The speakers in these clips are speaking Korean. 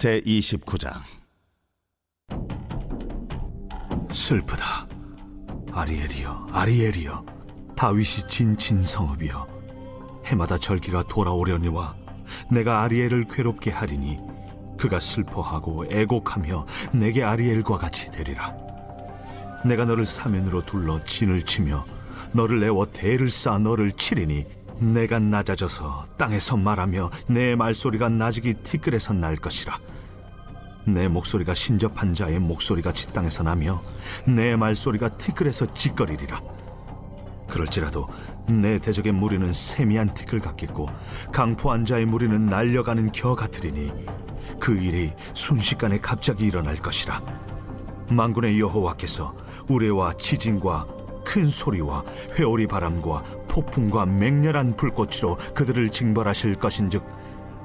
제29장. 슬프다. 아리엘이여, 아리엘이여, 다윗이 진친 성읍이여, 해마다 절기가 돌아오려니와 내가 아리엘을 괴롭게 하리니 그가 슬퍼하고 애곡하며 내게 아리엘과 같이 되리라. 내가 너를 사면으로 둘러 진을 치며 너를 내어 대를 쌓아 너를 치리니 내가 낮아져서 땅에서 말하며 내 말소리가 나직이 티끌에서 날 것이라. 내 목소리가 신접한 자의 목소리같이 땅에서 나며 내 말소리가 티끌에서 짖거리리라. 그럴지라도 내 대적의 무리는 세미한 티끌 같겠고 강포한 자의 무리는 날려가는 겨 같으리니 그 일이 순식간에 갑자기 일어날 것이라. 만군의 여호와께서 우레와 지진과 큰 소리와 회오리 바람과 폭풍과 맹렬한 불꽃으로 그들을 징벌하실 것인즉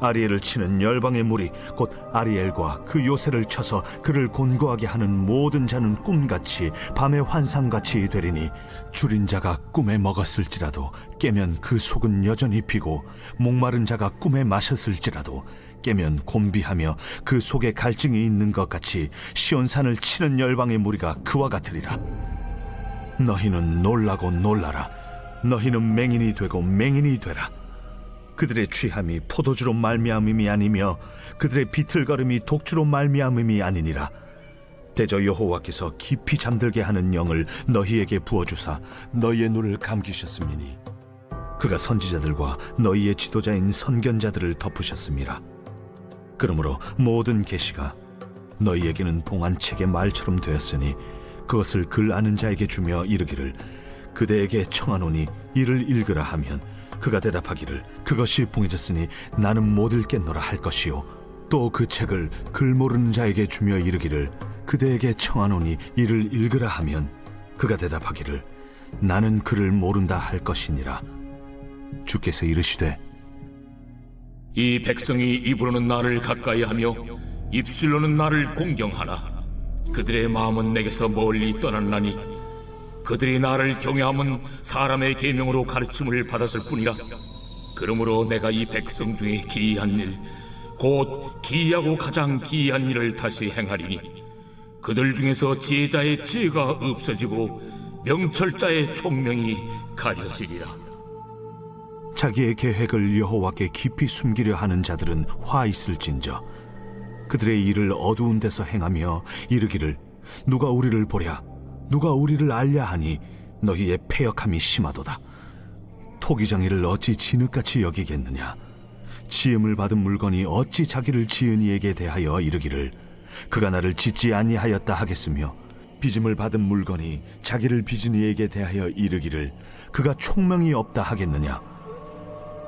아리엘을 치는 열방의 무리 곧 아리엘과 그 요새를 쳐서 그를 곤고하게 하는 모든 자는 꿈같이 밤의 환상같이 되리니 줄인 자가 꿈에 먹었을지라도 깨면 그 속은 여전히 비고 목마른 자가 꿈에 마셨을지라도 깨면 곤비하며 그 속에 갈증이 있는 것 같이 시온산을 치는 열방의 무리가 그와 같으리라. 너희는 놀라고 놀라라. 너희는 맹인이 되고 맹인이 되라. 그들의 취함이 포도주로 말미암음이 아니며 그들의 비틀거림이 독주로 말미암음이 아니니라. 대저 여호와께서 깊이 잠들게 하는 영을 너희에게 부어주사 너희의 눈을 감기셨음이니 그가 선지자들과 너희의 지도자인 선견자들을 덮으셨음이라. 그러므로 모든 계시가 너희에게는 봉안책의 말처럼 되었으니 그것을 글 아는 자에게 주며 이르기를 그대에게 청하노니 이를 읽으라 하면 그가 대답하기를 그것이 봉해졌으니 나는 못 읽겠노라 할 것이요 또 그 책을 글 모르는 자에게 주며 이르기를 그대에게 청하노니 이를 읽으라 하면 그가 대답하기를 나는 글을 모른다 할 것이니라. 주께서 이르시되 이 백성이 입으로는 나를 가까이하며 입술로는 나를 공경하나 그들의 마음은 내게서 멀리 떠났나니 그들이 나를 경외함은 사람의 계명으로 가르침을 받았을 뿐이라. 그러므로 내가 이 백성 중에 기이한 일 곧 기이하고 가장 기이한 일을 다시 행하리니 그들 중에서 지혜자의 지혜가 없어지고 명철자의 총명이 가려지리라. 자기의 계획을 여호와께 깊이 숨기려 하는 자들은 화 있을진저 그들의 일을 어두운 데서 행하며 이르기를 누가 우리를 보랴 누가 우리를 알랴 하니 너희의 패역함이 심하도다. 토기장이를 어찌 진흙같이 여기겠느냐. 지음을 받은 물건이 어찌 자기를 지은 이에게 대하여 이르기를 그가 나를 짓지 아니하였다 하겠으며 빚음을 받은 물건이 자기를 빚은 이에게 대하여 이르기를 그가 총명이 없다 하겠느냐.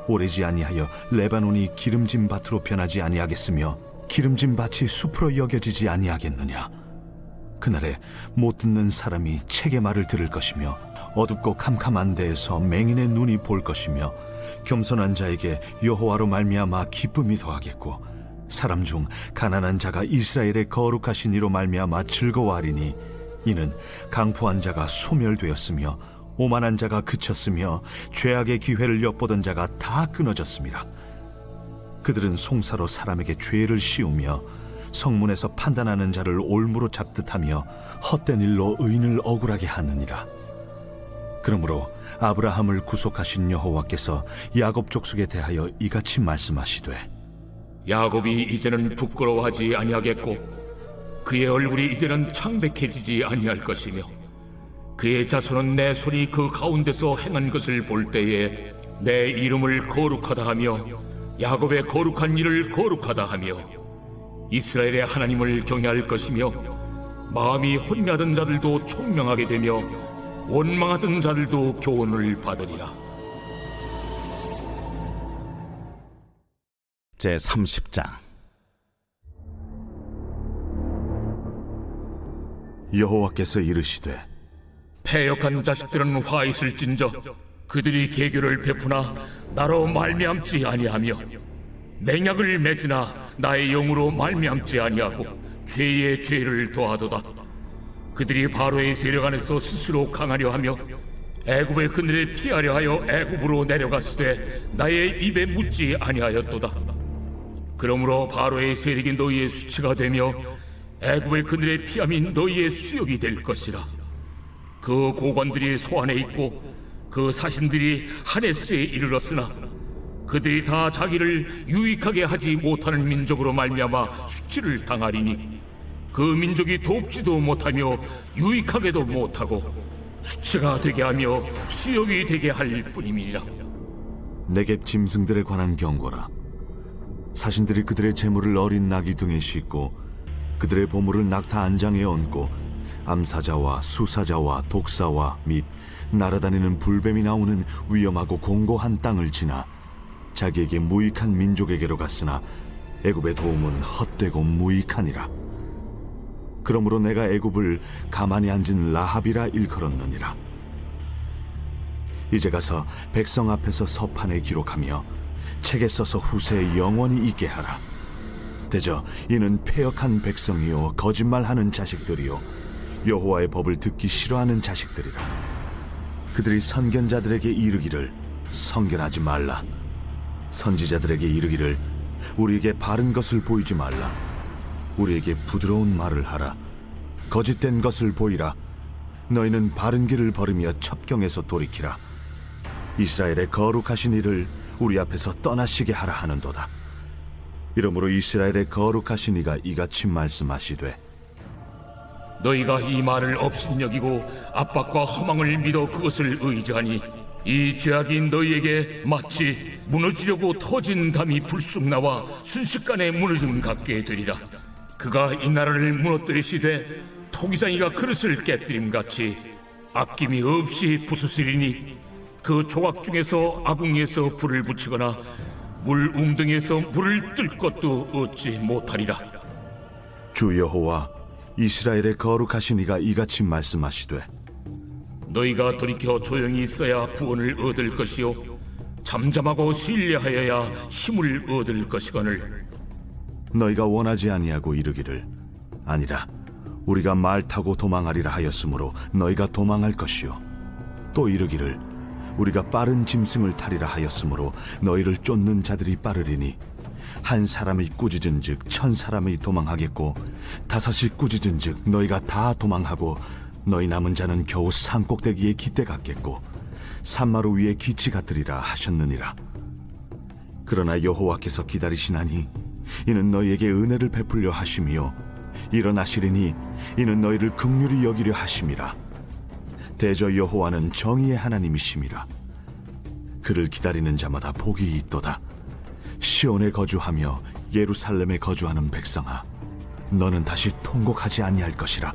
오래지 아니하여 레바논이 기름진 밭으로 변하지 아니하겠으며 기름진 밭이 숲으로 여겨지지 아니하겠느냐. 그날에 못 듣는 사람이 책의 말을 들을 것이며 어둡고 캄캄한 데에서 맹인의 눈이 볼 것이며 겸손한 자에게 여호와로 말미암아 기쁨이 더하겠고 사람 중 가난한 자가 이스라엘의 거룩하신 이로 말미암아 즐거워하리니 이는 강포한 자가 소멸되었으며 오만한 자가 그쳤으며 죄악의 기회를 엿보던 자가 다 끊어졌습니다. 그들은 송사로 사람에게 죄를 씌우며 성문에서 판단하는 자를 올무로 잡듯하며 헛된 일로 의인을 억울하게 하느니라. 그러므로 아브라함을 구속하신 여호와께서 야곱 족속에 대하여 이같이 말씀하시되 야곱이 이제는 부끄러워하지 아니하겠고 그의 얼굴이 이제는 창백해지지 아니할 것이며 그의 자손은 내 손이 그 가운데서 행한 것을 볼 때에 내 이름을 거룩하다 하며 야곱의 거룩한 일을 거룩하다 하며 이스라엘의 하나님을 경외할 것이며 마음이 혼미하던 자들도 총명하게 되며 원망하던 자들도 교훈을 받으리라. 제30장. 여호와께서 이르시되 패역한 자식들은 화 있을진저 그들이 계교를 베푸나 나로 말미암지 아니하며 맹약을 맺으나 나의 영으로 말미암지 아니하고 죄의 죄를 더하도다. 그들이 바로의 세력 안에서 스스로 강하려 하며 애굽의 그늘에 피하려 하여 애굽으로 내려갔으되 나의 입에 묻지 아니하였도다. 그러므로 바로의 세력이 너희의 수치가 되며 애굽의 그들의 피함이 너희의 수욕이 될 것이라. 그 고관들이 소안에 있고 그 사신들이 하네스에 이르렀으나 그들이 다 자기를 유익하게 하지 못하는 민족으로 말미암아 수치를 당하리니 그 민족이 돕지도 못하며 유익하게도 못하고 수치가 되게 하며 수욕이 되게 할 뿐임이니라. 네겝 짐승들에 관한 경고라. 사신들이 그들의 재물을 어린 나귀 등에 싣고 그들의 보물을 낙타 안장에 얹고 암사자와 수사자와 독사와 및 날아다니는 불뱀이 나오는 위험하고 공고한 땅을 지나 자기에게 무익한 민족에게로 갔으나 애굽의 도움은 헛되고 무익하니라. 그러므로 내가 애굽을 가만히 앉은 라합이라 일컬었느니라. 이제 가서 백성 앞에서 서판에 기록하며 책에 써서 후세에 영원히 있게 하라. 대저 이는 패역한 백성이요 거짓말하는 자식들이요 여호와의 법을 듣기 싫어하는 자식들이라. 그들이 선견자들에게 이르기를 선견하지 말라. 선지자들에게 이르기를 우리에게 바른 것을 보이지 말라. 우리에게 부드러운 말을 하라. 거짓된 것을 보이라. 너희는 바른 길을 걸으며 첩경에서 돌이키라. 이스라엘의 거룩하신 이를 우리 앞에서 떠나시게 하라 하는도다. 이러므로 이스라엘의 거룩하신 이가 이같이 말씀하시되 너희가 이 말을 업신 여기고 압박과 허망을 믿어 그것을 의지하니 이 죄악이 너희에게 마치 무너지려고 터진 담이 불쑥 나와 순식간에 무너짐 같게 되리라. 그가 이 나라를 무너뜨리시되 토기장이가 그릇을 깨뜨림같이 아낌이 없이 부수시리니 그 조각 중에서 아궁이에서 불을 붙이거나 물 웅덩이에서 물을 뜰 것도 얻지 못하리라. 주 여호와 이스라엘의 거룩하신 이가 이같이 말씀하시되 너희가 돌이켜 조용히 있어야 구원을 얻을 것이요 잠잠하고 신뢰하여야 힘을 얻을 것이거늘 너희가 원하지 아니하고 이르기를 아니라 우리가 말 타고 도망하리라 하였으므로 너희가 도망할 것이요 또 이르기를 우리가 빠른 짐승을 타리라 하였으므로 너희를 쫓는 자들이 빠르리니 한 사람이 꾸짖은즉 1000사람이 도망하겠고 5이 꾸짖은즉 너희가 다 도망하고 너희 남은 자는 겨우 산꼭대기에 깃대 같겠고 산마루 위에 기치 같으리라 하셨느니라. 그러나 여호와께서 기다리시나니 이는 너희에게 은혜를 베풀려 하심이요 일어나시리니 이는 너희를 긍휼히 여기려 하심이라. 대저 여호와는 정의의 하나님이심이라. 그를 기다리는 자마다 복이 있도다. 시온에 거주하며 예루살렘에 거주하는 백성아, 너는 다시 통곡하지 아니할 것이라.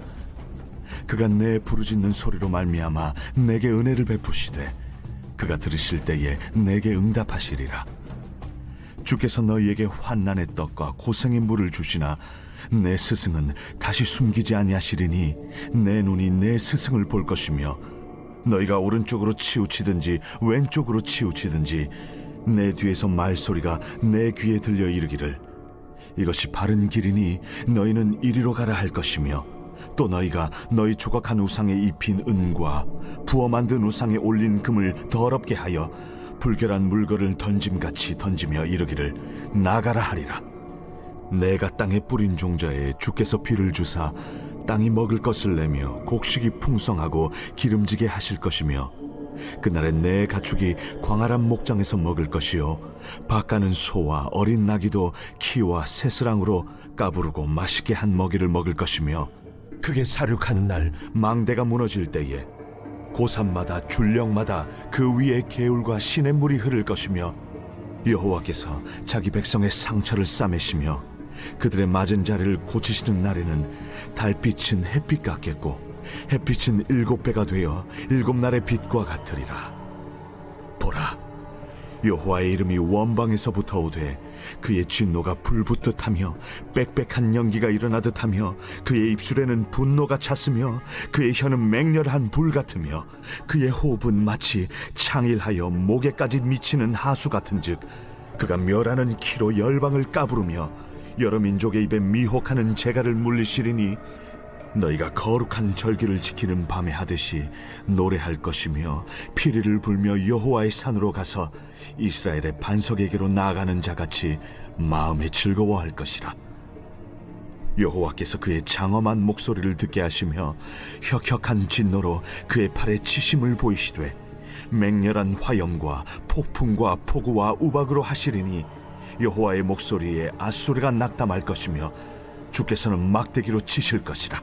그가 내 부르짖는 소리로 말미암아 내게 은혜를 베푸시되 그가 들으실 때에 내게 응답하시리라. 주께서 너희에게 환난의 떡과 고생의 물을 주시나 내 스승은 다시 숨기지 아니하시리니 내 눈이 내 스승을 볼 것이며 너희가 오른쪽으로 치우치든지 왼쪽으로 치우치든지 내 뒤에서 말소리가 내 귀에 들려 이르기를 이것이 바른 길이니 너희는 이리로 가라 할 것이며 또 너희가 너희 조각한 우상에 입힌 은과 부어 만든 우상에 올린 금을 더럽게 하여 불결한 물건을 던짐같이 던지며 이르기를 나가라 하리라. 내가 땅에 뿌린 종자에 주께서 비를 주사 땅이 먹을 것을 내며 곡식이 풍성하고 기름지게 하실 것이며 그날에 내 가축이 광활한 목장에서 먹을 것이요 밭가는 소와 어린 나귀도 키와 새스랑으로 까부르고 맛있게 한 먹이를 먹을 것이며 크게 사륙하는 날 망대가 무너질 때에 고산마다 줄령마다 그 위에 개울과 시냇물이 흐를 것이며 여호와께서 자기 백성의 상처를 싸매시며 그들의 맞은 자리를 고치시는 날에는 달빛은 햇빛 같겠고 햇빛은 7배가 되어 7날의 빛과 같으리라. 보라, 여호와의 이름이 원방에서부터 오되 그의 진노가 불붙듯 하며 빽빽한 연기가 일어나듯 하며 그의 입술에는 분노가 찼으며 그의 혀는 맹렬한 불 같으며 그의 호흡은 마치 창일하여 목에까지 미치는 하수 같은즉 그가 멸하는 키로 열방을 까부르며 여러 민족의 입에 미혹하는 재갈을 물리시리니 너희가 거룩한 절기를 지키는 밤에 하듯이 노래할 것이며 피리를 불며 여호와의 산으로 가서 이스라엘의 반석에게로 나아가는 자같이 마음에 즐거워할 것이라. 여호와께서 그의 장엄한 목소리를 듣게 하시며 혁혁한 진노로 그의 팔에 치심을 보이시되 맹렬한 화염과 폭풍과 폭우와 우박으로 하시리니 여호와의 목소리에 앗수르가 낙담할 것이며 주께서는 막대기로 치실 것이라.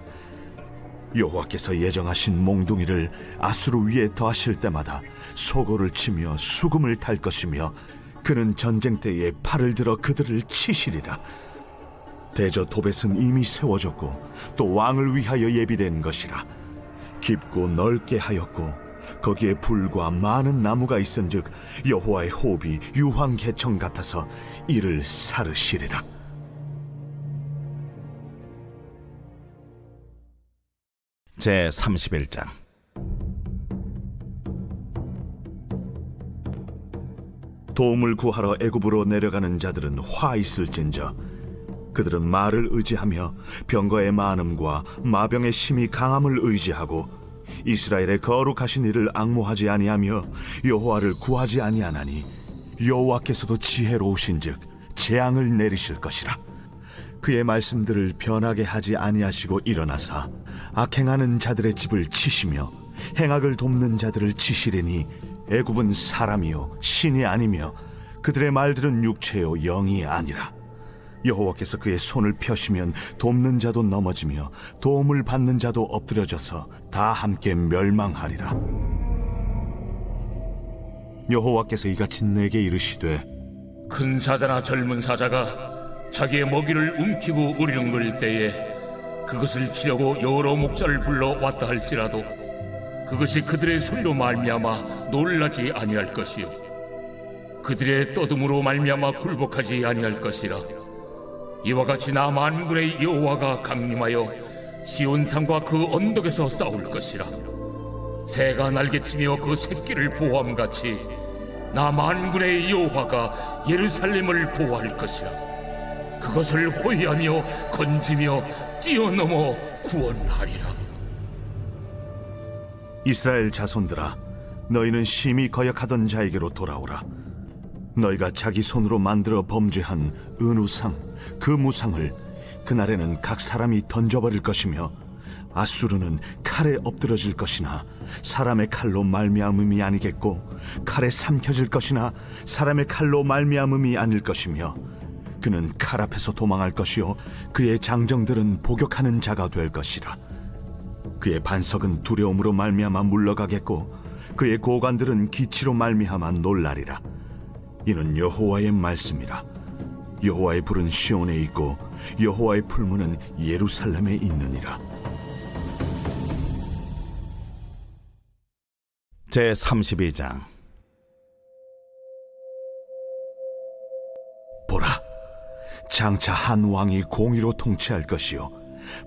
여호와께서 예정하신 몽둥이를 앗수르 위에 더하실 때마다 소고를 치며 수금을 탈 것이며 그는 전쟁 때에 팔을 들어 그들을 치시리라. 대저 도벳은 이미 세워졌고 또 왕을 위하여 예비된 것이라. 깊고 넓게 하였고 거기에 불과 많은 나무가 있은즉 여호와의 호흡이 유황 개청 같아서 이를 사르시리라. 제 31장. 도움을 구하러 애굽으로 내려가는 자들은 화 있을진저 그들은 말을 의지하며 병거의 많음과 마병의 심히 강함을 의지하고 이스라엘의 거룩하신 이를 앙모하지 아니하며 여호와를 구하지 아니하나니 여호와께서도 지혜로우신즉 재앙을 내리실 것이라. 그의 말씀들을 변하게 하지 아니하시고 일어나사 악행하는 자들의 집을 치시며 행악을 돕는 자들을 치시리니 애굽은 사람이요 신이 아니며 그들의 말들은 육체요 영이 아니라. 여호와께서 그의 손을 펴시면 돕는 자도 넘어지며 도움을 받는 자도 엎드려져서 다 함께 멸망하리라. 여호와께서 이같이 내게 이르시되 큰 사자나 젊은 사자가 자기의 먹이를 움키고 우리렁거릴 때에 그것을 치려고 여러 목자를 불러 왔다 할지라도 그것이 그들의 소리로 말미암아 놀라지 아니할 것이요 그들의 떠듬으로 말미암아 굴복하지 아니할 것이라. 이와 같이 나 만군의 여호와가 강림하여 시온산과 그 언덕에서 싸울 것이라. 새가 날개치며 그 새끼를 보호함같이 나 만군의 여호와가 예루살렘을 보호할 것이라. 그것을 호위하며 건지며 뛰어넘어 구원하리라. 이스라엘 자손들아 너희는 심히 거역하던 자에게로 돌아오라. 너희가 자기 손으로 만들어 범죄한 은우상 그 무상을 그날에는 각 사람이 던져버릴 것이며 앗수르는 칼에 엎드러질 것이나 사람의 칼로 말미암음이 아니겠고 칼에 삼켜질 것이나 사람의 칼로 말미암음이 아닐 것이며 그는 칼 앞에서 도망할 것이요 그의 장정들은 복역하는 자가 될 것이라. 그의 반석은 두려움으로 말미암아 물러가겠고 그의 고관들은 기치로 말미암아 놀라리라. 이는 여호와의 말씀이라. 여호와의 불은 시온에 있고 여호와의 풀무는 예루살렘에 있느니라. 제 32장. 보라, 장차 한 왕이 공의로 통치할 것이요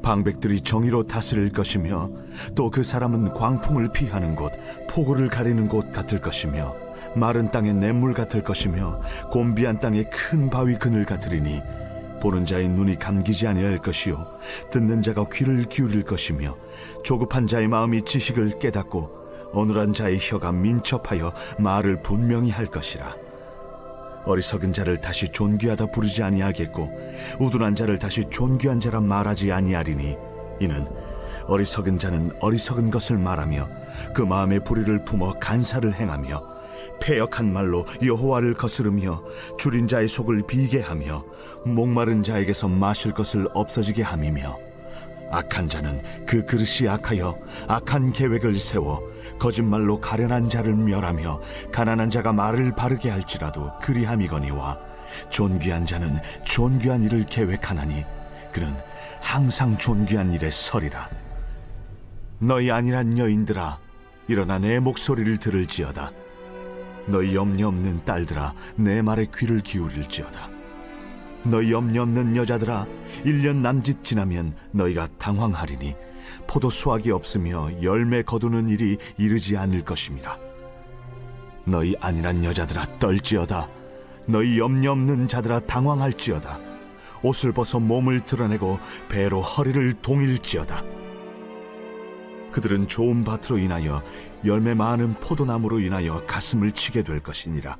방백들이 정의로 다스릴 것이며 또 그 사람은 광풍을 피하는 곳 폭우를 가리는 곳 같을 것이며 마른 땅의 냇물 같을 것이며 곤비한 땅의 큰 바위 그늘 같으리니 보는 자의 눈이 감기지 아니할 것이요 듣는 자가 귀를 기울일 것이며 조급한 자의 마음이 지식을 깨닫고 어눌한 자의 혀가 민첩하여 말을 분명히 할 것이라. 어리석은 자를 다시 존귀하다 부르지 아니하겠고 우둔한 자를 다시 존귀한 자라 말하지 아니하리니 이는 어리석은 자는 어리석은 것을 말하며 그 마음에 불의를 품어 간사를 행하며 패역한 말로 여호와를 거스르며 줄인 자의 속을 비게 하며 목마른 자에게서 마실 것을 없어지게 함이며 악한 자는 그 그릇이 악하여 악한 계획을 세워 거짓말로 가련한 자를 멸하며 가난한 자가 말을 바르게 할지라도 그리함이거니와 존귀한 자는 존귀한 일을 계획하나니 그는 항상 존귀한 일에 서리라. 너희 아니란 여인들아 일어나 내 목소리를 들을지어다. 너희 염려 없는 딸들아 내 말에 귀를 기울일지어다. 너희 염려 없는 여자들아 1년 남짓 지나면 너희가 당황하리니 포도 수확이 없으며 열매 거두는 일이 이르지 않을 것임이라. 너희 안일한 여자들아 떨지어다. 너희 염려 없는 자들아 당황할지어다. 옷을 벗어 몸을 드러내고 배로 허리를 동일지어다. 그들은 좋은 밭으로 인하여 열매 많은 포도나무로 인하여 가슴을 치게 될 것이니라.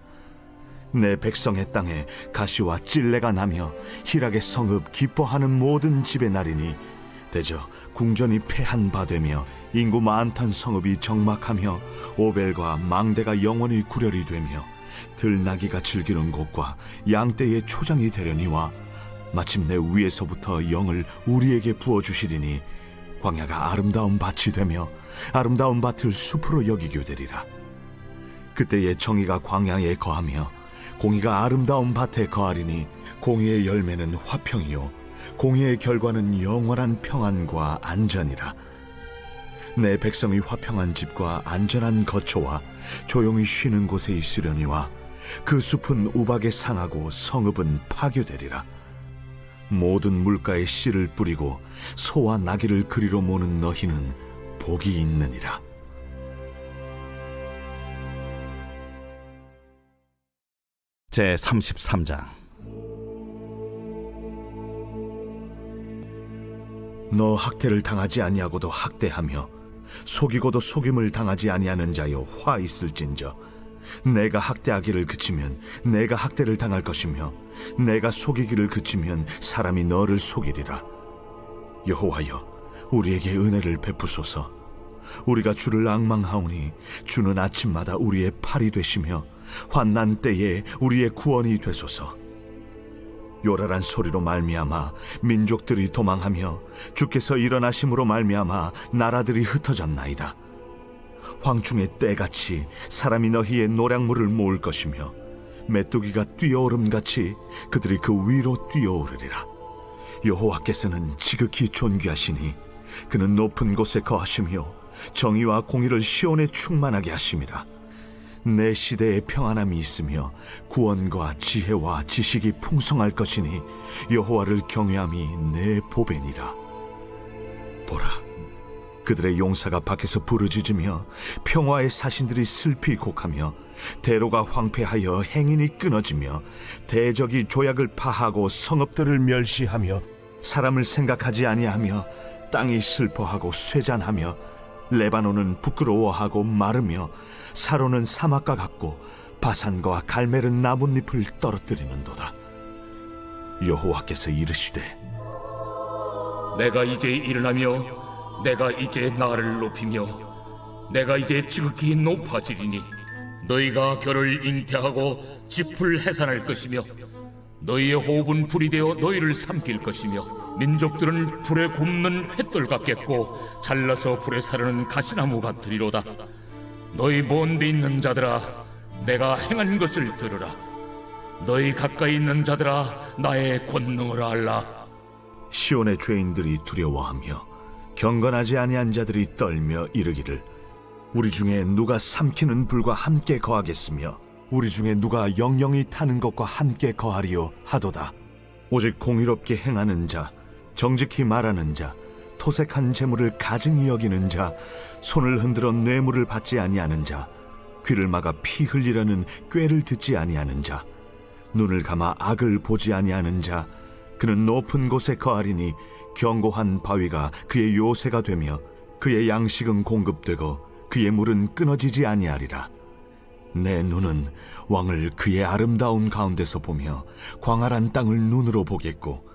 내 백성의 땅에 가시와 찔레가 나며 희락의 성읍 기뻐하는 모든 집의 날이니 대저 궁전이 패한 바 되며 인구 많던 성읍이 적막하며 오벨과 망대가 영원히 구렬이 되며 들나귀가 즐기는 곳과 양떼의 초장이 되려니와 마침내 위에서부터 영을 우리에게 부어주시리니 광야가 아름다운 밭이 되며 아름다운 밭을 숲으로 여기게 되리라. 그때의 정의가 광야에 거하며 공의가 아름다운 밭에 거하리니 공의의 열매는 화평이요 공의의 결과는 영원한 평안과 안전이라. 내 백성이 화평한 집과 안전한 거처와 조용히 쉬는 곳에 있으려니와 그 숲은 우박에 상하고 성읍은 파괴되리라. 모든 물가에 씨를 뿌리고 소와 나귀를 그리로 모는 너희는 복이 있느니라. 제 33장. 너 학대를 당하지 아니하고도 학대하며 속이고도 속임을 당하지 아니하는 자여 화 있을진저. 내가 학대하기를 그치면 내가 학대를 당할 것이며 내가 속이기를 그치면 사람이 너를 속이리라. 여호와여, 우리에게 은혜를 베푸소서. 우리가 주를 앙망하오니 주는 아침마다 우리의 팔이 되시며 환난 때에 우리의 구원이 되소서. 요란한 소리로 말미암아 민족들이 도망하며 주께서 일어나심으로 말미암아 나라들이 흩어졌나이다. 황충의 때같이 사람이 너희의 노량물을 모을 것이며 메뚜기가 뛰어오름같이 그들이 그 위로 뛰어오르리라. 여호와께서는 지극히 존귀하시니 그는 높은 곳에 거하시며 정의와 공의를 시온에 충만하게 하심이라. 내 시대에 평안함이 있으며 구원과 지혜와 지식이 풍성할 것이니 여호와를 경외함이 내 보배니라. 보라, 그들의 용사가 밖에서 부르짖으며 평화의 사신들이 슬피 곡하며 대로가 황폐하여 행인이 끊어지며 대적이 조약을 파하고 성읍들을 멸시하며 사람을 생각하지 아니하며 땅이 슬퍼하고 쇠잔하며 레바논은 부끄러워하고 마르며 사로는 사막과 같고 바산과 갈멜은 나뭇잎을 떨어뜨리는도다. 여호와께서 이르시되 내가 이제 일어나며 내가 이제 나를 높이며 내가 이제 지극히 높아지리니 너희가 결을 잉태하고 짚을 해산할 것이며 너희의 호흡은 불이 되어 너희를 삼킬 것이며 민족들은 불에 굽는 횃돌 같겠고 잘라서 불에 사르는 가시나무 같으리로다. 너희 먼 데 있는 자들아, 내가 행한 것을 들으라. 너희 가까이 있는 자들아, 나의 권능을 알라. 시온의 죄인들이 두려워하며 경건하지 아니한 자들이 떨며 이르기를 우리 중에 누가 삼키는 불과 함께 거하겠으며 우리 중에 누가 영영이 타는 것과 함께 거하리요 하도다. 오직 공의롭게 행하는 자, 정직히 말하는 자, 토색한 재물을 가증히 여기는 자, 손을 흔들어 뇌물을 받지 아니하는 자, 귀를 막아 피 흘리려는 꾀를 듣지 아니하는 자, 눈을 감아 악을 보지 아니하는 자, 그는 높은 곳에 거하리니 견고한 바위가 그의 요새가 되며 그의 양식은 공급되고 그의 물은 끊어지지 아니하리라. 내 눈은 왕을 그의 아름다운 가운데서 보며 광활한 땅을 눈으로 보겠고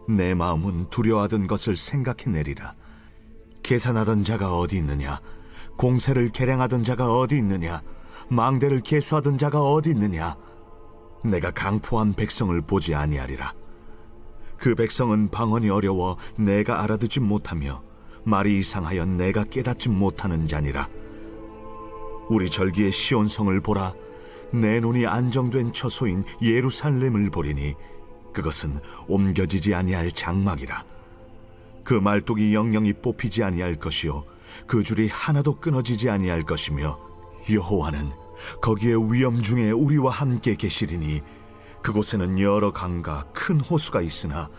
내 마음은 두려워하던 것을 생각해내리라. 계산하던 자가 어디 있느냐? 공세를 계량하던 자가 어디 있느냐? 망대를 계수하던 자가 어디 있느냐? 내가 강포한 백성을 보지 아니하리라. 그 백성은 방언이 어려워 내가 알아듣지 못하며 말이 이상하여 내가 깨닫지 못하는 자니라. 우리 절기의 시온성을 보라. 내 눈이 안정된 처소인 예루살렘을 보리니 그것은 옮겨지지 아니할 장막이라. 그 말뚝이 영영이 뽑히지 아니할 것이요 그 줄이 하나도 끊어지지 아니할 것이며 여호와는 거기에 위엄 중에 우리와 함께 계시리니 그곳에는 여러 강과 큰 호수가 있으나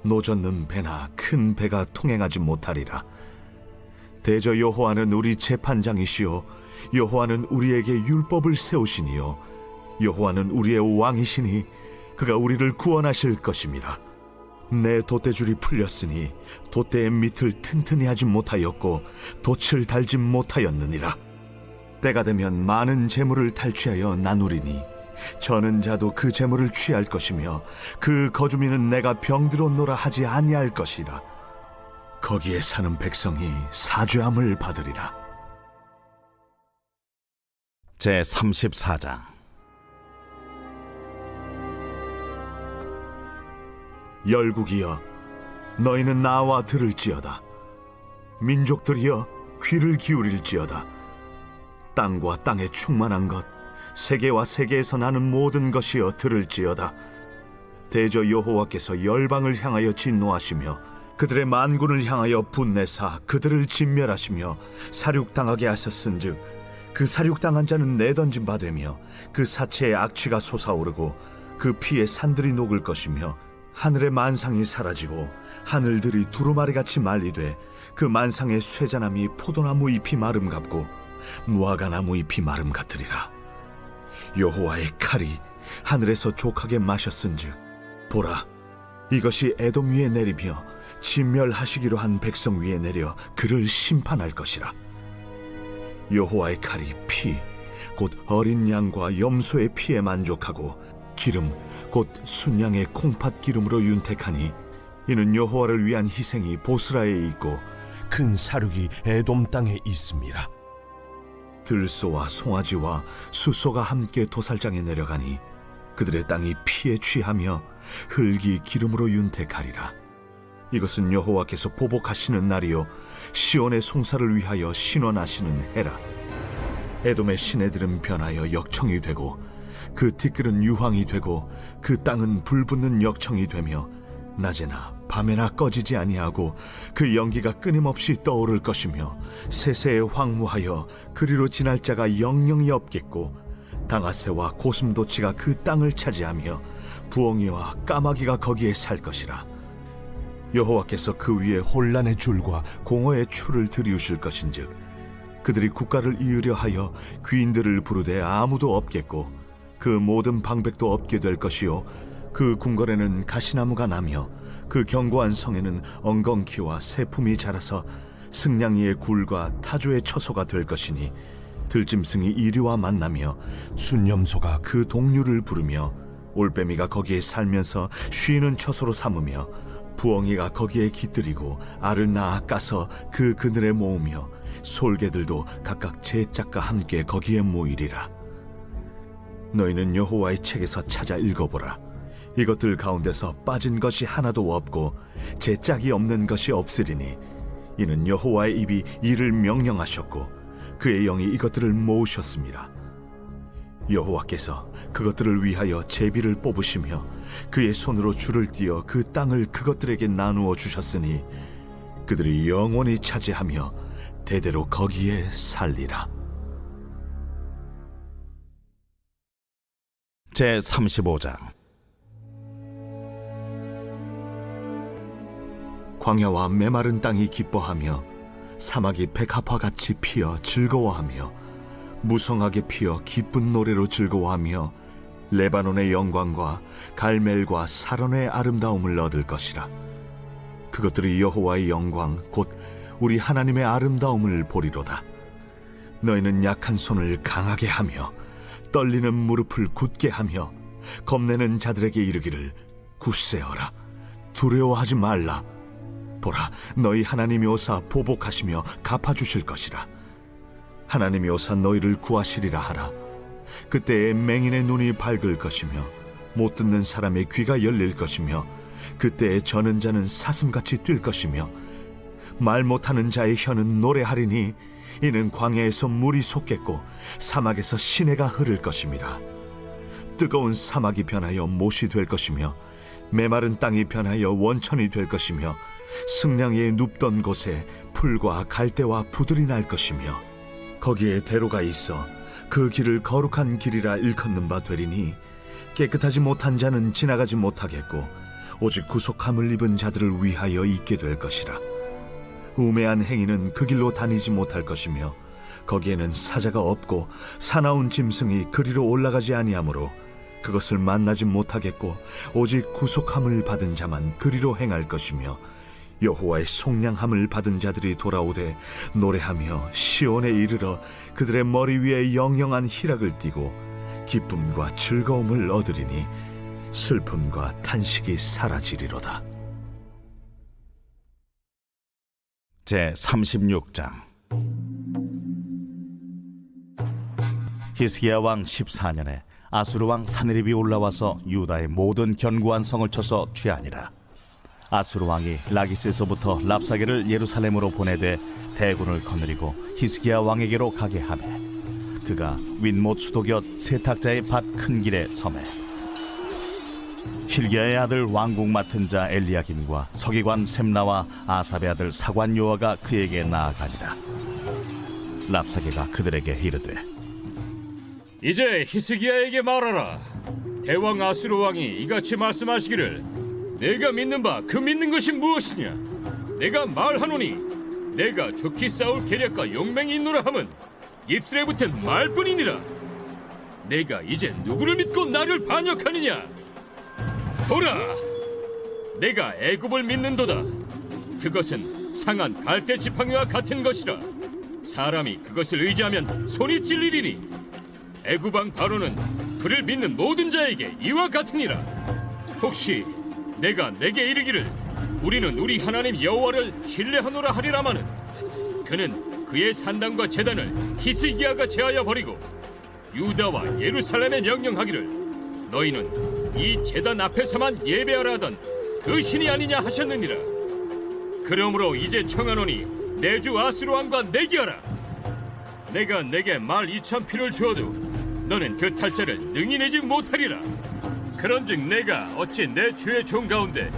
노젓는 배나 큰 배가 통행하지 못하리라. 대저 여호와는 우리 재판장이시요 여호와는 우리에게 율법을 세우시니요 여호와는 우리의 왕이시니 그가 우리를 구원하실 것임이라. 내 돛대줄이 풀렸으니 돛대의 밑을 튼튼히 하지 못하였고 돛을 달지 못하였느니라. 때가 되면 많은 재물을 탈취하여 나누리니 저는 자도 그 재물을 취할 것이며 그 거주민은 내가 병들었노라 하지 아니할 것이라. 거기에 사는 백성이 사죄함을 받으리라. 제 34장. 열국이여, 너희는 나와 들을지어다. 민족들이여, 귀를 기울일지어다. 땅과 땅에 충만한 것, 세계와 세계에서 나는 모든 것이여 들을지어다. 대저 여호와께서 열방을 향하여 진노하시며 그들의 만군을 향하여 분내사 그들을 진멸하시며 사륙당하게 하셨은즉 그 사륙당한 자는 내던진 바 되며 그 사체의 악취가 솟아오르고 그 피에 산들이 녹을 것이며 하늘의 만상이 사라지고 하늘들이 두루마리같이 말리되 그 만상의 쇠자나무 포도나무 잎이 마름 같고 무화과나무 잎이 마름 같으리라. 여호와의 칼이 하늘에서 족하게 마셨은즉 보라, 이것이 에돔 위에 내리며 진멸하시기로 한 백성 위에 내려 그를 심판할 것이라. 여호와의 칼이 피, 곧 어린 양과 염소의 피에 만족하고 기름, 곧 순양의 콩팥 기름으로 윤택하니 이는 여호와를 위한 희생이 보스라에 있고 큰 사륙이 에돔 땅에 있습니다. 들소와 송아지와 숫소가 함께 도살장에 내려가니 그들의 땅이 피에 취하며 흙이 기름으로 윤택하리라. 이것은 여호와께서 보복하시는 날이요 시온의 송사를 위하여 신원하시는 해라. 에돔의 시내들은 변하여 역청이 되고 그 티끌은 유황이 되고 그 땅은 불붙는 역청이 되며 낮에나 밤에나 꺼지지 아니하고 그 연기가 끊임없이 떠오를 것이며 세세에 황무하여 그리로 지날 자가 영영이 없겠고 당아새와 고슴도치가 그 땅을 차지하며 부엉이와 까마귀가 거기에 살 것이라. 여호와께서 그 위에 혼란의 줄과 공허의 추를 들이우실 것인즉 그들이 국가를 이으려 하여 귀인들을 부르되 아무도 없겠고 그 모든 방백도 없게 될 것이요 그 궁궐에는 가시나무가 나며 그 견고한 성에는 엉겅퀴와 새품이 자라서 승냥이의 굴과 타조의 처소가 될 것이니 들짐승이 이리와 만나며 순념소가 그 동류를 부르며 올빼미가 거기에 살면서 쉬는 처소로 삼으며 부엉이가 거기에 깃들이고 알을 낳아 까서 그 그늘에 모으며 솔개들도 각각 제 짝과 함께 거기에 모이리라. 너희는 여호와의 책에서 찾아 읽어보라. 이것들 가운데서 빠진 것이 하나도 없고 제 짝이 없는 것이 없으리니 이는 여호와의 입이 이를 명령하셨고 그의 영이 이것들을 모으셨습니다. 여호와께서 그것들을 위하여 제비를 뽑으시며 그의 손으로 줄을 띄어 그 땅을 그것들에게 나누어 주셨으니 그들이 영원히 차지하며 대대로 거기에 살리라. 제 35장. 광야와 메마른 땅이 기뻐하며 사막이 백합화같이 피어 즐거워하며 무성하게 피어 기쁜 노래로 즐거워하며 레바논의 영광과 갈멜과 사론의 아름다움을 얻을 것이라. 그것들이 여호와의 영광 곧 우리 하나님의 아름다움을 보리로다. 너희는 약한 손을 강하게 하며 떨리는 무릎을 굳게 하며 겁내는 자들에게 이르기를 굳세어라, 두려워하지 말라. 보라, 너희 하나님이 오사 보복하시며 갚아주실 것이라. 하나님이 오사 너희를 구하시리라 하라. 그때에 맹인의 눈이 밝을 것이며 못 듣는 사람의 귀가 열릴 것이며 그때에 저는 자는 사슴같이 뛸 것이며 말 못하는 자의 혀는 노래하리니 이는 광야에서 물이 솟겠고 사막에서 시내가 흐를 것입니다. 뜨거운 사막이 변하여 못이 될 것이며 메마른 땅이 변하여 원천이 될 것이며 승냥이의 눕던 곳에 풀과 갈대와 부들이 날 것이며 거기에 대로가 있어 그 길을 거룩한 길이라 일컫는 바 되리니 깨끗하지 못한 자는 지나가지 못하겠고 오직 구속함을 입은 자들을 위하여 있게 될 것이라. 우매한 행위는 그 길로 다니지 못할 것이며 거기에는 사자가 없고 사나운 짐승이 그리로 올라가지 아니하므로 그것을 만나지 못하겠고 오직 구속함을 받은 자만 그리로 행할 것이며 여호와의 속량함을 받은 자들이 돌아오되 노래하며 시온에 이르러 그들의 머리 위에 영영한 희락을 띠고 기쁨과 즐거움을 얻으리니 슬픔과 탄식이 사라지리로다. 제 36장. 히스기야 왕 14년에 아수르 왕 사느립이 올라와서 유다의 모든 견고한 성을 쳐서 취하니라. 아수르 왕이 라기스에서부터 랍사게를 예루살렘으로 보내되 대군을 거느리고 히스기야 왕에게로 가게 하매 그가 윗못 수도 곁 세탁자의 밭 큰 길에 서매 hil기야의 아들 왕궁 맡은 자 엘리야김과 서기관 셈나와 아삽의 아들 사관 요아가 그에게 나아가니라. 랍사게가 그들에게 이르되 이제 히스기야에게 말하라. 대왕 아수르 왕이 이같이 말씀하시기를 내가 믿는 바 그 믿는 것이 무엇이냐. 내가 말하노니 내가 좋게 싸울 계략과 용맹이 있노라 함은 입술에 붙은 말뿐이니라. 내가 이제 누구를 믿고 나를 반역하느냐. 보라, 내가 애굽을 믿는도다. 그것은 상한 갈대 지팡이와 같은 것이라. 사람이 그것을 의지하면 손이 찔리리니 애굽 왕 바로는 그를 믿는 모든 자에게 이와 같으니라. 혹시 내가 내게 이르기를 우리는 우리 하나님 여호와를 신뢰하노라 하리라마는 그는 그의 산당과 제단을 히스기야가 제하여 버리고 유다와 예루살렘에 명령하기를 너희는 이 제단 앞에서만 예배하라 하던 그 신이 아니냐 하셨느니라. 그러므로 이제 청하노니 내 주 아수르 왕과 내기하라. 내가 내게 말 2,000필을 주어도 너는 그 탈자를 능히 내지 못하리라. 그런즉 내가 어찌 내 주의 종 가운데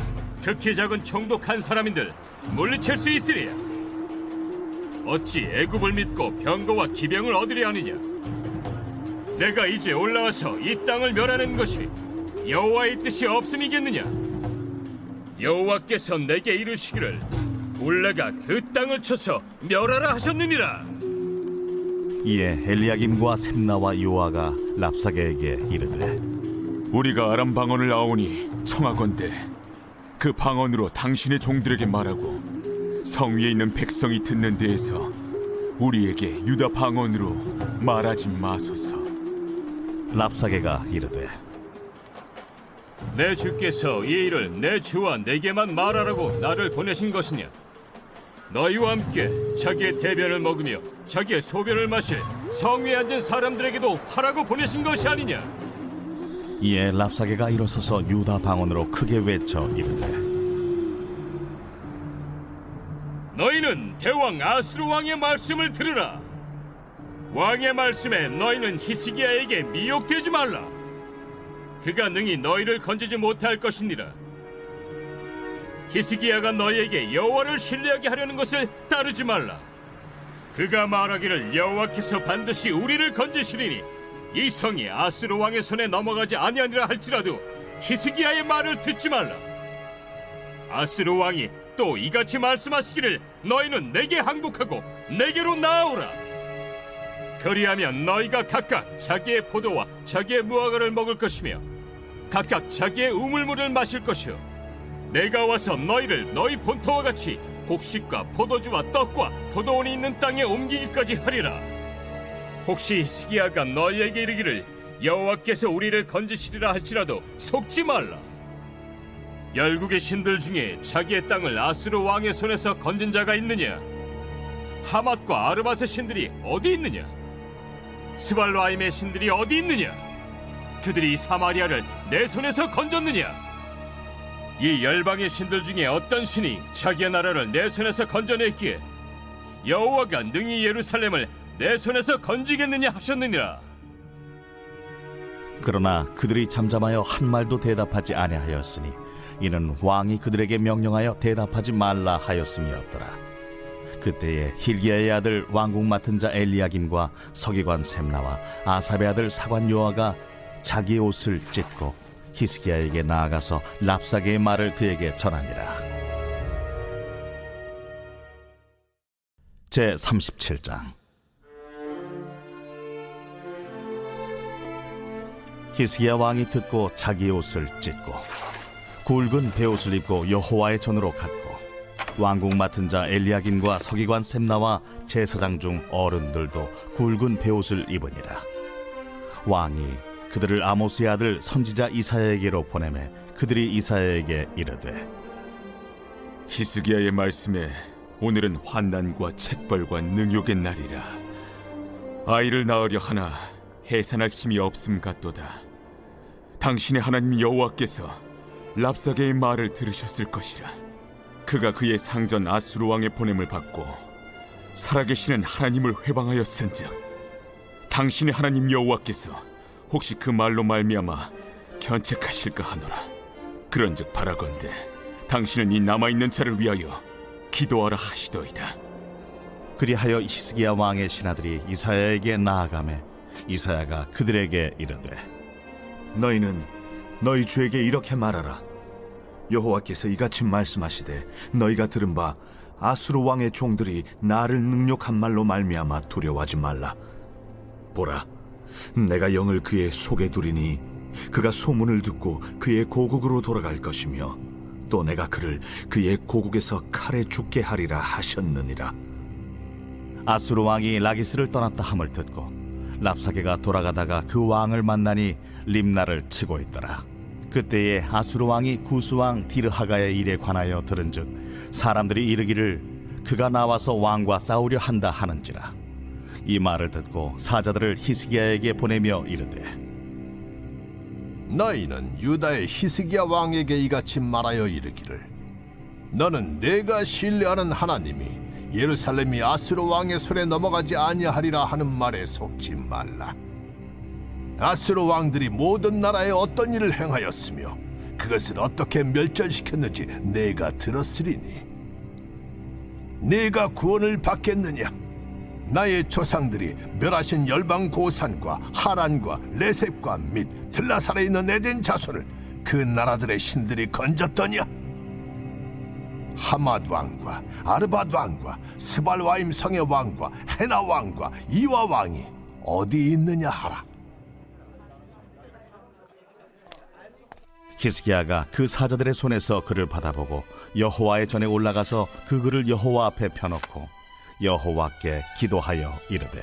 극히 작은 총독한 사람인들 물리칠 수 있으리야. 어찌 애굽을 믿고 병거와 기병을 얻으려 하느냐. 내가 이제 올라와서 이 땅을 멸하는 것이 여호와의 뜻이 없음이겠느냐. 여호와께서 내게 이르시기를 올라가 그 땅을 쳐서 멸하라 하셨느니라. 이에 엘리야김과 셈나와 요아가 랍사게에게 이르되 우리가 아람 방언을 아오니 청하건대 그 방언으로 당신의 종들에게 말하고 성 위에 있는 백성이 듣는 데에서 우리에게 유다 방언으로 말하지 마소서. 랍사게가 이르되 내 주께서 이 일을 내 주와 내게만 말하라고 나를 보내신 것이냐. 너희와 함께 자기의 대변을 먹으며 자기의 소변을 마실 성 위에 앉은 사람들에게도 하라고 보내신 것이 아니냐. 이에 랍사게가 일어서서 유다 방언으로 크게 외쳐 이르되 너희는 대왕 아수르 왕의 말씀을 들으라. 왕의 말씀에 너희는 히스기야에게 미혹되지 말라. 그가 능히 너희를 건지지 못할 것이니라. 히스기야가 너희에게 여호와를 신뢰하게 하려는 것을 따르지 말라. 그가 말하기를 여호와께서 반드시 우리를 건지시리니 이 성이 아수르 왕의 손에 넘어가지 아니하니라 할지라도 히스기야의 말을 듣지 말라. 아수르 왕이 또 이같이 말씀하시기를 너희는 내게 항복하고 내게로 나아오라. 그리하면 너희가 각각 자기의 포도와 자기의 무화과를 먹을 것이며 각각 자기의 우물물을 마실 것이요 내가 와서 너희를 너희 본토와 같이 곡식과 포도주와 떡과 포도원이 있는 땅에 옮기기까지 하리라. 혹시 히스기야가 너희에게 이르기를 여호와께서 우리를 건지시리라 할지라도 속지 말라. 열국의 신들 중에 자기의 땅을 아수르 왕의 손에서 건진 자가 있느냐. 하맛과 아르밧의 신들이 어디 있느냐. 스발라임의 신들이 어디 있느냐. 그들이 사마리아를 내 손에서 건졌느냐. 이 열방의 신들 중에 어떤 신이 자기의 나라를 내 손에서 건져냈기에 여호와가 능히 예루살렘을 내 손에서 건지겠느냐 하셨느니라. 그러나 그들이 잠잠하여 한 말도 대답하지 아니하였으니 이는 왕이 그들에게 명령하여 대답하지 말라 하였음이었더라. 그때에 hil기야의 아들 왕궁 맡은 자 엘리야김과 서기관 셈나와 아삽의 아들 사관 요아가 자기의 옷을 찢고 히스기야에게 나아가서 랍사게의 말을 그에게 전하니라. 제 37장. 히스기야 왕이 듣고 자기 옷을 찢고 굵은 베옷을 입고 여호와의 전으로 갔고 왕궁 맡은 자 엘리야김과 서기관 셈나와 제사장 중 어른들도 굵은 베옷을 입으니라. 왕이 그들을 아모스의 아들 선지자 이사야에게로 보내매 그들이 이사야에게 이르되 히스기야의 말씀에 오늘은 환난과 책벌과 능욕의 날이라. 아이를 낳으려 하나 해산할 힘이 없음 같도다. 당신의 하나님 여호와께서 랍사게의 말을 들으셨을 것이라. 그가 그의 상전 아수르 왕의 보냄을 받고 살아계시는 하나님을 회방하였은즉 당신의 하나님 여호와께서 혹시 그 말로 말미암아 견책하실까 하노라. 그런즉 바라건대 당신은 이 남아있는 자를 위하여 기도하라 하시더이다. 그리하여 히스기야 왕의 신하들이 이사야에게 나아가매 이사야가 그들에게 이르되 너희는 너희 주에게 이렇게 말하라. 여호와께서 이같이 말씀하시되 너희가 들은 바 아수르 왕의 종들이 나를 능욕한 말로 말미암아 두려워하지 말라. 보라, 내가 영을 그의 속에 두리니 그가 소문을 듣고 그의 고국으로 돌아갈 것이며 또 내가 그를 그의 고국에서 칼에 죽게 하리라 하셨느니라. 아수르 왕이 라기스를 떠났다 함을 듣고 랍사게가 돌아가다가 그 왕을 만나니 림나를 치고 있더라. 그때에 아수르 왕이 구스 왕 디르하가의 일에 관하여 들은즉 사람들이 이르기를 그가 나와서 왕과 싸우려 한다 하는지라. 이 말을 듣고 사자들을 히스기야에게 보내며 이르되 너희는 유다의 히스기야 왕에게 이같이 말하여 이르기를 너는 내가 신뢰하는 하나님이 예루살렘이 아수르 왕의 손에 넘어가지 아니하리라 하는 말에 속지 말라. 아수르 왕들이 모든 나라에 어떤 일을 행하였으며 그것을 어떻게 멸절시켰는지 내가 들었으리니 네가 구원을 받겠느냐? 나의 조상들이 멸하신 열방 고산과 하란과 레셉과 및 들라살에 있는 에덴 자손을 그 나라들의 신들이 건졌더냐? 하맛 왕과 아르밧 왕과 스발와임 성의 왕과 헤나 왕과 이와 왕이 어디 있느냐 하라. 히스기야가 그 사자들의 손에서 그를 받아보고 여호와의 전에 올라가서 그 글을 여호와 앞에 펴놓고 여호와께 기도하여 이르되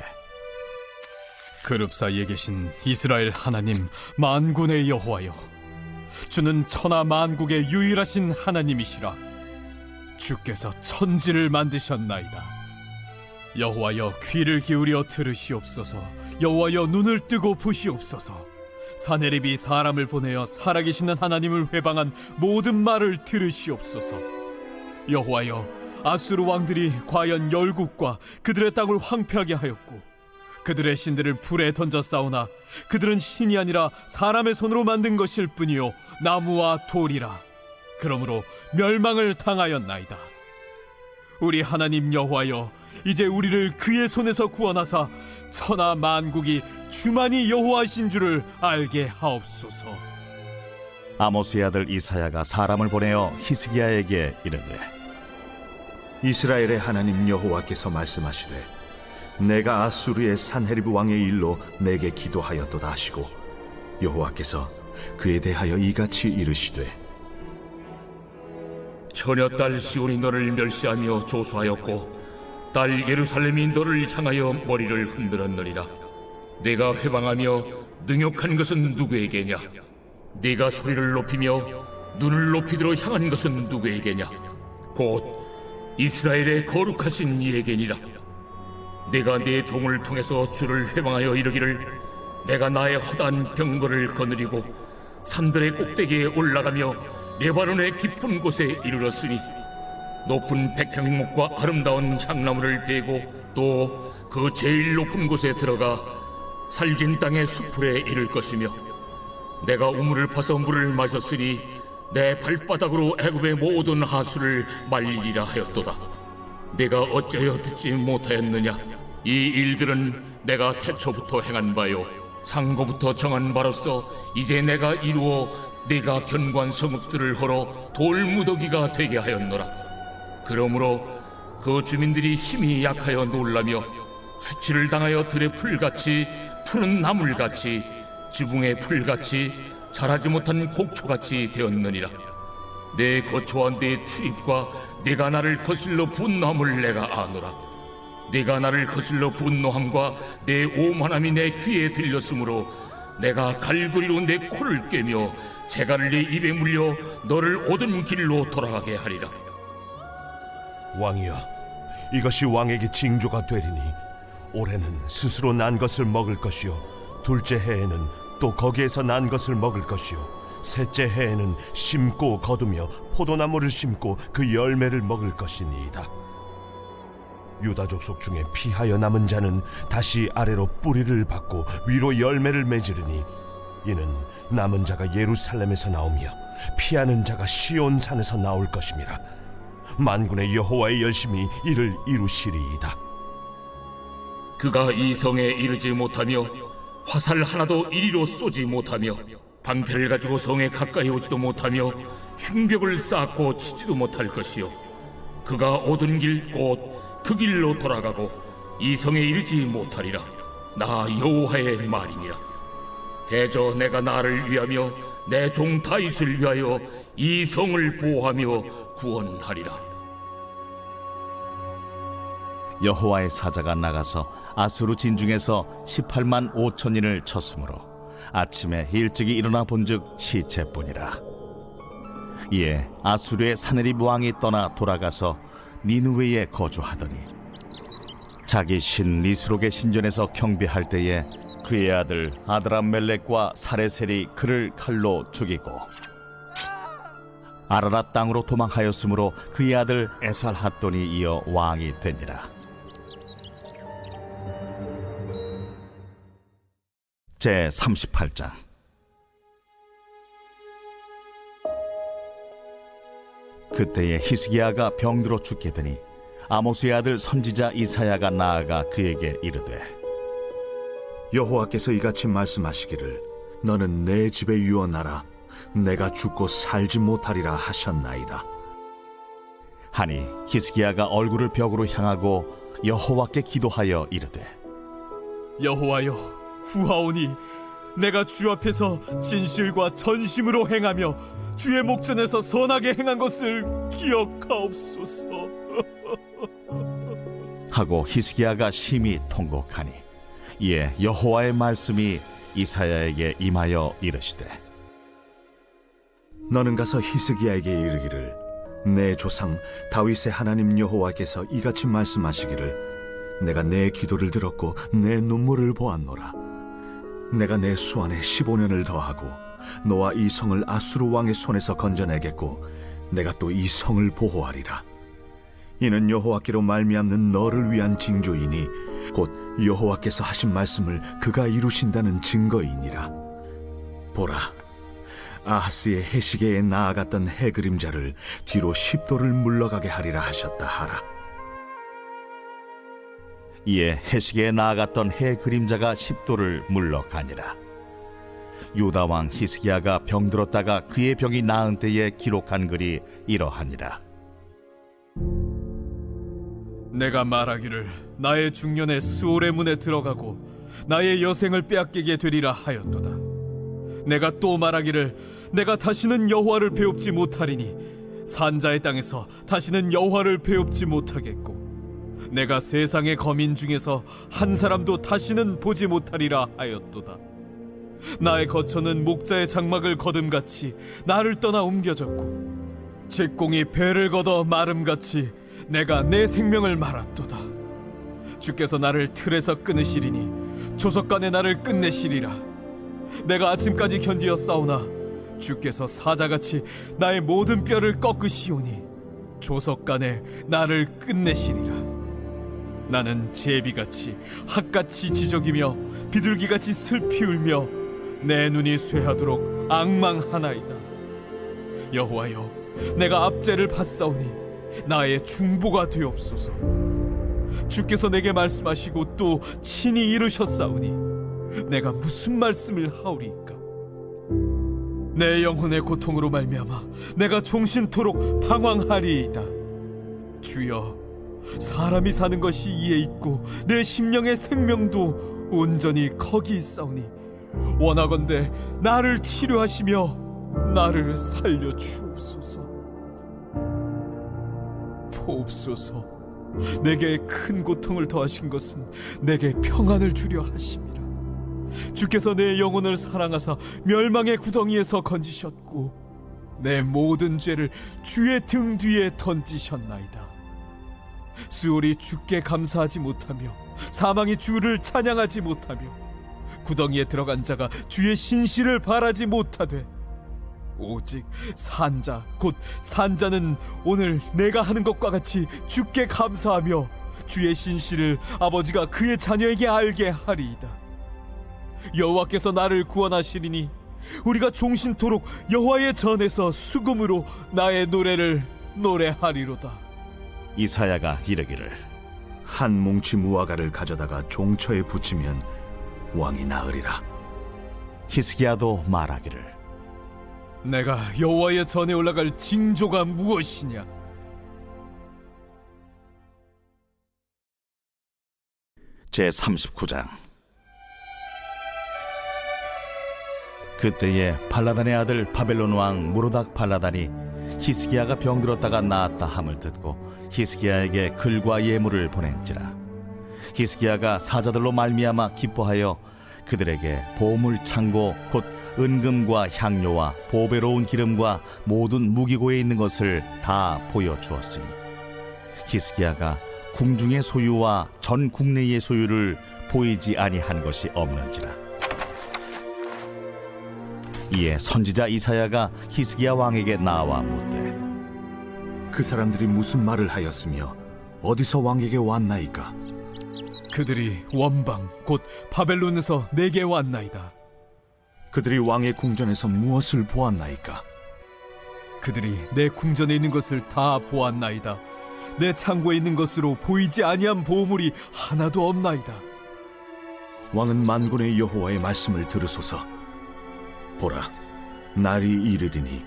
그룹 사이에 계신 이스라엘 하나님 만군의 여호와여, 주는 천하 만국의 유일하신 하나님이시라. 주께서 천지를 만드셨나이다. 여호와여, 귀를 기울여 들으시옵소서. 여호와여, 눈을 뜨고 보시옵소서. 사네립이 사람을 보내어 살아계시는 하나님을 회방한 모든 말을 들으시옵소서. 여호와여, 아수르 왕들이 과연 열국과 그들의 땅을 황폐하게 하였고 그들의 신들을 불에 던져 싸우나 그들은 신이 아니라 사람의 손으로 만든 것일 뿐이요 나무와 돌이라. 그러므로 멸망을 당하였나이다. 우리 하나님 여호와여, 이제 우리를 그의 손에서 구원하사 천하 만국이 주만이 여호와신 줄을 알게 하옵소서. 아모스의 아들 이사야가 사람을 보내어 히스기야에게 이르되 이스라엘의 하나님 여호와께서 말씀하시되 내가 아수르의 산헤리브 왕의 일로 내게 기도하였도다 하시고 여호와께서 그에 대하여 이같이 이르시되 처녀딸 시온이 너를 멸시하며 조소하였고 딸 예루살렘이 너를 향하여 머리를 흔들었느니라. 내가 회방하며 능욕한 것은 누구에게냐? 네가 소리를 높이며 눈을 높이들어 향한 것은 누구에게냐? 곧 이스라엘의 거룩하신 이에게니라. 내가 네 종을 통해서 주를 회방하여 이르기를 내가 나의 허다한 병거를 거느리고 산들의 꼭대기에 올라가며 레바논의 깊은 곳에 이르렀으니 높은 백향목과 아름다운 향나무를 베고 또 그 제일 높은 곳에 들어가 살진 땅의 수풀에 이를 것이며 내가 우물을 파서 물을 마셨으니 내 발바닥으로 애굽의 모든 하수를 말리리라 하였도다. 내가 어찌하여 듣지 못하였느냐? 이 일들은 내가 태초부터 행한 바요 상고부터 정한 바로서 이제 내가 이루어 네가 견고한 성읍들을 헐어 돌무더기가 되게 하였노라. 그러므로 그 주민들이 힘이 약하여 놀라며 수치를 당하여 들의 풀같이 푸른 나물같이 지붕의 풀같이 자라지 못한 곡초같이 되었느니라. 내 거처와 내 출입과 네가 나를 거슬러 분노함을 내가 아노라. 네가 나를 거슬러 분노함과 내 오만함이 내 귀에 들렸으므로 내가 갈고리로 내 코를 꿰며 재갈을 네 입에 물려 너를 오던 길로 돌아가게 하리라. 왕이여, 이것이 왕에게 징조가 되리니 올해는 스스로 난 것을 먹을 것이요 둘째 해에는 또 거기에서 난 것을 먹을 것이요 셋째 해에는 심고 거두며 포도나무를 심고 그 열매를 먹을 것이니이다. 유다 족속 중에 피하여 남은 자는 다시 아래로 뿌리를 받고 위로 열매를 맺으리니 이는 남은 자가 예루살렘에서 나오며 피하는 자가 시온 산에서 나올 것임이라. 만군의 여호와의 열심히 이를 이루시리이다. 그가 이 성에 이르지 못하며 화살 하나도 이리로 쏘지 못하며 방패를 가지고 성에 가까이 오지도 못하며 흉벽을 쌓고 치지도 못할 것이요 그가 오던 길 곧 그 길로 돌아가고 이 성에 이르지 못하리라. 나 여호와의 말이니라. 대저 내가 나를 위하며 내 종 다윗을 위하여 이 성을 보호하며 구원하리라. 여호와의 사자가 나가서 아수르 진중에서 18만 5천인을 쳤으므로 아침에 일찍이 일어나 본즉 시체뿐이라. 이에 아수르의 사네립 왕이 떠나 돌아가서 니느웨에 거주하더니 자기 신 니스록의 신전에서 경배할 때에 그의 아들 아드람멜렉과 사레셀이 그를 칼로 죽이고 아라랏 땅으로 도망하였으므로 그의 아들 에살핫돈이 이어 왕이 되니라. 제 38장. 그때에 히스기야가 병들어 죽게 되니 아모스의 아들 선지자 이사야가 나아가 그에게 이르되 여호와께서 이같이 말씀하시기를 너는 내 집에 유언하라. 내가 죽고 살지 못하리라 하셨나이다. 하니 히스기야가 얼굴을 벽으로 향하고 여호와께 기도하여 이르되 여호와여, 구하오니 내가 주 앞에서 진실과 전심으로 행하며 주의 목전에서 선하게 행한 것을 기억하옵소서. 하고 히스기야가 심히 통곡하니 이에 여호와의 말씀이 이사야에게 임하여 이르시되 너는 가서 히스기야에게 이르기를 내 조상 다윗의 하나님 여호와께서 이같이 말씀하시기를 내가 내 기도를 들었고 내 눈물을 보았노라. 내가 내 수완에 15년을 더하고 너와 이 성을 아수르 왕의 손에서 건져내겠고 내가 또 이 성을 보호하리라. 이는 여호와께로 말미암는 너를 위한 징조이니 곧 여호와께서 하신 말씀을 그가 이루신다는 증거이니라. 보라, 아하스의 해시계에 나아갔던 해 그림자를 뒤로 10도를 물러가게 하리라 하셨다 하라. 이에 해시계에 나아갔던 해 그림자가 10도를 물러가니라. 유다 왕 히스기야가 병들었다가 그의 병이 나은 때에 기록한 글이 이러하니라. 내가 말하기를 나의 중년에 스올의 문에 들어가고 나의 여생을 빼앗기게 되리라 하였도다. 내가 또 말하기를 내가 다시는 여호와를 배웁지 못하리니 산자의 땅에서 다시는 여호와를 배웁지 못하겠고 내가 세상의 거민 중에서 한 사람도 다시는 보지 못하리라 하였도다. 나의 거처는 목자의 장막을 거둠같이 나를 떠나 옮겨졌고 직공이 배를 걷어 마름같이 내가 내 생명을 말았도다. 주께서 나를 틀에서 끊으시리니 조석간에 나를 끝내시리라. 내가 아침까지 견디어 싸우나 주께서 사자같이 나의 모든 뼈를 꺾으시오니 조석간에 나를 끝내시리라. 나는 제비같이 핫같이 지저귀며 비둘기같이 슬피 울며 내 눈이 쇠하도록 앙망하나이다. 여호와여, 내가 압제를 받사오니 나의 중보가 되옵소서. 주께서 내게 말씀하시고 또 친히 이루셨사오니 내가 무슨 말씀을 하오리이까. 내 영혼의 고통으로 말미암아 내가 종신토록 방황하리이다. 주여, 사람이 사는 것이 이에 있고 내 심령의 생명도 온전히 거기 있사오니 원하건대 나를 치료하시며 나를 살려 주옵소서. 보옵소서. 내게 큰 고통을 더하신 것은 내게 평안을 주려 하심이라. 주께서 내 영혼을 사랑하사 멸망의 구덩이에서 건지셨고 내 모든 죄를 주의 등 뒤에 던지셨나이다. 스올이 주께 감사하지 못하며 사망이 주를 찬양하지 못하며 구덩이에 들어간 자가 주의 신실을 바라지 못하되 오직 산자 곧 산자는 오늘 내가 하는 것과 같이 주께 감사하며 주의 신실을 아버지가 그의 자녀에게 알게 하리이다. 여호와께서 나를 구원하시리니 우리가 종신토록 여호와의 전에서 수금으로 나의 노래를 노래하리로다. 이사야가 이르기를 한 뭉치 무화과를 가져다가 종처에 붙이면 왕이 나으리라. 히스기야도 말하기를 내가 여호와의 전에 올라갈 징조가 무엇이냐? 제39장. 그때에 발라단의 아들 바벨론 왕 무로닥 발라단이 히스기야가 병들었다가 나았다 함을 듣고 히스기야에게 글과 예물을 보낸지라. 히스기야가 사자들로 말미암아 기뻐하여 그들에게 보물 창고 곧 은금과 향료와 보배로운 기름과 모든 무기고에 있는 것을 다 보여주었으니 히스기야가 궁중의 소유와 전 국내의 소유를 보이지 아니한 것이 없는지라. 이에 선지자 이사야가 히스기야 왕에게 나와 묻되 그 사람들이 무슨 말을 하였으며 어디서 왕에게 왔나이까? 그들이 원방 곧 바벨론에서 내게 왔나이다. 그들이 왕의 궁전에서 무엇을 보았나이까? 그들이 내 궁전에 있는 것을 다 보았나이다. 내 창고에 있는 것으로 보이지 아니한 보물이 하나도 없나이다. 왕은 만군의 여호와의 말씀을 들으소서. 보라, 날이 이르리니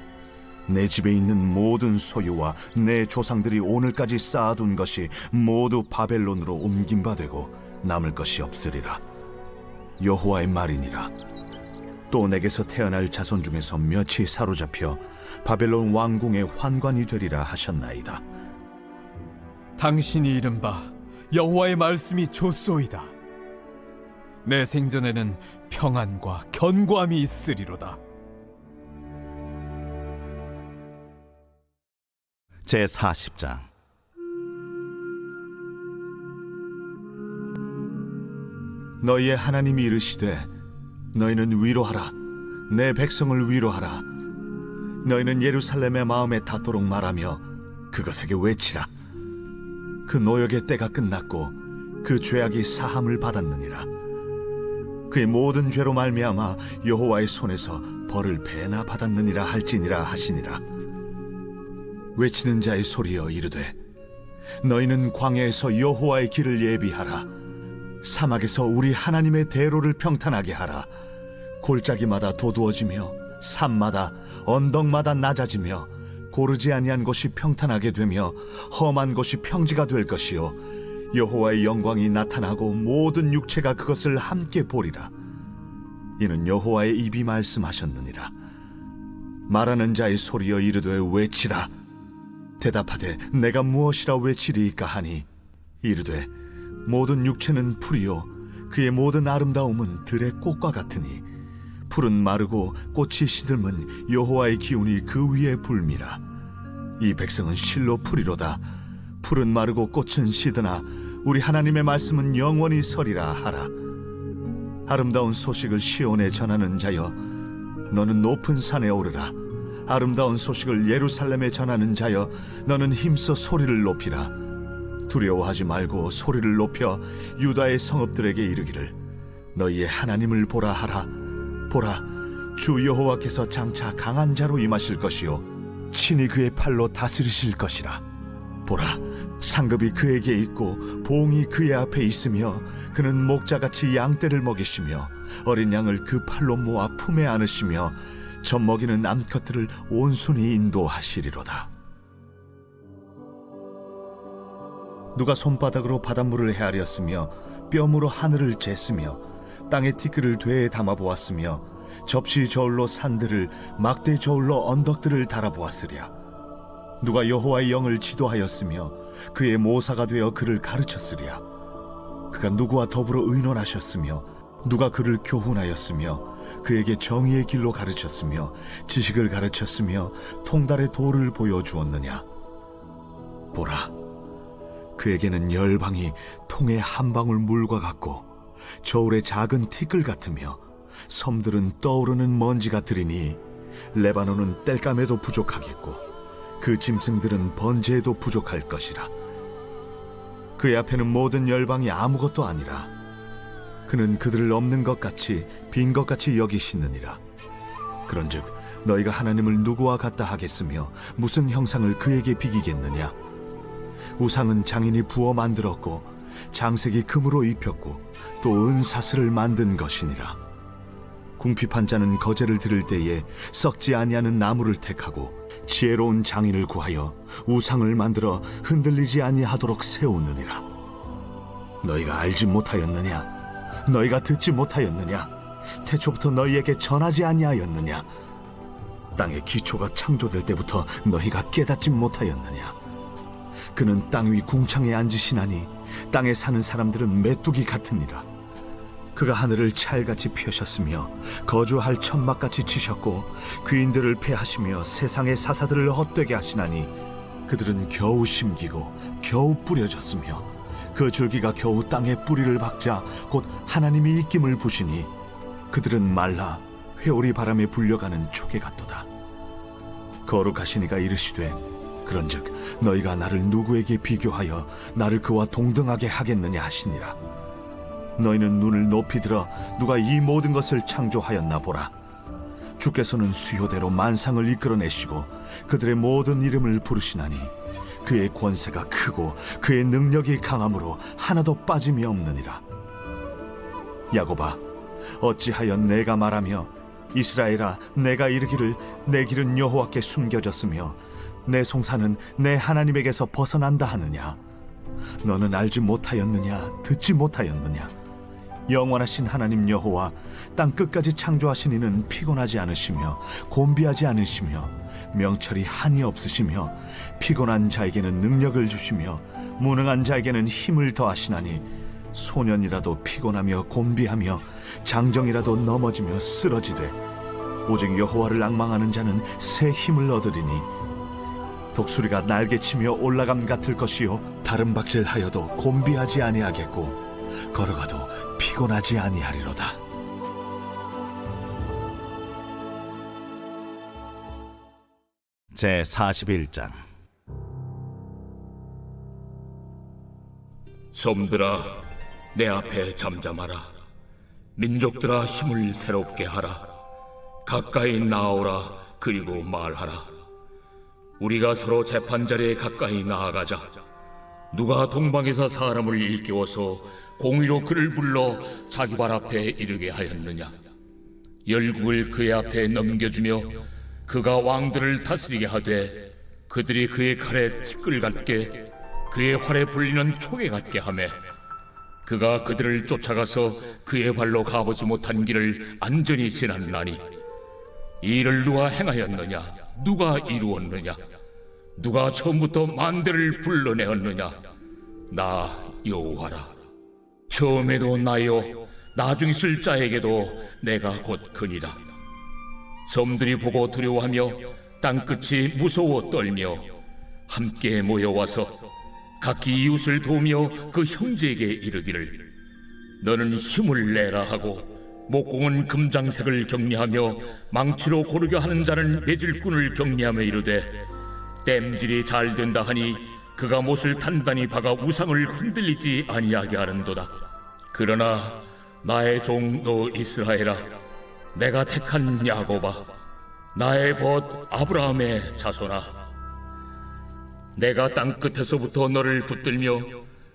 내 집에 있는 모든 소유와 내 조상들이 오늘까지 쌓아둔 것이 모두 바벨론으로 옮긴 바 되고 남을 것이 없으리라. 여호와의 말이니라. 또 내게서 태어날 자손 중에서 몇이 사로잡혀 바벨론 왕궁의 환관이 되리라 하셨나이다. 당신이 이른 바 여호와의 말씀이 좋소이다. 내 생전에는 평안과 견고함이 있으리로다. 제40장. 너희의 하나님이 이르시되 너희는 위로하라. 내 백성을 위로하라. 너희는 예루살렘의 마음에 닿도록 말하며 그것에게 외치라. 그 노역의 때가 끝났고 그 죄악이 사함을 받았느니라. 그의 모든 죄로 말미암아 여호와의 손에서 벌을 배나 받았느니라 할지니라 하시니라. 외치는 자의 소리여 이르되 너희는 광야에서 여호와의 길을 예비하라. 사막에서 우리 하나님의 대로를 평탄하게 하라. 골짜기마다 도두어지며 산마다 언덕마다 낮아지며 고르지 아니한 곳이 평탄하게 되며 험한 곳이 평지가 될 것이요 여호와의 영광이 나타나고 모든 육체가 그것을 함께 보리라. 이는 여호와의 입이 말씀하셨느니라. 말하는 자의 소리여 이르되 외치라. 대답하되 내가 무엇이라 외치리이까 하니 이르되 모든 육체는 풀이요 그의 모든 아름다움은 들의 꽃과 같으니 풀은 마르고 꽃이 시들면 여호와의 기운이 그 위에 불미라. 이 백성은 실로 풀이로다. 풀은 마르고 꽃은 시드나 우리 하나님의 말씀은 영원히 서리라 하라. 아름다운 소식을 시온에 전하는 자여 너는 높은 산에 오르라. 아름다운 소식을 예루살렘에 전하는 자여 너는 힘써 소리를 높이라. 두려워하지 말고 소리를 높여 유다의 성읍들에게 이르기를 너희의 하나님을 보라 하라. 보라, 주 여호와께서 장차 강한 자로 임하실 것이요 친히 그의 팔로 다스리실 것이라. 보라, 상급이 그에게 있고 봉이 그의 앞에 있으며 그는 목자같이 양떼를 먹이시며 어린 양을 그 팔로 모아 품에 안으시며 젖먹이는 암컷들을 온순히 인도하시리로다. 누가 손바닥으로 바닷물을 헤아렸으며 뼘으로 하늘을 쟀으며 땅의 티끌을 되에 담아보았으며 접시 저울로 산들을 막대 저울로 언덕들을 달아보았으랴. 누가 여호와의 영을 지도하였으며 그의 모사가 되어 그를 가르쳤으랴. 그가 누구와 더불어 의논하셨으며 누가 그를 교훈하였으며 그에게 정의의 길로 가르쳤으며 지식을 가르쳤으며 통달의 도를 보여주었느냐. 보라, 그에게는 열방이 통의 한 방울 물과 같고 저울의 작은 티끌 같으며 섬들은 떠오르는 먼지 같으리니 레바논은 땔감에도 부족하겠고 그 짐승들은 번제에도 부족할 것이라. 그의 앞에는 모든 열방이 아무것도 아니라 그는 그들을 없는 것 같이 빈 것 같이 여기시느니라. 그런즉 너희가 하나님을 누구와 같다 하겠으며 무슨 형상을 그에게 비기겠느냐. 우상은 장인이 부어 만들었고 장색이 금으로 입혔고 또 은사슬을 만든 것이니라. 궁핍한 자는 거제를 들을 때에 썩지 아니하는 나무를 택하고 지혜로운 장인을 구하여 우상을 만들어 흔들리지 아니하도록 세우느니라. 너희가 알지 못하였느냐? 너희가 듣지 못하였느냐? 태초부터 너희에게 전하지 아니하였느냐? 땅의 기초가 창조될 때부터 너희가 깨닫지 못하였느냐? 그는 땅 위 궁창에 앉으시나니 땅에 사는 사람들은 메뚜기 같으니라. 그가 하늘을 찰같이 펴셨으며 거주할 천막같이 치셨고 귀인들을 패하시며 세상의 사사들을 헛되게 하시나니 그들은 겨우 심기고 겨우 뿌려졌으며 그 줄기가 겨우 땅에 뿌리를 박자 곧 하나님이 입김을 부시니 그들은 말라 회오리 바람에 불려가는 초계 같도다. 거룩하시니가 이르시되 그런즉 너희가 나를 누구에게 비교하여 나를 그와 동등하게 하겠느냐 하시니라. 너희는 눈을 높이 들어 누가 이 모든 것을 창조하였나 보라. 주께서는 수요대로 만상을 이끌어내시고 그들의 모든 이름을 부르시나니 그의 권세가 크고 그의 능력이 강함으로 하나도 빠짐이 없느니라. 야곱아, 어찌하여 내가 말하며 이스라엘아, 내가 이르기를 내 길은 여호와께 숨겨졌으며 내 송사는 내 하나님에게서 벗어난다 하느냐. 너는 알지 못하였느냐? 듣지 못하였느냐? 영원하신 하나님 여호와 땅 끝까지 창조하신 이는 피곤하지 않으시며 곤비하지 않으시며 명철이 한이 없으시며 피곤한 자에게는 능력을 주시며 무능한 자에게는 힘을 더하시나니 소년이라도 피곤하며 곤비하며 장정이라도 넘어지며 쓰러지되 오직 여호와를 앙망하는 자는 새 힘을 얻으리니 독수리가 날개치며 올라감 같을 것이요 다른 박질하여도 곤비하지 아니하겠고 걸어가도 피곤하지 아니하리로다. 제 41장. 섬들아, 내 앞에 잠잠하라. 민족들아, 힘을 새롭게 하라. 가까이 나오라. 그리고 말하라. 우리가 서로 재판자리에 가까이 나아가자. 누가 동방에서 사람을 일깨워서 공의로 그를 불러 자기 발 앞에 이르게 하였느냐. 열국을 그의 앞에 넘겨주며 그가 왕들을 다스리게 하되 그들이 그의 칼에 티끌 같게 그의 활에 불리는 초계 같게 하매 그가 그들을 쫓아가서 그의 발로 가보지 못한 길을 안전히 지났나니 이 일을 누가 행하였느냐? 누가 이루었느냐? 누가 처음부터 만대를 불러내었느냐? 나 여호와라. 처음에도 나요, 나중 있을 자에게도 내가 곧 그니라. 섬들이 보고 두려워하며 땅끝이 무서워 떨며 함께 모여와서 각기 이웃을 도우며 그 형제에게 이르기를 너는 힘을 내라 하고 목공은 금장색을 격리하며 망치로 고르게 하는 자는 매질꾼을 격리하며 이르되 땜질이 잘 된다 하니 그가 못을 단단히 박아 우상을 흔들리지 아니하게 하는도다. 그러나 나의 종 너 이스라엘아, 내가 택한 야곱아, 나의 벗 아브라함의 자손아, 내가 땅 끝에서부터 너를 붙들며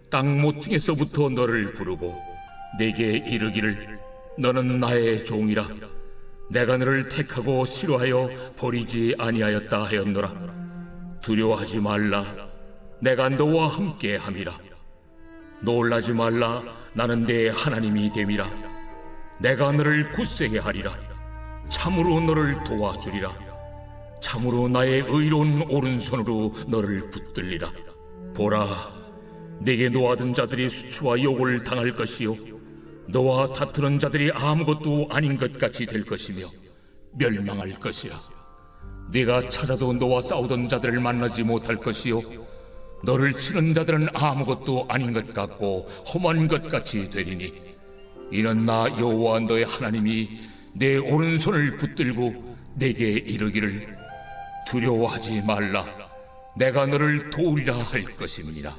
땅 모퉁이에서부터 너를 부르고 내게 이르기를 너는 나의 종이라. 내가 너를 택하고 싫어하여 버리지 아니하였다 하였노라. 두려워하지 말라. 내가 너와 함께 함이라. 놀라지 말라. 나는 내 하나님이 됨이라. 내가 너를 굳세게 하리라. 참으로 너를 도와주리라. 참으로 나의 의로운 오른손으로 너를 붙들리라. 보라, 네게 노하던 자들이 수치와 욕을 당할 것이요 너와 다투는 자들이 아무것도 아닌 것 같이 될 것이며 멸망할 것이라. 네가 찾아도 너와 싸우던 자들을 만나지 못할 것이요 너를 치는 자들은 아무것도 아닌 것 같고 험한 것 같이 되리니 이는 나 여호와 너의 하나님이 내 오른손을 붙들고 내게 이르기를 두려워하지 말라. 내가 너를 도우리라 할 것임이니라.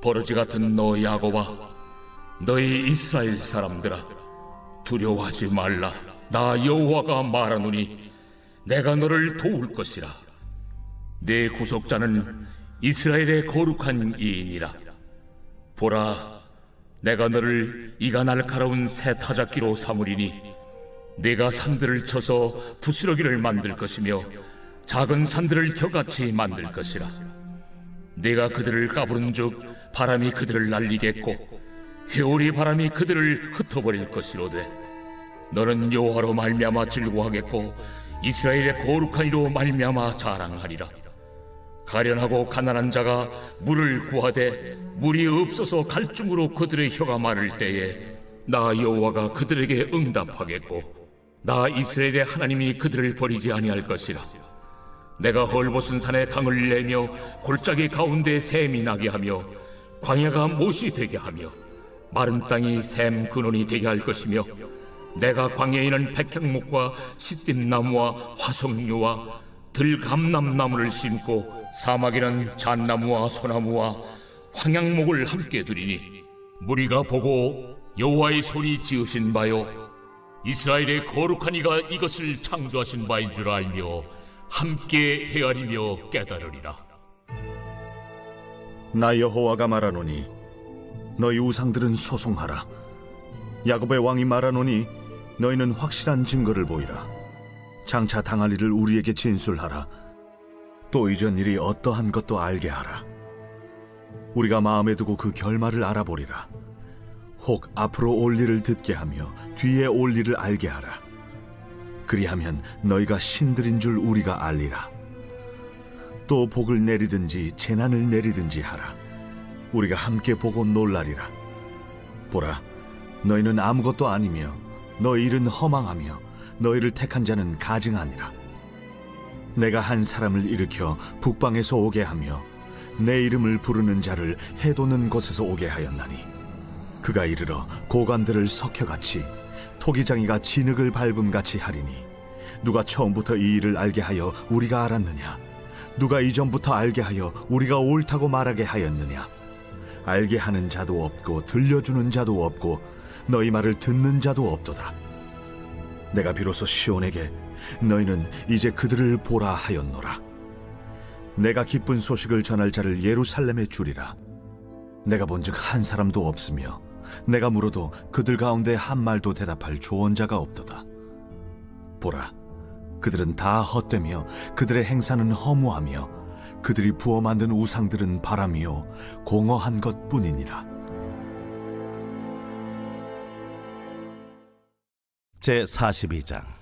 버러지 같은 너 야곱아, 너희 이스라엘 사람들아, 두려워하지 말라. 나 여호와가 말하노니 내가 너를 도울 것이라. 내 구속자는 이스라엘의 거룩한 이인이라. 보라, 내가 너를 이가 날카로운 새 타작기로 삼으리니 네가 산들을 쳐서 부스러기를 만들 것이며 작은 산들을 겨같이 만들 것이라. 네가 그들을 까부른즉 바람이 그들을 날리겠고 회오리 바람이 그들을 흩어버릴 것이로되 너는 여호와로 말미암아 즐거워하겠고 이스라엘의 거룩한 이로 말미암아 자랑하리라. 가련하고 가난한 자가 물을 구하되 물이 없어서 갈증으로 그들의 혀가 마를 때에 나 여호와가 그들에게 응답하겠고 나 이스라엘의 하나님이 그들을 버리지 아니할 것이라. 내가 헐벗은 산에 강을 내며 골짜기 가운데 샘이 나게 하며 광야가 못이 되게 하며 마른 땅이 샘 근원이 되게 할 것이며 내가 광야에는 백향목과 시띠나무와 화석류와 들감남나무를 심고 사막에는 잣나무와 소나무와 황양목을 함께 두리니 무리가 보고 여호와의 손이 지으신 바요 이스라엘의 거룩한 이가 이것을 창조하신 바인 줄 알며 함께 헤아리며 깨달으리라. 나 여호와가 말하노니 너희 우상들은 소송하라. 야곱의 왕이 말하노니 너희는 확실한 증거를 보이라. 장차 당할 일을 우리에게 진술하라. 또 이전 일이 어떠한 것도 알게 하라. 우리가 마음에 두고 그 결말을 알아보리라. 혹 앞으로 올 일을 듣게 하며 뒤에 올 일을 알게 하라. 그리하면 너희가 신들인 줄 우리가 알리라. 또 복을 내리든지 재난을 내리든지 하라. 우리가 함께 보고 놀라리라. 보라, 너희는 아무것도 아니며 너희 일은 허망하며 너희를 택한 자는 가증하니라. 내가 한 사람을 일으켜 북방에서 오게 하며 내 이름을 부르는 자를 해돋는 곳에서 오게 하였나니 그가 이르러 고관들을 석혀같이 토기장이가 진흙을 밟음같이 하리니 누가 처음부터 이 일을 알게 하여 우리가 알았느냐? 누가 이전부터 알게 하여 우리가 옳다고 말하게 하였느냐? 알게 하는 자도 없고 들려주는 자도 없고 너희 말을 듣는 자도 없도다. 내가 비로소 시온에게 너희는 이제 그들을 보라 하였노라. 내가 기쁜 소식을 전할 자를 예루살렘에 주리라. 내가 본즉 한 사람도 없으며 내가 물어도 그들 가운데 한 말도 대답할 조언자가 없도다. 보라, 그들은 다 헛되며 그들의 행사는 허무하며 그들이 부어 만든 우상들은 바람이요 공허한 것뿐이니라. 제42장.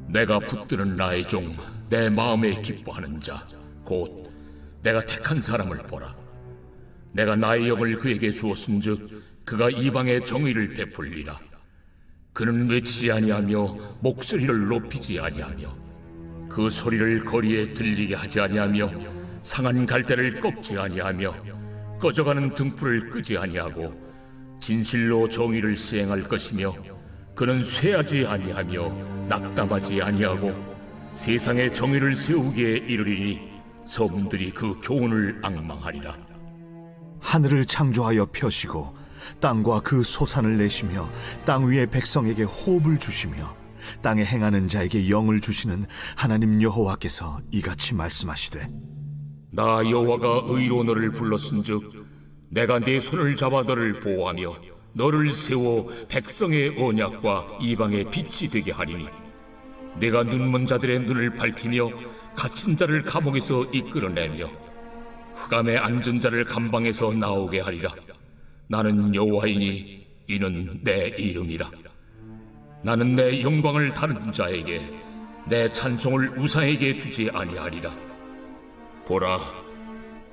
내가 붙드는 나의 종, 내 마음에 기뻐하는 자, 곧 내가 택한 사람을 보라. 내가 나의 영을 그에게 주었은즉 그가 이방의 정의를 베풀리라. 그는 외치지 아니하며 목소리를 높이지 아니하며 그 소리를 거리에 들리게 하지 아니하며 상한 갈대를 꺾지 아니하며 꺼져가는 등불을 끄지 아니하고 진실로 정의를 시행할 것이며 그는 쇠하지 아니하며 낙담하지 아니하고 세상에 정의를 세우기에 이르리니 섬들이 그 교훈을 앙망하리라. 하늘을 창조하여 펴시고 땅과 그 소산을 내시며 땅 위의 백성에게 호흡을 주시며 땅에 행하는 자에게 영을 주시는 하나님 여호와께서 이같이 말씀하시되 나 여호와가 의로 너를 불렀은즉 내가 네 손을 잡아 너를 보호하며 너를 세워 백성의 언약과 이방의 빛이 되게 하리니 내가 눈먼 자들의 눈을 밝히며 갇힌 자를 감옥에서 이끌어내며 흑암에 앉은 자를 감방에서 나오게 하리라. 나는 여호와이니 이는 내 이름이라. 나는 내 영광을 다른 자에게, 내 찬송을 우상에게 주지 아니하리라. 보라,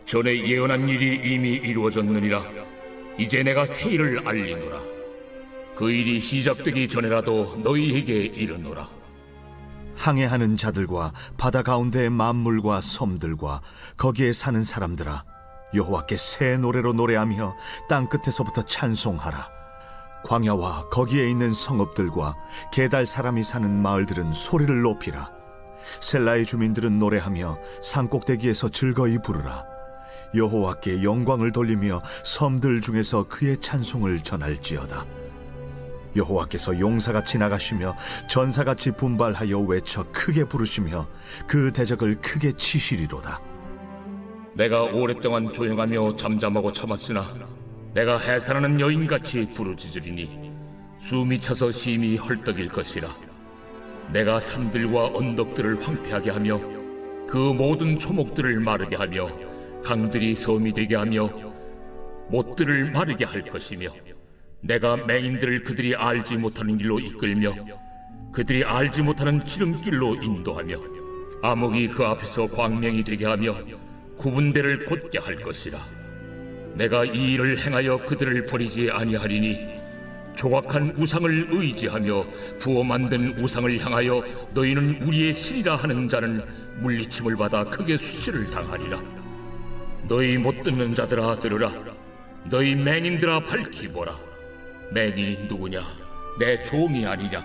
전에 예언한 일이 이미 이루어졌느니라. 이제 내가 새 일을 알리노라. 그 일이 시작되기 전에라도 너희에게 이르노라. 항해하는 자들과 바다 가운데의 만물과 섬들과 거기에 사는 사람들아, 여호와께 새 노래로 노래하며 땅 끝에서부터 찬송하라. 광야와 거기에 있는 성읍들과 게달 사람이 사는 마을들은 소리를 높이라. 셀라의 주민들은 노래하며 산꼭대기에서 즐거이 부르라. 여호와께 영광을 돌리며 섬들 중에서 그의 찬송을 전할지어다. 여호와께서 용사같이 나가시며 전사같이 분발하여 외쳐 크게 부르시며 그 대적을 크게 치시리로다. 내가 오랫동안 조용하며 잠잠하고 참았으나 내가 해산하는 여인같이 부르짖으리니 숨이 차서 심히 헐떡일 것이라. 내가 산들과 언덕들을 황폐하게 하며 그 모든 초목들을 마르게 하며 강들이 섬이 되게 하며 못들을 마르게 할 것이며, 내가 맹인들을 그들이 알지 못하는 길로 이끌며 그들이 알지 못하는 지름길로 인도하며 암흑이 그 앞에서 광명이 되게 하며 구분대를 곧게 할 것이라. 내가 이 일을 행하여 그들을 버리지 아니하리니 조각한 우상을 의지하며 부어 만든 우상을 향하여 너희는 우리의 신이라 하는 자는 물리침을 받아 크게 수치를 당하리라. 너희 못 듣는 자들아 들으라. 너희 맹인들아 밝히 보라. 맹인이 누구냐? 내 종이 아니냐?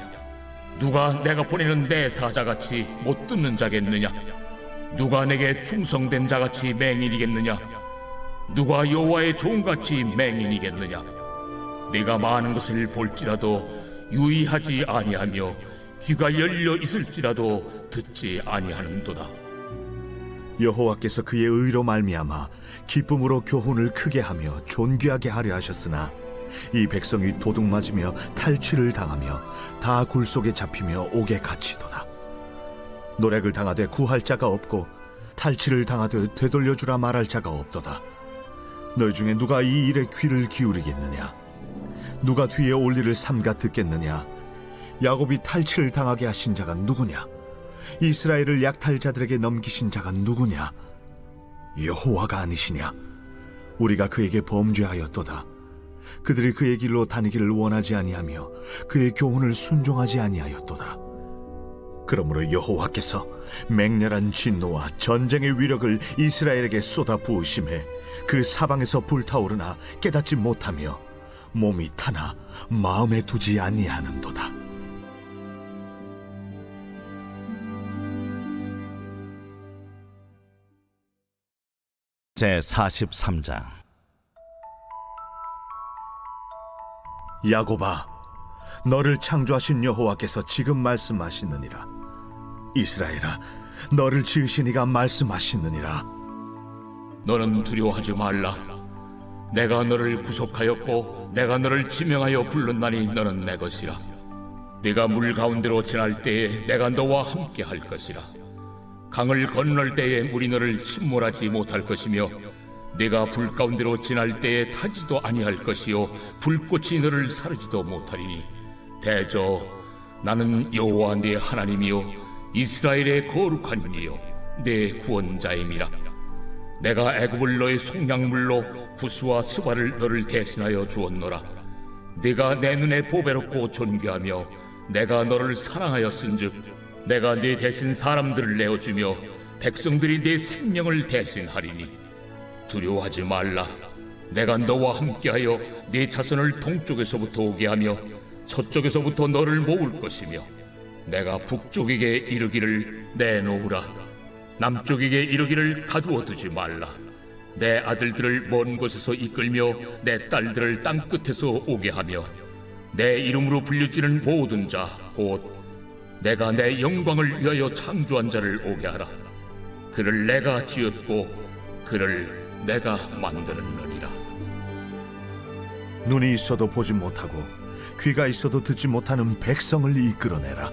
누가 내가 보내는 내 사자같이 못 듣는 자겠느냐? 누가 내게 충성된 자같이 맹인이겠느냐? 누가 여호와의 종같이 맹인이겠느냐? 네가 많은 것을 볼지라도 유의하지 아니하며 귀가 열려 있을지라도 듣지 아니하는도다. 여호와께서 그의 의로 말미암아 기쁨으로 교훈을 크게 하며 존귀하게 하려 하셨으나 이 백성이 도둑맞으며 탈취를 당하며 다 굴속에 잡히며 옥에 갇히도다. 노략을 당하되 구할 자가 없고 탈취를 당하되 되돌려주라 말할 자가 없도다. 너희 중에 누가 이 일에 귀를 기울이겠느냐? 누가 뒤에 올 일을 삼가 듣겠느냐? 야곱이 탈취를 당하게 하신 자가 누구냐? 이스라엘을 약탈자들에게 넘기신 자가 누구냐? 여호와가 아니시냐? 우리가 그에게 범죄하였도다. 그들이 그의 길로 다니기를 원하지 아니하며 그의 교훈을 순종하지 아니하였도다. 그러므로 여호와께서 맹렬한 진노와 전쟁의 위력을 이스라엘에게 쏟아 부으심에 그 사방에서 불타오르나 깨닫지 못하며 몸이 타나 마음에 두지 아니하는도다. 제43장. 야곱아, 너를 창조하신 여호와께서 지금 말씀하시느니라. 이스라엘아, 너를 지으신 이가 말씀하시느니라. 너는 두려워하지 말라. 내가 너를 구속하였고 내가 너를 지명하여 불렀나니 너는 내 것이라. 네가 물 가운데로 지날 때에 내가 너와 함께 할 것이라. 강을 건널 때에 물이 너를 침몰하지 못할 것이며 네가 불 가운데로 지날 때에 타지도 아니할 것이요 불꽃이 너를 사르지도 못하리니 대저 나는 여호와 네 하나님이요 이스라엘의 거룩한 이요 내 구원자임이라. 내가 애굽을 너의 속량물로 구스와 스바를 너를 대신하여 주었노라. 네가 내 눈에 보배롭고 존귀하며 내가 너를 사랑하였은즉 내가 네 대신 사람들을 내어주며 백성들이 네 생명을 대신하리니 두려워하지 말라. 내가 너와 함께하여 네 자손을 동쪽에서부터 오게 하며 서쪽에서부터 너를 모을 것이며 내가 북쪽에게 이르기를 내놓으라. 남쪽에게 이르기를 가두어 두지 말라. 내 아들들을 먼 곳에서 이끌며 내 딸들을 땅 끝에서 오게 하며 내 이름으로 불려지는 모든 자 곧 내가 내 영광을 위하여 창조한 자를 오게 하라. 그를 내가 지었고 그를 내가 만들었느니라. 눈이 있어도 보지 못하고 귀가 있어도 듣지 못하는 백성을 이끌어내라.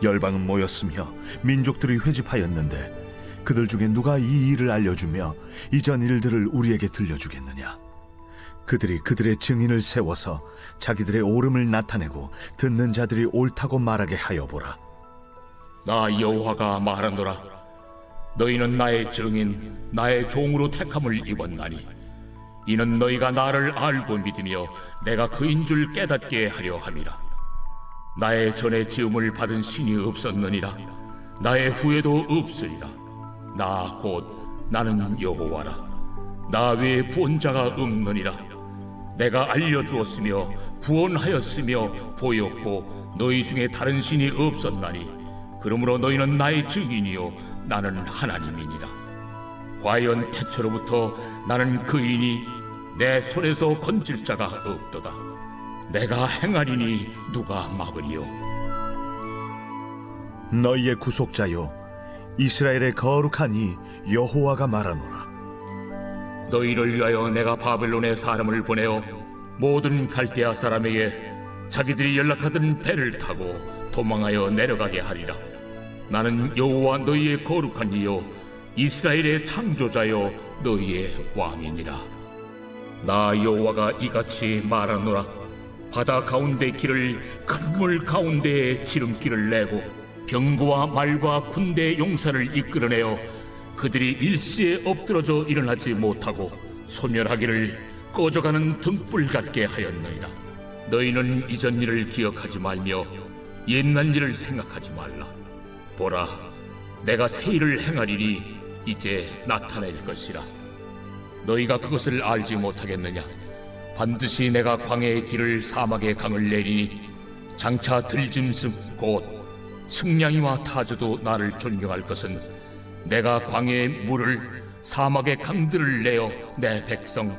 열방은 모였으며 민족들이 회집하였는데 그들 중에 누가 이 일을 알려주며 이전 일들을 우리에게 들려주겠느냐? 그들이 그들의 증인을 세워서 자기들의 옳음을 나타내고 듣는 자들이 옳다고 말하게 하여 보라. 나 여호와가 말하노라. 너희는 나의 증인, 나의 종으로 택함을 입었나니 이는 너희가 나를 알고 믿으며 내가 그인 줄 깨닫게 하려 함이라. 나의 전에 지음을 받은 신이 없었느니라. 나의 후에도 없으리라. 나 곧 나는 여호와라. 나 외에 구원자가 없느니라. 내가 알려주었으며 구원하였으며 보였고 너희 중에 다른 신이 없었나니 그러므로 너희는 나의 증인이요 나는 하나님이니라. 과연 태초로부터 나는 그이니 내 손에서 건질 자가 없도다. 내가 행하리니 누가 막으리요? 너희의 구속자요 이스라엘의 거룩한 이 여호와가 말하노라. 너희를 위하여 내가 바벨론에 사람을 보내어 모든 갈대아 사람에게 자기들이 연락하던 배를 타고 도망하여 내려가게 하리라. 나는 여호와 너희의 거룩한 이요 이스라엘의 창조자요 너희의 왕이니라. 나 여호와가 이같이 말하노라. 바다 가운데 길을 큰 물 가운데에 지름길을 내고 병거와 말과 군대 용사를 이끌어내어 그들이 일시에 엎드러져 일어나지 못하고 소멸하기를 꺼져가는 등불 같게 하였느니라. 너희는 이전 일을 기억하지 말며 옛날 일을 생각하지 말라. 보라, 내가 새 일을 행하리니 이제 나타낼 것이라. 너희가 그것을 알지 못하겠느냐? 반드시 내가 광야의 길을 사막의 강을 내리니 장차 들짐승 곧 측량이와 타조도 나를 존경할 것은 내가 광야의 물을 사막의 강들을 내어 내 백성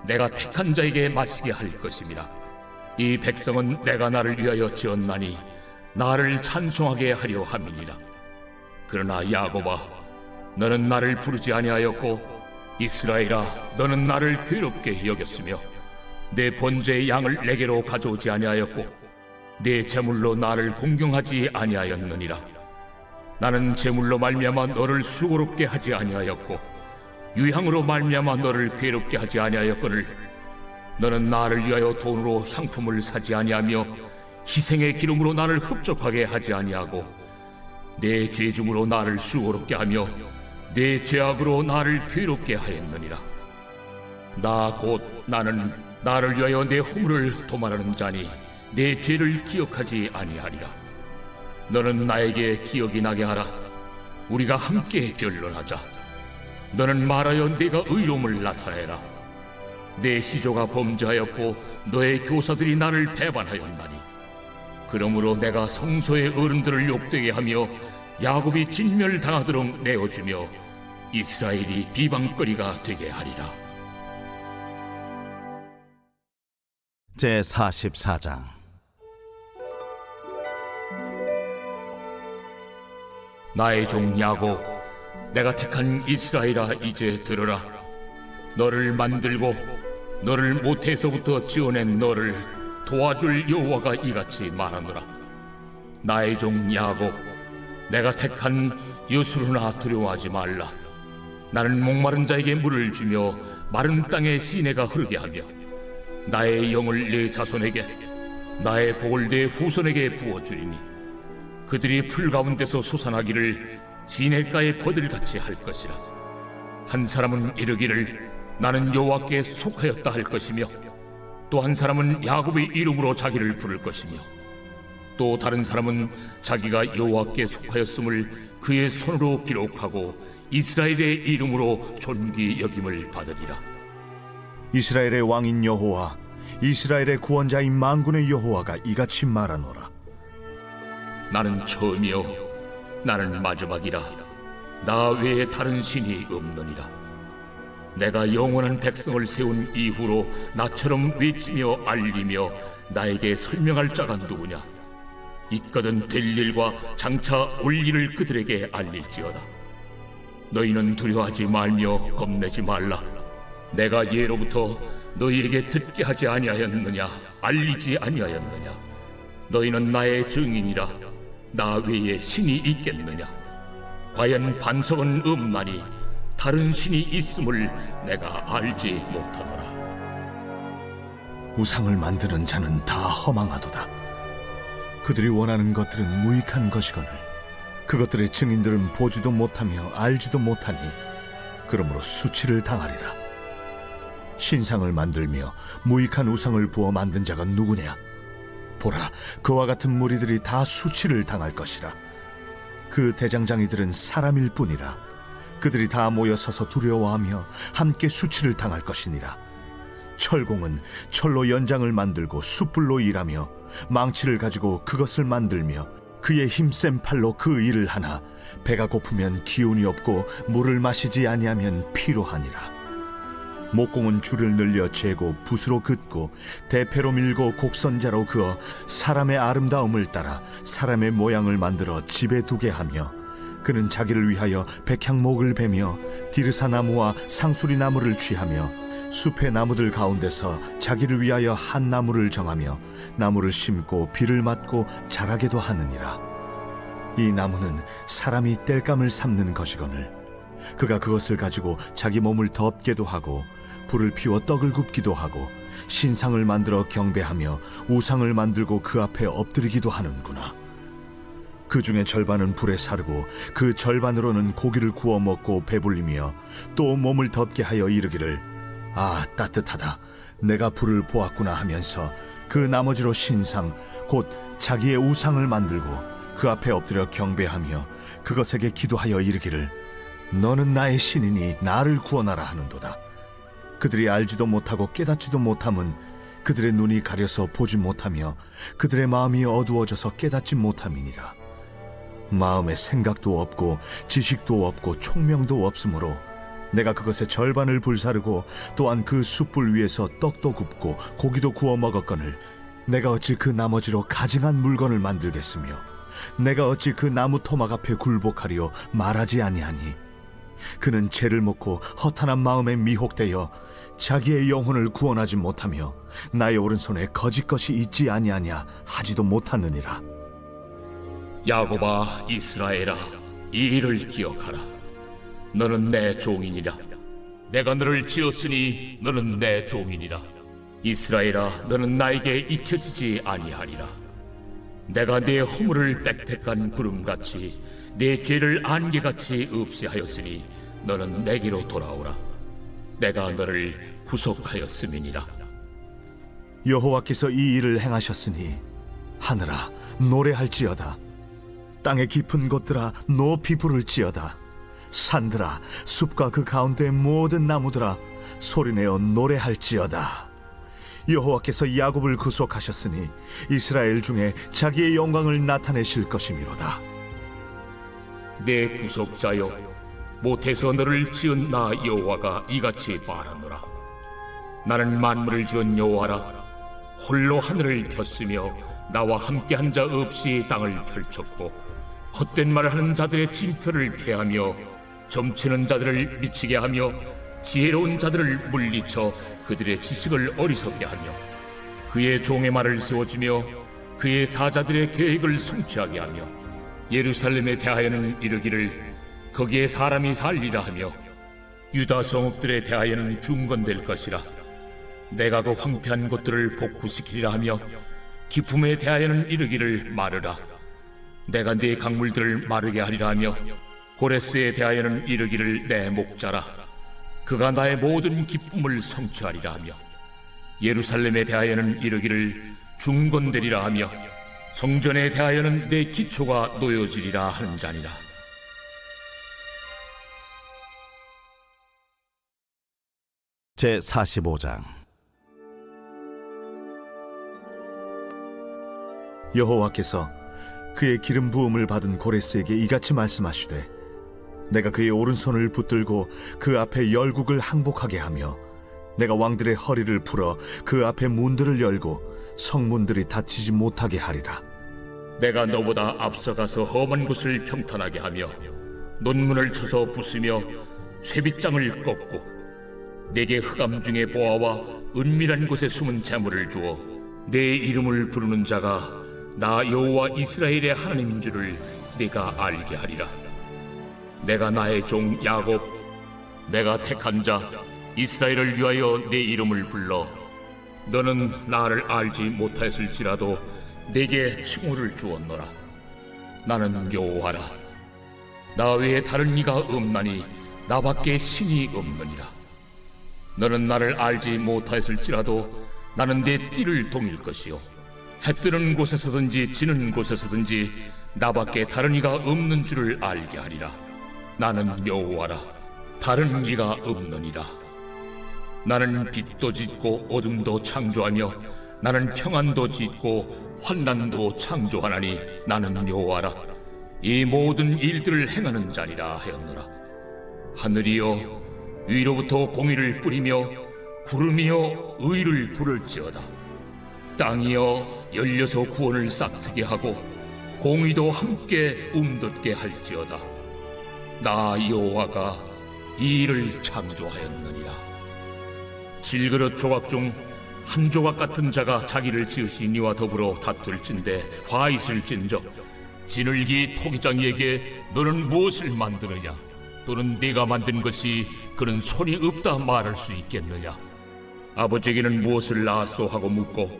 내가 택한 자에게 마시게 할 것임이라. 이 백성은 내가 나를 위하여 지었나니 나를 찬송하게 하려 함이니라. 그러나 야곱아, 너는 나를 부르지 아니하였고 이스라엘아, 너는 나를 괴롭게 여겼으며 내 번제의 양을 내게로 가져오지 아니하였고 내 제물로 나를 공경하지 아니하였느니라. 나는 제물로 말미암아 너를 수고롭게 하지 아니하였고 유향으로 말미암아 너를 괴롭게 하지 아니하였거늘 너는 나를 위하여 돈으로 향품을 사지 아니하며 희생의 기름으로 나를 흡족하게 하지 아니하고 내 죄중으로 나를 수고롭게 하며 내 죄악으로 나를 괴롭게 하였느니라. 나 곧 나는 나를 위하여 내 허물을 도말하는 자니 내 죄를 기억하지 아니하리라. 너는 나에게 기억이 나게 하라. 우리가 함께 변론하자. 너는 말하여 내가 의로움을 나타내라. 내 시조가 범죄하였고 너의 교사들이 나를 배반하였나니 그러므로 내가 성소의 어른들을 욕되게 하며 야곱이 진멸당하도록 내어주며 이스라엘이 비방거리가 되게 하리라. 제44장. 나의 종 야곱, 내가 택한 이스라엘아, 이제 들으라. 너를 만들고 너를 모태에서부터 지어낸 너를 도와줄 여호와가 이같이 말하노라. 나의 종 야곱, 내가 택한 여수르나 두려워하지 말라. 나는 목마른 자에게 물을 주며 마른 땅에 시내가 흐르게 하며 나의 영을 내 자손에게 나의 복을 내 후손에게 부어주리니 그들이 풀 가운데서 솟아나기를 시냇가의 버들같이 할 것이라. 한 사람은 이르기를 나는 여호와께 속하였다 할 것이며 또 한 사람은 야곱의 이름으로 자기를 부를 것이며 또 다른 사람은 자기가 여호와께 속하였음을 그의 손으로 기록하고 이스라엘의 이름으로 존귀 여김을 받으리라. 이스라엘의 왕인 여호와 이스라엘의 구원자인 만군의 여호와가 이같이 말하노라. 나는 처음이요 나는 마지막이라. 나 외에 다른 신이 없느니라. 내가 영원한 백성을 세운 이후로 나처럼 외치며 알리며 나에게 설명할 자가 누구냐? 있거든 될 일과 장차 올 일을 그들에게 알릴지어다. 너희는 두려워하지 말며 겁내지 말라. 내가 예로부터 너희에게 듣게 하지 아니하였느냐? 알리지 아니하였느냐? 너희는 나의 증인이라. 나 외에 신이 있겠느냐? 과연 반석은 없나니 다른 신이 있음을 내가 알지 못하노라. 우상을 만드는 자는 다 허망하도다. 그들이 원하는 것들은 무익한 것이거늘 그것들의 증인들은 보지도 못하며 알지도 못하니 그러므로 수치를 당하리라. 신상을 만들며 무익한 우상을 부어 만든 자가 누구냐? 보라, 그와 같은 무리들이 다 수치를 당할 것이라. 그 대장장이들은 사람일 뿐이라. 그들이 다 모여 서서 두려워하며 함께 수치를 당할 것이니라. 철공은 철로 연장을 만들고 숯불로 일하며 망치를 가지고 그것을 만들며 그의 힘센 팔로 그 일을 하나 배가 고프면 기운이 없고 물을 마시지 아니하면 피로하니라. 목공은 줄을 늘려 재고 붓으로 긋고 대패로 밀고 곡선자로 그어 사람의 아름다움을 따라 사람의 모양을 만들어 집에 두게 하며 그는 자기를 위하여 백향목을 베며 디르사 나무와 상수리 나무를 취하며 숲의 나무들 가운데서 자기를 위하여 한 나무를 정하며 나무를 심고 비를 맞고 자라게도 하느니라. 이 나무는 사람이 땔감을 삼는 것이거늘 그가 그것을 가지고 자기 몸을 덮게도 하고 불을 피워 떡을 굽기도 하고 신상을 만들어 경배하며 우상을 만들고 그 앞에 엎드리기도 하는구나. 그 중에 절반은 불에 사르고 그 절반으로는 고기를 구워 먹고 배불리며 또 몸을 덮게 하여 이르기를 아 따뜻하다 내가 불을 보았구나 하면서 그 나머지로 신상 곧 자기의 우상을 만들고 그 앞에 엎드려 경배하며 그것에게 기도하여 이르기를 너는 나의 신이니 나를 구원하라 하는도다. 그들이 알지도 못하고 깨닫지도 못함은 그들의 눈이 가려서 보지 못하며 그들의 마음이 어두워져서 깨닫지 못함이니라. 마음에 생각도 없고 지식도 없고 총명도 없으므로 내가 그것의 절반을 불사르고 또한 그 숯불 위에서 떡도 굽고 고기도 구워 먹었거늘 내가 어찌 그 나머지로 가증한 물건을 만들겠으며 내가 어찌 그 나무 토막 앞에 굴복하리요 말하지 아니하니 그는 죄를 묻고 허탄한 마음에 미혹되어 자기의 영혼을 구원하지 못하며 나의 오른손에 거짓 것이 있지 아니하냐 하지도 못하느니라. 야곱아 이스라엘아 이 일을 기억하라. 너는 내 종이니라. 내가 너를 지었으니 너는 내 종이니라. 이스라엘아 너는 나에게 잊혀지지 아니하리라. 내가 네 허물을 빽빽한 구름같이 네 죄를 안개같이 없애하였으니 너는 내게로 돌아오라. 내가 너를 구속하였음이니라. 여호와께서 이 일을 행하셨으니 하늘아 노래할지어다. 땅의 깊은 곳들아 높이 부를지어다. 산들아 숲과 그 가운데 모든 나무들아 소리내어 노래할지어다. 여호와께서 야곱을 구속하셨으니 이스라엘 중에 자기의 영광을 나타내실 것이미로다. 내 구속자여 못해서 너를 지은 나 여호와가 이같이 말하노라. 나는 만물을 지은 여호와라. 홀로 하늘을 폈으며 나와 함께한 자 없이 땅을 펼쳤고 헛된 말을 하는 자들의 징표를 패하며 점치는 자들을 미치게 하며 지혜로운 자들을 물리쳐 그들의 지식을 어리석게 하며 그의 종의 말을 세워주며 그의 사자들의 계획을 성취하게 하며 예루살렘에 대하여는 이르기를 거기에 사람이 살리라 하며 유다 성읍들에 대하여는 중건될 것이라. 내가 그 황폐한 곳들을 복구시키리라 하며 기품에 대하여는 이르기를 마르라. 내가 네 강물들을 마르게 하리라 하며 고레스에 대하여는 이르기를 내 목자라. 그가 나의 모든 기쁨을 성취하리라 하며 예루살렘에 대하여는 이르기를 중건되리라 하며 성전에 대하여는 내 기초가 놓여지리라 하는 자니라. 제45장. 여호와께서 그의 기름 부음을 받은 고레스에게 이같이 말씀하시되 내가 그의 오른손을 붙들고 그 앞에 열국을 항복하게 하며 내가 왕들의 허리를 풀어 그 앞에 문들을 열고 성문들이 닫히지 못하게 하리라. 내가 너보다 앞서가서 험한 곳을 평탄하게 하며 논문을 쳐서 부수며 쇠빗장을 꺾고 내게 흑암 중에 보아와 은밀한 곳에 숨은 재물을 주어 내 이름을 부르는 자가 나 여호와 이스라엘의 하나님인 줄을 네가 알게 하리라. 내가 나의 종 야곱, 내가 택한 자 이스라엘을 위하여 내 이름을 불러 너는 나를 알지 못하였을지라도 내게 칭호를 주었노라. 나는 여호와라. 나 외에 다른 이가 없나니 나밖에 신이 없느니라. 너는 나를 알지 못하였을지라도 나는 내 띠를 동일 것이요 해 뜨는 곳에서든지 지는 곳에서든지 나밖에 다른 이가 없는 줄을 알게 하리라. 나는 여호와라. 다른 이가 없느니라. 나는 빛도 짓고 어둠도 창조하며 나는 평안도 짓고 환난도 창조하나니 나는 여호와라. 이 모든 일들을 행하는 자니라 하였노라. 하늘이여 위로부터 공의를 뿌리며 구름이여 의를 부를지어다. 땅이여 열려서 구원을 싹트게 하고 공의도 함께 움돋게 할지어다. 나 여호와가 이 일을 창조하였느니라. 질그릇 조각 중 한 조각 같은 자가 자기를 지으신 이와 더불어 다툴진대 화 있을 진적 지늘기 토기장이에게 너는 무엇을 만드느냐 또는 네가 만든 것이 그는 손이 없다 말할 수 있겠느냐. 아버지에게는 무엇을 낳았소 하고 묻고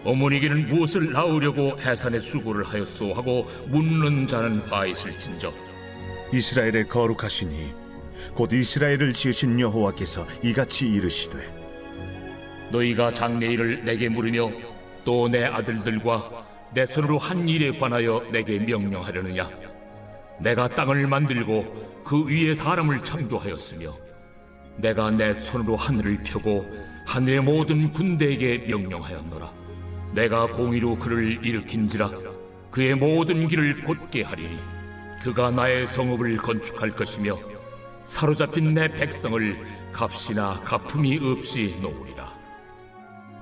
어머니에게는 무엇을 낳으려고 해산의 수고를 하였소 하고 묻는 자는 화 있을 진적 이스라엘의 거룩하시니 곧 이스라엘을 지으신 여호와께서 이같이 이르시되 너희가 장래일을 내게 물으며 또 내 아들들과 내 손으로 한 일에 관하여 내게 명령하려느냐. 내가 땅을 만들고 그 위에 사람을 창조하였으며 내가 내 손으로 하늘을 펴고 하늘의 모든 군대에게 명령하였노라. 내가 공의로 그를 일으킨지라 그의 모든 길을 곧게 하리니 그가 나의 성읍을 건축할 것이며 사로잡힌 내 백성을 값이나 가품이 없이 놓으리라.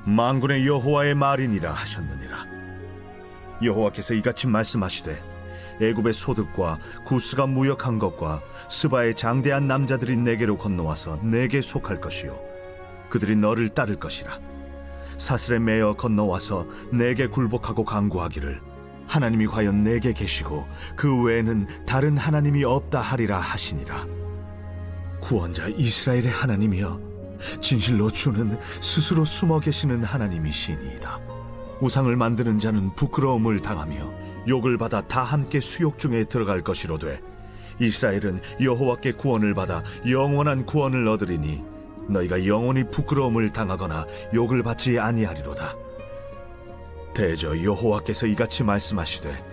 만군의 여호와의 말이니라 하셨느니라. 여호와께서 이같이 말씀하시되 애굽의 소득과 구스가 무역한 것과 스바의 장대한 남자들이 내게로 건너와서 내게 속할 것이요 그들이 너를 따를 것이라. 사슬에 매어 건너와서 내게 굴복하고 간구하기를 하나님이 과연 내게 계시고 그 외에는 다른 하나님이 없다 하리라 하시니라. 구원자 이스라엘의 하나님이여 진실로 주는 스스로 숨어 계시는 하나님이시니이다. 우상을 만드는 자는 부끄러움을 당하며 욕을 받아 다 함께 수욕 중에 들어갈 것이로되 이스라엘은 여호와께 구원을 받아 영원한 구원을 얻으리니 너희가 영원히 부끄러움을 당하거나 욕을 받지 아니하리로다. 대저 여호와께서 이같이 말씀하시되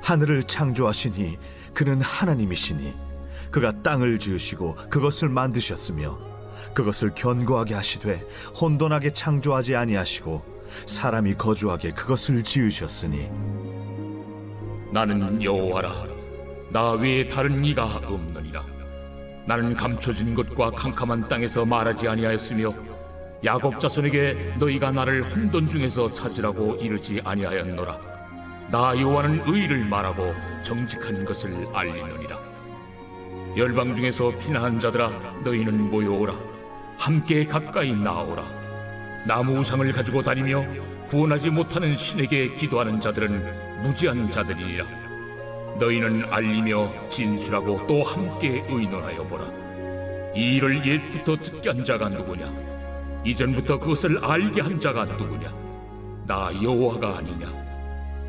하늘을 창조하시니 그는 하나님이시니 그가 땅을 지으시고 그것을 만드셨으며 그것을 견고하게 하시되 혼돈하게 창조하지 아니하시고 사람이 거주하게 그것을 지으셨으니 나는 여호와라. 나 외에 다른 이가 없느니라. 나는 감춰진 것과 캄캄한 땅에서 말하지 아니하였으며 야곱 자손에게 너희가 나를 혼돈 중에서 찾으라고 이르지 아니하였노라. 나 여호와는 의를 말하고 정직한 것을 알리느니라. 열방 중에서 피난한 자들아 너희는 모여오라. 함께 가까이 나오라. 나무 우상을 가지고 다니며 구원하지 못하는 신에게 기도하는 자들은 무지한 자들이니라. 너희는 알리며 진술하고 또 함께 의논하여 보라. 이 일을 옛부터 듣게 한 자가 누구냐? 이전부터 그것을 알게 한 자가 누구냐? 나 여호와가 아니냐?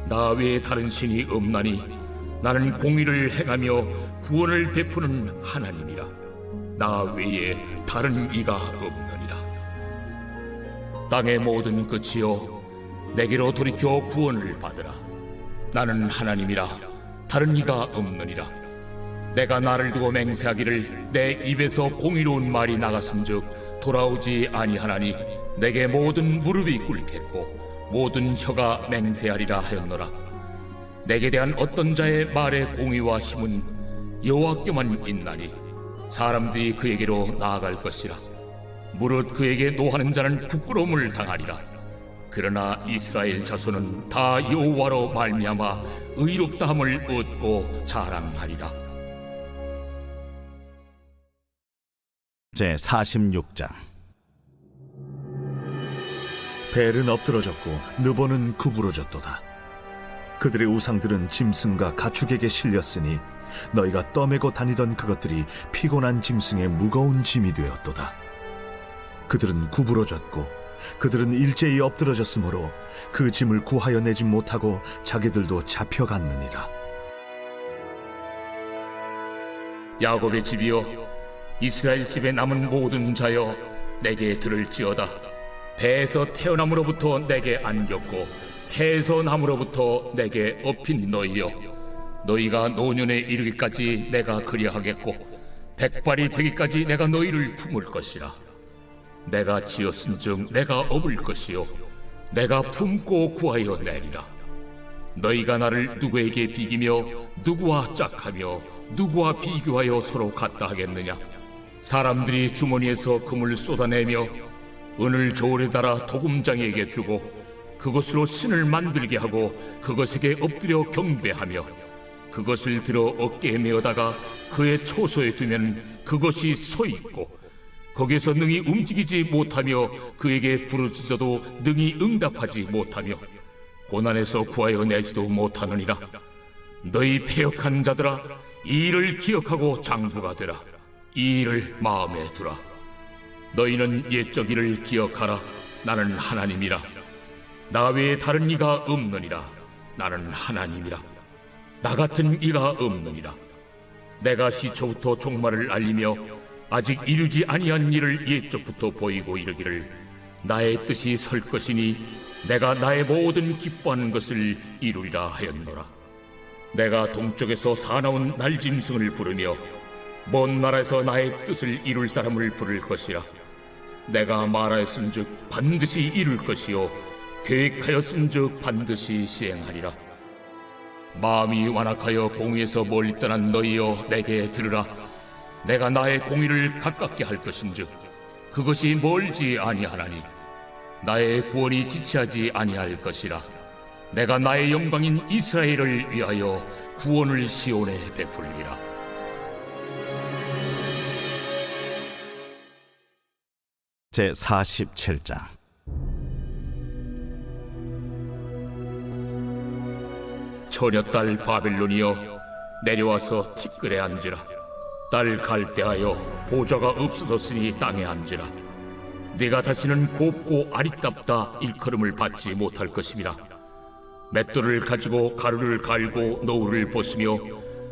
나 외에 다른 신이 없나니 나는 공의를 행하며 구원을 베푸는 하나님이라. 나 외에 다른 이가 없느니라. 땅의 모든 끝이여 내게로 돌이켜 구원을 받으라. 나는 하나님이라 다른 이가 없느니라. 내가 나를 두고 맹세하기를 내 입에서 공의로운 말이 나갔은즉 돌아오지 아니하나니 내게 모든 무릎이 꿇겠고 모든 혀가 맹세하리라 하였노라. 내게 대한 어떤 자의 말의 공의와 힘은 여호와께만 있나니 사람들이 그에게로 나아갈 것이라. 무릇 그에게 노하는 자는 부끄러움을 당하리라. 그러나 이스라엘 자손은 다 여호와로 말미암아 의롭다함을 얻고 자랑하리라. 제 46장. 벨은 엎드러졌고 느보는 구부러졌도다. 그들의 우상들은 짐승과 가축에게 실렸으니 너희가 떠매고 다니던 그것들이 피곤한 짐승의 무거운 짐이 되었도다. 그들은 구부러졌고 그들은 일제히 엎드러졌으므로 그 짐을 구하여 내지 못하고 자기들도 잡혀갔느니라. 야곱의 집이여, 이스라엘 집에 남은 모든 자여, 내게 들을지어다. 배에서 태어남으로부터 내게 안겼고 태에서 남으로부터 내게 업힌 너희여, 너희가 노년에 이르기까지 내가 그리하겠고 백발이 되기까지 내가 너희를 품을 것이라. 내가 지었은즉 내가 업을 것이요 내가 품고 구하여 내리라. 너희가 나를 누구에게 비기며 누구와 짝하며 누구와 비교하여 서로 같다 하겠느냐? 사람들이 주머니에서 금을 쏟아내며 은을 저울에 달아 도금장에게 주고 그것으로 신을 만들게 하고 그것에게 엎드려 경배하며 그것을 들어 어깨에 메어다가 그의 초소에 두면 그것이 서 있고 거기에서 능히 움직이지 못하며 그에게 부르짖어도 능히 응답하지 못하며 고난에서 구하여 내지도 못하느니라. 너희 패역한 자들아, 이 일을 기억하고 장부가 되라. 이 일을 마음에 두라. 너희는 옛적 일을 기억하라. 나는 하나님이라. 나 외에 다른 이가 없느니라. 나는 하나님이라. 나 같은 이가 없느니라. 내가 시초부터 종말을 알리며 아직 이루지 아니한 일을 옛적부터 보이고 이르기를 나의 뜻이 설 것이니 내가 나의 모든 기뻐하는 것을 이루리라 하였노라. 내가 동쪽에서 사나운 날짐승을 부르며 먼 나라에서 나의 뜻을 이룰 사람을 부를 것이라. 내가 말하였은즉 반드시 이룰 것이요 계획하였은즉 반드시 시행하리라. 마음이 완악하여 공의에서 멀리 떠난 너희여, 내게 들으라. 내가 나의 공의를 가깝게 할 것인즉 그것이 멀지 아니하나니 나의 구원이 지체하지 아니할 것이라. 내가 나의 영광인 이스라엘을 위하여 구원을 시온에 베풀리라. 제 47장. 처녀딸 바벨론이여, 내려와서 티끌에 앉으라. 딸 갈대하여 보좌가 없어졌으니 땅에 앉으라. 네가 다시는 곱고 아리답다 일컬음을 받지 못할 것임이라. 맷돌을 가지고 가루를 갈고 노울을 벗으며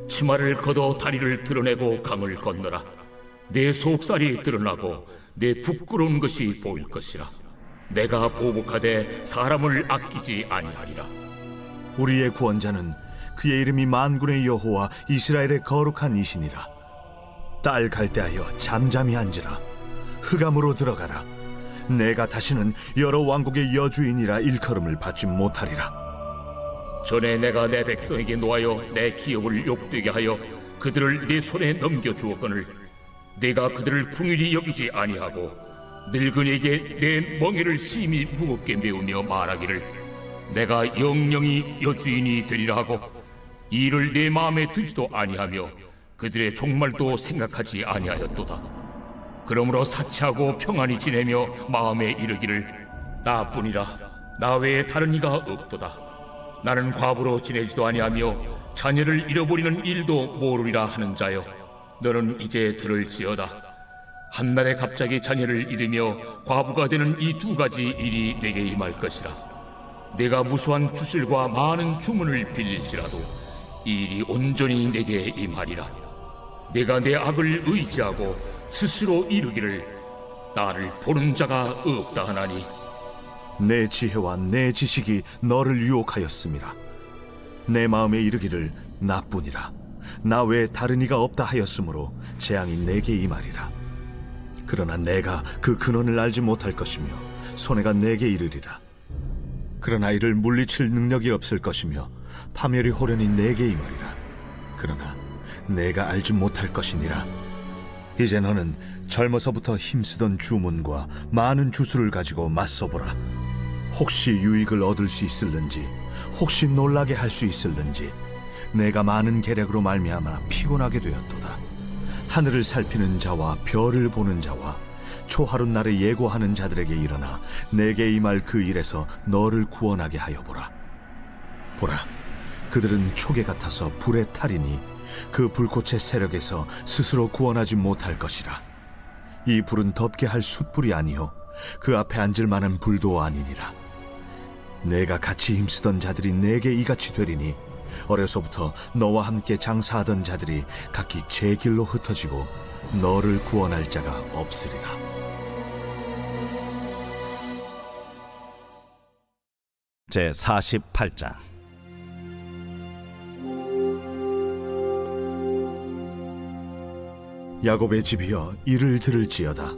치마를 걷어 다리를 드러내고 강을 건너라. 내 속살이 드러나고 내 부끄러운 것이 보일 것이라. 내가 보복하되 사람을 아끼지 아니하리라. 우리의 구원자는 그의 이름이 만군의 여호와 이스라엘의 거룩한 이시니라. 딸 갈대하여 잠잠히 앉으라. 흑암으로 들어가라. 내가 다시는 여러 왕국의 여주인이라 일컬음을 받지 못하리라. 전에 내가 내 백성에게 노하여 내 기업을 욕되게 하여 그들을 네 손에 넘겨주었거늘 내가 그들을 궁일이 여기지 아니하고 늙은이에게 내 멍에를 심히 무겁게 메우며 말하기를 내가 영영이 여주인이 되리라 하고 이 일을 내 마음에 두지도 아니하며 그들의 종말도 생각하지 아니하였도다. 그러므로 사치하고 평안히 지내며 마음에 이르기를 나뿐이라. 나 외에 다른 이가 없도다. 나는 과부로 지내지도 아니하며 자녀를 잃어버리는 일도 모르리라 하는 자여, 너는 이제 들을지어다. 한날에 갑자기 자녀를 잃으며 과부가 되는 이 두 가지 일이 내게 임할 것이라. 내가 무수한 주실과 많은 주문을 빌릴지라도 이 일이 온전히 내게 임하리라. 내가 내 악을 의지하고 스스로 이르기를 나를 보는 자가 없다 하나니 내 지혜와 내 지식이 너를 유혹하였음이라. 내 마음에 이르기를 나뿐이라. 나 외에 다른 이가 없다 하였으므로 재앙이 내게 임하리라. 그러나 내가 그 근원을 알지 못할 것이며 손해가 내게 이르리라. 그러나 이를 물리칠 능력이 없을 것이며 파멸이 호련히 내게 임하리라. 그러나 내가 알지 못할 것이니라. 이제 너는 젊어서부터 힘쓰던 주문과 많은 주술을 가지고 맞서보라. 혹시 유익을 얻을 수 있을는지, 혹시 놀라게 할 수 있을는지. 내가 많은 계략으로 말미암아 피곤하게 되었도다. 하늘을 살피는 자와 별을 보는 자와 초하룻날을 예고하는 자들에게 일어나 내게 임할 그 일에서 너를 구원하게 하여 보라. 보라, 그들은 초계 같아서 불에 타리니 그 불꽃의 세력에서 스스로 구원하지 못할 것이라. 이 불은 덮게 할 숯불이 아니요 그 앞에 앉을 만한 불도 아니니라. 내가 같이 힘쓰던 자들이 내게 이같이 되리니 어려서부터 너와 함께 장사하던 자들이 각기 제 길로 흩어지고 너를 구원할 자가 없으리라. 제 48장. 야곱의 집이여 이를 들을지어다.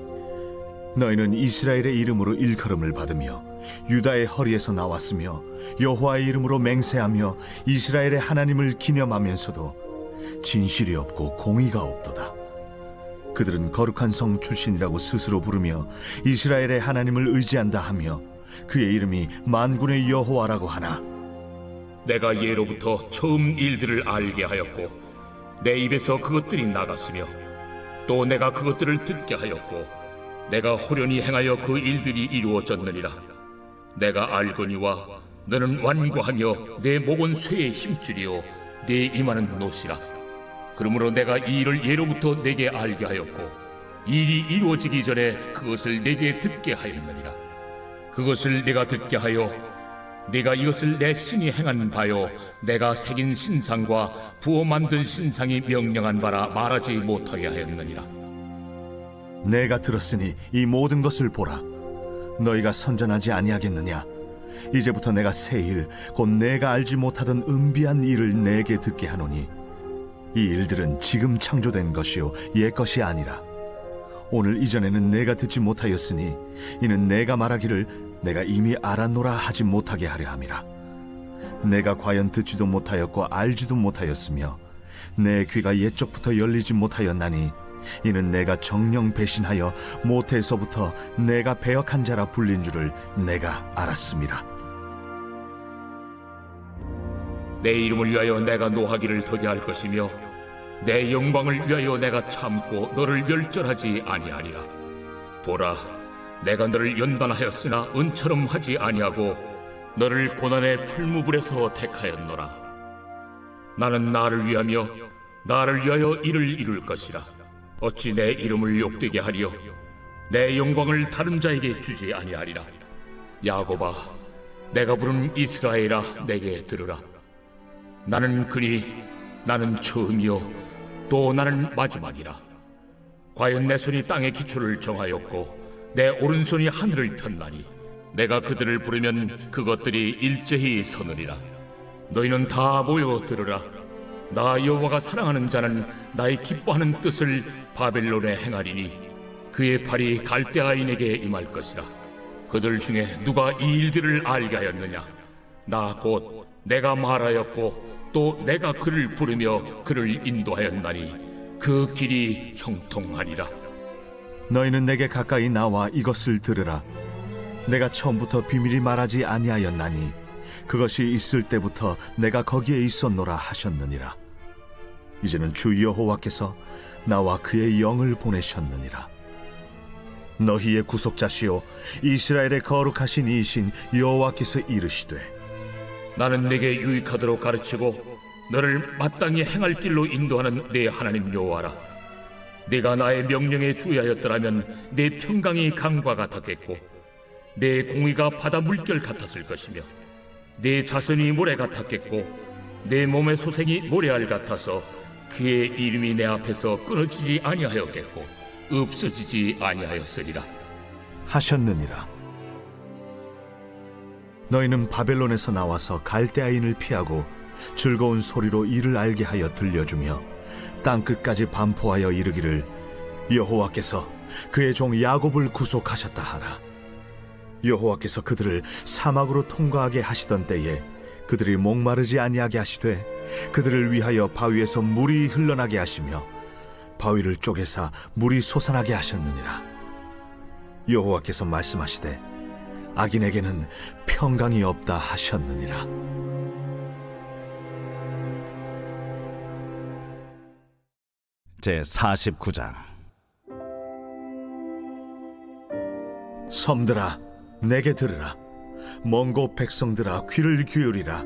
너희는 이스라엘의 이름으로 일컬음을 받으며 유다의 허리에서 나왔으며 여호와의 이름으로 맹세하며 이스라엘의 하나님을 기념하면서도 진실이 없고 공의가 없도다. 그들은 거룩한 성 출신이라고 스스로 부르며 이스라엘의 하나님을 의지한다 하며 그의 이름이 만군의 여호와라고 하나 내가 예로부터 처음 일들을 알게 하였고 내 입에서 그것들이 나갔으며 또 내가 그것들을 듣게 하였고 내가 호련히 행하여 그 일들이 이루어졌느니라. 내가 알거니와 너는 완고하며 내 목은 쇠에 힘줄이요 내 이마는 노시라. 그러므로 내가 이 일을 예로부터 내게 알게 하였고 일이 이루어지기 전에 그것을 내게 듣게 하였느니라. 그것을 내가 듣게 하여 내가 이것을 내 신이 행한 바요 내가 새긴 신상과 부어 만든 신상이 명령한 바라 말하지 못하게 하였느니라. 내가 들었으니 이 모든 것을 보라. 너희가 선전하지 아니하겠느냐? 이제부터 내가 새 일, 곧 내가 알지 못하던 은비한 일을 내게 듣게 하노니 이 일들은 지금 창조된 것이요 옛 것이 아니라 오늘 이전에는 내가 듣지 못하였으니 이는 내가 말하기를 내가 이미 알았노라 하지 못하게 하려 함이라. 내가 과연 듣지도 못하였고 알지도 못하였으며 내 귀가 옛적부터 열리지 못하였나니 이는 내가 정령 배신하여 모태에서부터 내가 배역한 자라 불린 줄을 내가 알았음이라. 내 이름을 위하여 내가 노하기를 더디할 것이며 내 영광을 위하여 내가 참고 너를 멸절하지 아니하리라. 보라, 내가 너를 연단하였으나 은처럼 하지 아니하고 너를 고난의 풀무불에서 택하였노라. 나는 나를 위하며 나를 위하여 이를 이룰 것이라. 어찌 내 이름을 욕되게 하리요 내 영광을 다른 자에게 주지 아니하리라. 야곱아, 내가 부른 이스라엘아, 내게 들으라. 나는 그니 나는 처음이요 또 나는 마지막이라. 과연 내 손이 땅의 기초를 정하였고 내 오른손이 하늘을 폈나니 내가 그들을 부르면 그것들이 일제히 서느리라. 너희는 다 모여 들으라. 나 여호와가 사랑하는 자는 나의 기뻐하는 뜻을 바벨론에 행하리니 그의 팔이 갈대아인에게 임할 것이라. 그들 중에 누가 이 일들을 알게 하였느냐? 나 곧 내가 말하였고 또 내가 그를 부르며 그를 인도하였나니 그 길이 형통하리라. 너희는 내게 가까이 나와 이것을 들으라. 내가 처음부터 비밀이 말하지 아니하였나니 그것이 있을 때부터 내가 거기에 있었노라 하셨느니라. 이제는 주 여호와께서 나와 그의 영을 보내셨느니라. 너희의 구속자시오 이스라엘의 거룩하신 이이신 여호와께서 이르시되 나는 내게 유익하도록 가르치고 너를 마땅히 행할 길로 인도하는 내 하나님 여호와라. 네가 나의 명령에 주의하였더라면 내 평강이 강과 같았겠고 내 공의가 바다 물결 같았을 것이며 내 자손이 모래 같았겠고 내 몸의 소생이 모래알 같아서 그의 이름이 내 앞에서 끊어지지 아니하였겠고 없어지지 아니하였으리라 하셨느니라. 너희는 바벨론에서 나와서 갈대아인을 피하고 즐거운 소리로 이를 알게 하여 들려주며 땅끝까지 반포하여 이르기를 여호와께서 그의 종 야곱을 구속하셨다 하라. 여호와께서 그들을 사막으로 통과하게 하시던 때에 그들이 목마르지 아니하게 하시되 그들을 위하여 바위에서 물이 흘러나게 하시며 바위를 쪼개사 물이 솟아나게 하셨느니라. 여호와께서 말씀하시되 악인에게는 평강이 없다 하셨느니라. 제 49장. 섬들아 내게 들으라. 먼 곳 백성들아 귀를 기울이라.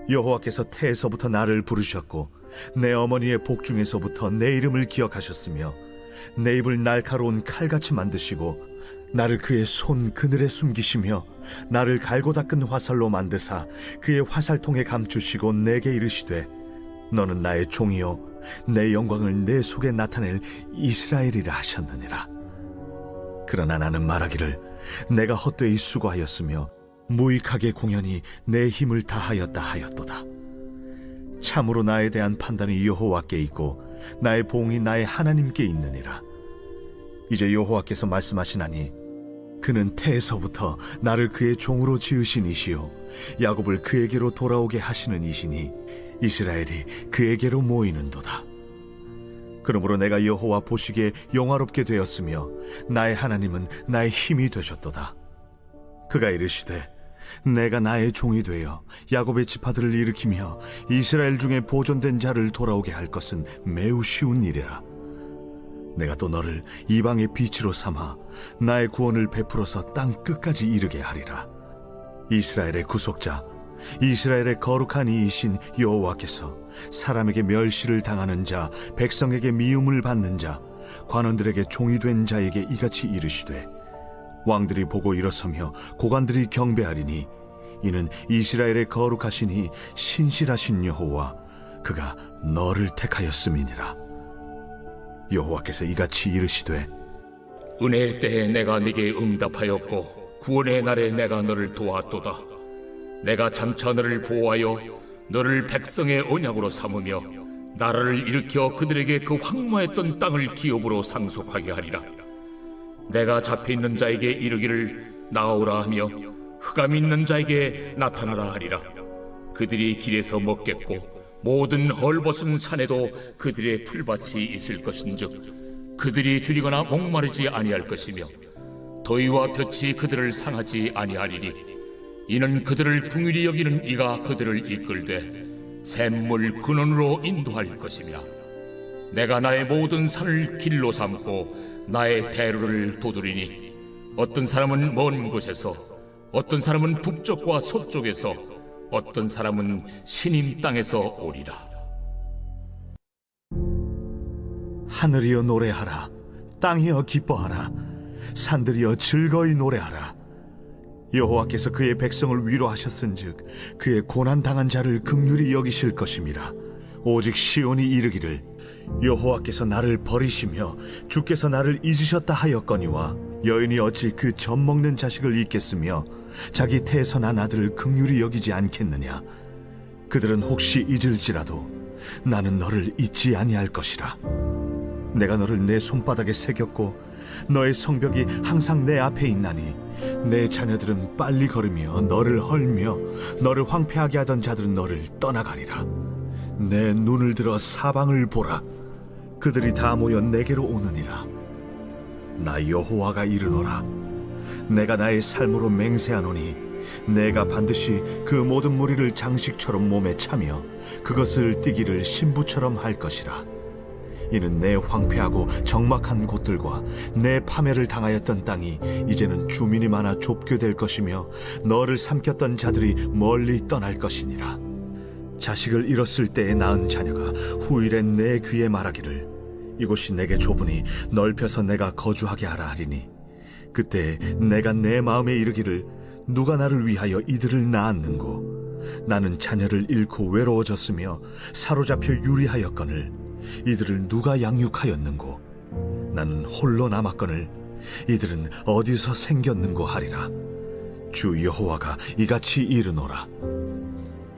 여호와께서 태에서부터 나를 부르셨고 내 어머니의 복중에서부터 내 이름을 기억하셨으며 내 입을 날카로운 칼같이 만드시고 나를 그의 손 그늘에 숨기시며 나를 갈고 닦은 화살로 만드사 그의 화살통에 감추시고 내게 이르시되 너는 나의 종이요 내 영광을 내 속에 나타낼 이스라엘이라 하셨느니라. 그러나 나는 말하기를 내가 헛되이 수고하였으며 무익하게 공연히 내 힘을 다하였다 하였도다. 참으로 나에 대한 판단이 여호와께 있고 나의 보응이 나의 하나님께 있느니라. 이제 여호와께서 말씀하시나니 그는 태에서부터 나를 그의 종으로 지으신 이시요 야곱을 그에게로 돌아오게 하시는 이시니 이스라엘이 그에게로 모이는도다. 그러므로 내가 여호와 보시기에 영화롭게 되었으며 나의 하나님은 나의 힘이 되셨도다. 그가 이르시되 내가 나의 종이 되어 야곱의 지파들을 일으키며 이스라엘 중에 보존된 자를 돌아오게 할 것은 매우 쉬운 일이라. 내가 또 너를 이방의 빛으로 삼아 나의 구원을 베풀어서 땅 끝까지 이르게 하리라. 이스라엘의 구속자 이스라엘의 거룩한 이이신 여호와께서 사람에게 멸시를 당하는 자 백성에게 미움을 받는 자 관원들에게 종이 된 자에게 이같이 이르시되 왕들이 보고 일어서며 고관들이 경배하리니 이는 이스라엘의 거룩하시니 신실하신 여호와 그가 너를 택하였음이니라. 여호와께서 이같이 이르시되 은혜의 때에 내가 네게 응답하였고 구원의 날에 내가 너를 도왔도다. 내가 장차 너를 보호하여 너를 백성의 언약으로 삼으며 나라를 일으켜 그들에게 그 황무했던 땅을 기업으로 상속하게 하리라. 내가 잡혀있는 자에게 이르기를 나오라 하며 흑암이 있는 자에게 나타나라 하리라. 그들이 길에서 먹겠고 모든 헐벗은 산에도 그들의 풀밭이 있을 것인즉 그들이 줄이거나 목마르지 아니할 것이며 더위와 볕이 그들을 상하지 아니하리니 이는 그들을 긍휼히 여기는 이가 그들을 이끌되 샘물 근원으로 인도할 것이며 내가 나의 모든 산을 길로 삼고 나의 대로를 도두리니 어떤 사람은 먼 곳에서 어떤 사람은 북쪽과 서쪽에서 어떤 사람은 신임 땅에서 오리라. 하늘이여 노래하라. 땅이여 기뻐하라. 산들이여 즐거이 노래하라. 여호와께서 그의 백성을 위로하셨은즉 그의 고난당한 자를 긍휼히 여기실 것임이라. 오직 시온이 이르기를 여호와께서 나를 버리시며 주께서 나를 잊으셨다 하였거니와 여인이 어찌 그 젖 먹는 자식을 잊겠으며 자기 태에서 난 아들을 긍휼히 여기지 않겠느냐. 그들은 혹시 잊을지라도 나는 너를 잊지 아니할 것이라. 내가 너를 내 손바닥에 새겼고 너의 성벽이 항상 내 앞에 있나니 내 자녀들은 빨리 걸으며 너를 헐며 너를 황폐하게 하던 자들은 너를 떠나가리라. 내 눈을 들어 사방을 보라. 그들이 다 모여 내게로 오느니라. 나 여호와가 이르노라. 내가 나의 삶으로 맹세하노니 내가 반드시 그 모든 무리를 장식처럼 몸에 차며 그것을 띠기를 신부처럼 할 것이라. 이는 내 황폐하고 적막한 곳들과 내 파멸을 당하였던 땅이 이제는 주민이 많아 좁게 될 것이며 너를 삼켰던 자들이 멀리 떠날 것이니라. 자식을 잃었을 때에 낳은 자녀가 후일에 내 귀에 말하기를 이곳이 내게 좁으니 넓혀서 내가 거주하게 하라 하리니 그때 내가 내 마음에 이르기를 누가 나를 위하여 이들을 낳았는고 나는 자녀를 잃고 외로워졌으며 사로잡혀 유리하였거늘 이들을 누가 양육하였는고 나는 홀로 남았거늘 이들은 어디서 생겼는고 하리라. 주 여호와가 이같이 이르노라.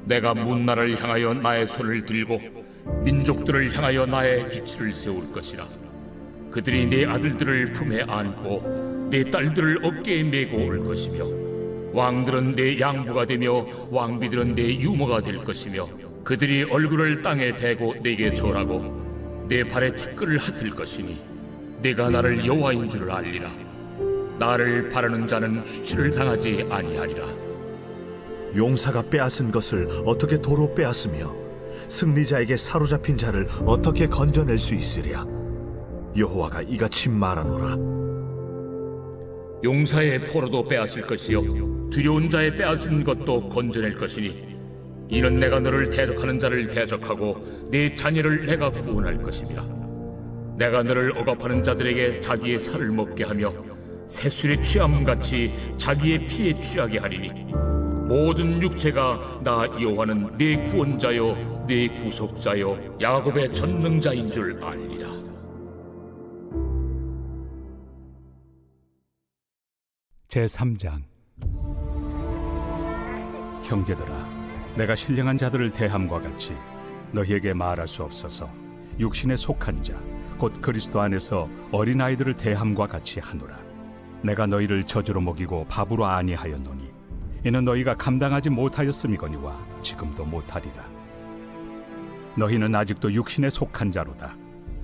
내가 문나라를 향하여 나의 손을 들고 민족들을 향하여 나의 기치를 세울 것이라. 그들이 내 아들들을 품에 안고 내 딸들을 어깨에 메고 올 것이며 왕들은 내 양부가 되며 왕비들은 내 유모가 될 것이며 그들이 얼굴을 땅에 대고 내게 절하고 내 발에 티끌을 핫을 것이니 내가 나를 여호와인 줄을 알리라. 나를 바라는 자는 수치를 당하지 아니하리라. 용사가 빼앗은 것을 어떻게 도로 빼앗으며 승리자에게 사로잡힌 자를 어떻게 건져낼 수 있으랴. 여호와가 이같이 말하노라. 용사의 포로도 빼앗을 것이요 두려운 자의 빼앗은 것도 건져낼 것이니 이는 내가 너를 대적하는 자를 대적하고 네 자녀를 내가 구원할 것임이라. 내가 너를 억압하는 자들에게 자기의 살을 먹게 하며 새술에 취함같이 자기의 피에 취하게 하리니 모든 육체가 나 여호와는 네 구원자요 네 구속자요 야곱의 전능자인 줄 알리라. 제3장. 형제들아, 내가 신령한 자들을 대함과 같이 너희에게 말할 수 없어서 육신에 속한 자, 곧 그리스도 안에서 어린아이들을 대함과 같이 하노라. 내가 너희를 저주로 먹이고 밥으로 아니하였노니 이는 너희가 감당하지 못하였음이거니와 지금도 못하리라. 너희는 아직도 육신에 속한 자로다.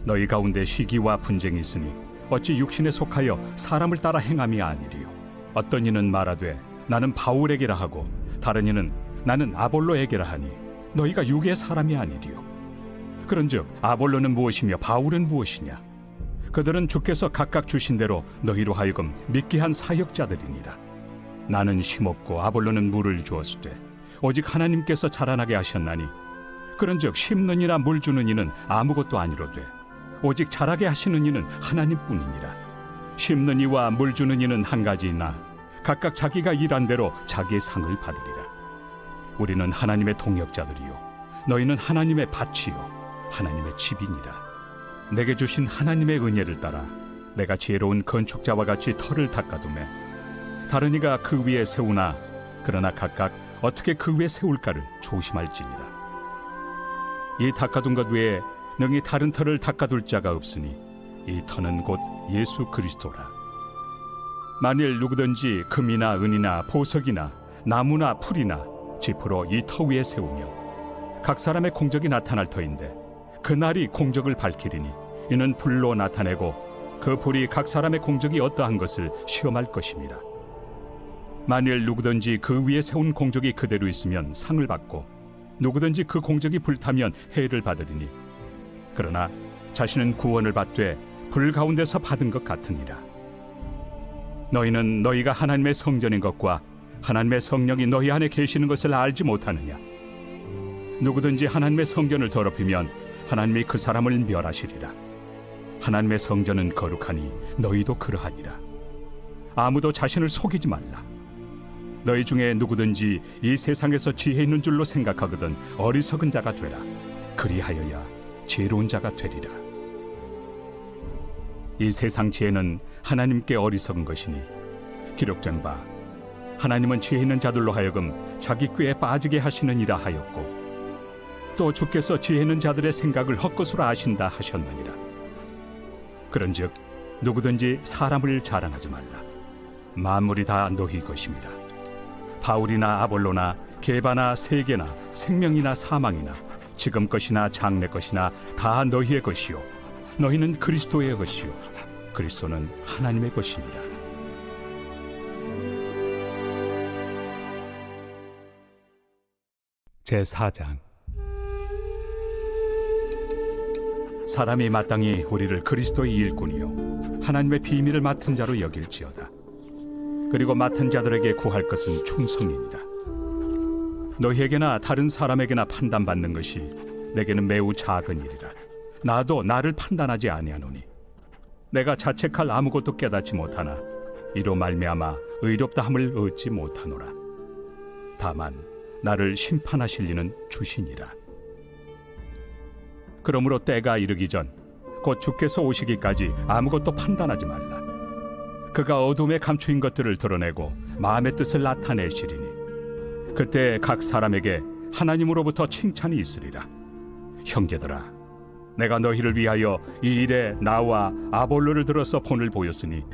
너희 가운데 시기와 분쟁이 있으니 어찌 육신에 속하여 사람을 따라 행함이 아니리요. 어떤 이는 말하되 나는 바울에게라 하고 다른 이는 나는 아볼로에게라 하니 너희가 육의 사람이 아니리요. 그런즉 아볼로는 무엇이며 바울은 무엇이냐? 그들은 주께서 각각 주신 대로 너희로 하여금 믿게 한 사역자들이니라. 나는 심었고 아볼로는 물을 주었으되 오직 하나님께서 자라나게 하셨나니 그런즉 심는 이나 물 주는 이는 아무것도 아니로되 오직 자라게 하시는 이는 하나님뿐이니라. 심는 이와 물 주는 이는 한 가지이나 각각 자기가 일한 대로 자기의 상을 받으리라. 우리는 하나님의 동역자들이요 너희는 하나님의 밭이요 하나님의 집이니라. 내게 주신 하나님의 은혜를 따라 내가 지혜로운 건축자와 같이 터를 닦아두매 다른 이가 그 위에 세우나 그러나 각각 어떻게 그 위에 세울까를 조심할지니라. 이 닦아둔 것 외에 능히 다른 터를 닦아둘 자가 없으니 이 터는 곧 예수 그리스도라. 만일 누구든지 금이나 은이나 보석이나 나무나 풀이나 지프로 이 터 위에 세우며 각 사람의 공적이 나타날 터인데 그날이 공적을 밝히리니 이는 불로 나타내고 그 불이 각 사람의 공적이 어떠한 것을 시험할 것입니다. 만일 누구든지 그 위에 세운 공적이 그대로 있으면 상을 받고 누구든지 그 공적이 불타면 해를 받으리니 그러나 자신은 구원을 받되 불 가운데서 받은 것 같으니라. 너희는 너희가 하나님의 성전인 것과 하나님의 성령이 너희 안에 계시는 것을 알지 못하느냐? 누구든지 하나님의 성전을 더럽히면 하나님이 그 사람을 멸하시리라. 하나님의 성전은 거룩하니 너희도 그러하니라. 아무도 자신을 속이지 말라. 너희 중에 누구든지 이 세상에서 지혜 있는 줄로 생각하거든 어리석은 자가 되라. 그리하여야 지혜로운 자가 되리라. 이 세상 지혜는 하나님께 어리석은 것이니 기록된 바 하나님은 지혜 있는 자들로 하여금 자기 꾀에 빠지게 하시느니라 하였고 또 주께서 지혜 있는 자들의 생각을 헛것으로 아신다 하셨느니라. 그런즉 누구든지 사람을 자랑하지 말라. 만물이 다 너희 것입니다. 바울이나 아볼로나 게바나 세계나 생명이나 사망이나 지금 것이나 장래 것이나 다 너희의 것이요 너희는 그리스도의 것이요 그리스도는 하나님의 것이니라. 제4장. 사람이 마땅히 우리를 그리스도의 일꾼이요 하나님의 비밀을 맡은 자로 여길지어다. 그리고 맡은 자들에게 구할 것은 충성이니라. 너희에게나 다른 사람에게나 판단받는 것이 내게는 매우 작은 일이라. 나도 나를 판단하지 아니하노니 내가 자책할 아무것도 깨닫지 못하나 이로 말미암아 의롭다함을 얻지 못하노라. 다만 나를 심판하실 이는 주시니라. 그러므로 때가 이르기 전 곧 주께서 오시기까지 아무것도 판단하지 말라. 그가 어둠에 감추인 것들을 드러내고 마음의 뜻을 나타내시리니 그때 각 사람에게 하나님으로부터 칭찬이 있으리라. 형제들아, 내가 너희를 위하여 이 일에 나와 아볼로를 들어서 본을 보였으니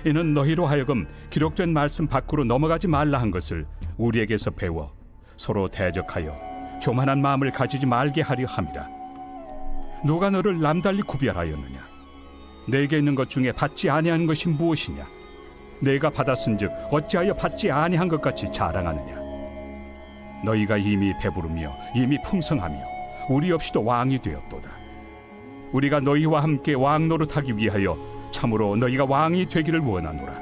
이는 너희로 하여금 기록된 말씀 밖으로 넘어가지 말라 한 것을 우리에게서 배워 서로 대적하여 교만한 마음을 가지지 말게 하려 함이라. 누가 너를 남달리 구별하였느냐? 내게 있는 것 중에 받지 아니한 것이 무엇이냐? 내가 받았은즉 어찌하여 받지 아니한 것 같이 자랑하느냐? 너희가 이미 배부르며 이미 풍성하며 우리 없이도 왕이 되었도다. 우리가 너희와 함께 왕 노릇하기 위하여 참으로 너희가 왕이 되기를 원하노라.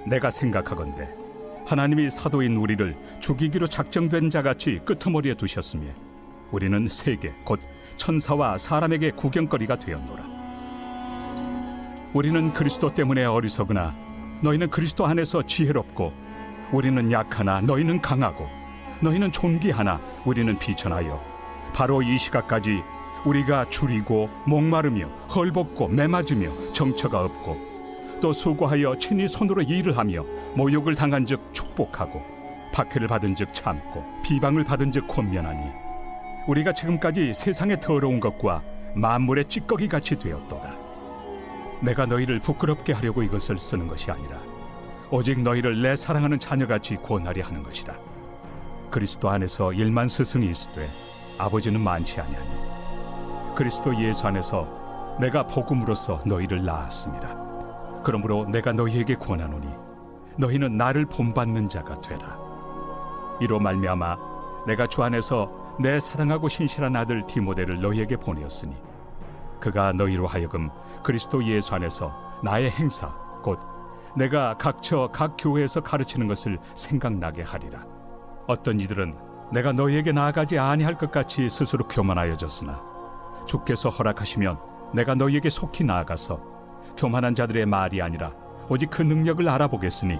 내가 생각하건대 하나님이 사도인 우리를 죽이기로 작정된 자같이 끄트머리에 두셨으며 우리는 세계 곧 천사와 사람에게 구경거리가 되었노라. 우리는 그리스도 때문에 어리석으나 너희는 그리스도 안에서 지혜롭고, 우리는 약하나 너희는 강하고, 너희는 존귀하나 우리는 비천하여 바로 이 시각까지 우리가 줄이고 목마르며 헐벗고 매맞으며 정처가 없고, 또 수고하여 친히 손으로 일을 하며 모욕을 당한 즉 축복하고, 박해를 받은 즉 참고, 비방을 받은 즉 권면하니, 우리가 지금까지 세상의 더러운 것과 만물의 찌꺼기 같이 되었도다. 내가 너희를 부끄럽게 하려고 이것을 쓰는 것이 아니라 오직 너희를 내 사랑하는 자녀같이 권하려 하는 것이라. 그리스도 안에서 1만 스승이 있으되 아버지는 많지 아니하니, 그리스도 예수 안에서 내가 복음으로써 너희를 낳았습니다. 그러므로 내가 너희에게 권하노니 너희는 나를 본받는 자가 되라. 이로 말미암아 내가 주 안에서 내 사랑하고 신실한 아들 디모데를 너희에게 보내었으니, 그가 너희로 하여금 그리스도 예수 안에서 나의 행사 곧 내가 각처 각 교회에서 가르치는 것을 생각나게 하리라. 어떤 이들은 내가 너희에게 나아가지 아니할 것 같이 스스로 교만하여졌으나 주께서 허락하시면 내가 너희에게 속히 나아가서 교만한 자들의 말이 아니라 오직 그 능력을 알아보겠으니,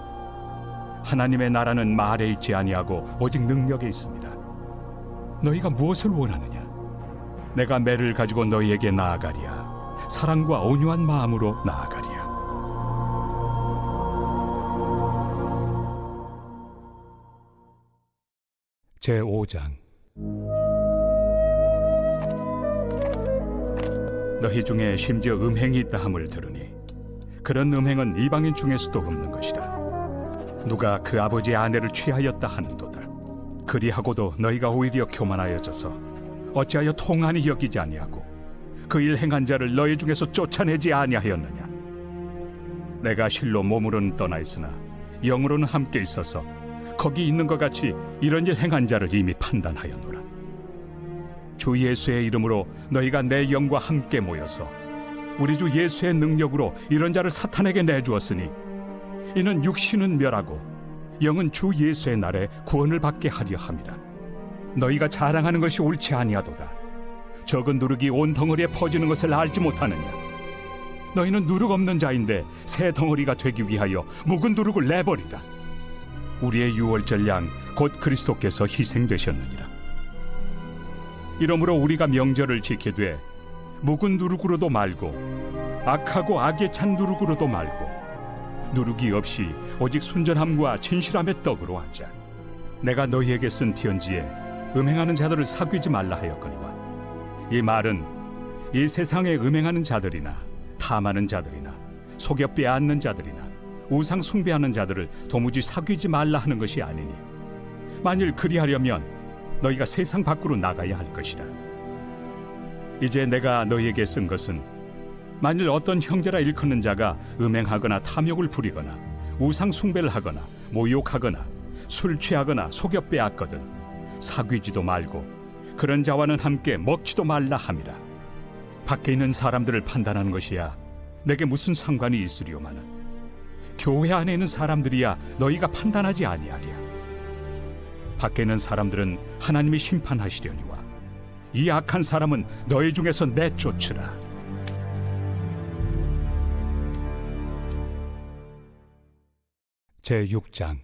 하나님의 나라는 말에 있지 아니하고 오직 능력에 있습니다. 너희가 무엇을 원하느냐? 내가 매를 가지고 너희에게 나아가리야. 사랑과 온유한 마음으로 나아가리야. 제5장. 너희 중에 심지어 음행이 있다 함을 들으니 그런 음행은 이방인 중에서도 없는 것이라. 누가 그 아버지의 아내를 취하였다 하는도다. 그리하고도 너희가 오히려 교만하여져서 어찌하여 통한이 여기지 아니하고 그 일 행한 자를 너희 중에서 쫓아내지 아니하였느냐? 내가 실로 몸으로는 떠나 있으나 영으로는 함께 있어서 거기 있는 것 같이 이런 일 행한 자를 이미 판단하였노라. 주 예수의 이름으로 너희가 내 영과 함께 모여서 우리 주 예수의 능력으로 이런 자를 사탄에게 내주었으니, 이는 육신은 멸하고 영은 주 예수의 날에 구원을 받게 하려 함이라. 너희가 자랑하는 것이 옳지 아니하도다. 적은 누룩이 온 덩어리에 퍼지는 것을 알지 못하느냐? 너희는 누룩 없는 자인데 새 덩어리가 되기 위하여 묵은 누룩을 내버리라. 우리의 유월절 양 곧 그리스도께서 희생되셨느니라. 이러므로 우리가 명절을 지키되 묵은 누룩으로도 말고 악하고 악에 찬 누룩으로도 말고 누룩이 없이 오직 순전함과 진실함의 떡으로 하자. 내가 너희에게 쓴 편지에 음행하는 자들을 사귀지 말라 하였거니와, 이 말은 이 세상에 음행하는 자들이나 탐하는 자들이나 속여 빼앗는 자들이나 우상 숭배하는 자들을 도무지 사귀지 말라 하는 것이 아니니, 만일 그리하려면 너희가 세상 밖으로 나가야 할 것이라. 이제 내가 너희에게 쓴 것은 만일 어떤 형제라 일컫는 자가 음행하거나 탐욕을 부리거나 우상 숭배를 하거나 모욕하거나 술 취하거나 속여 빼앗거든 사귀지도 말고 그런 자와는 함께 먹지도 말라 함이라. 밖에 있는 사람들을 판단하는 것이야 내게 무슨 상관이 있으리오마는 교회 안에 있는 사람들이야 너희가 판단하지 아니하리야. 밖에 있는 사람들은 하나님이 심판하시려니와 이 악한 사람은 너희 중에서 내쫓으라. 제6장.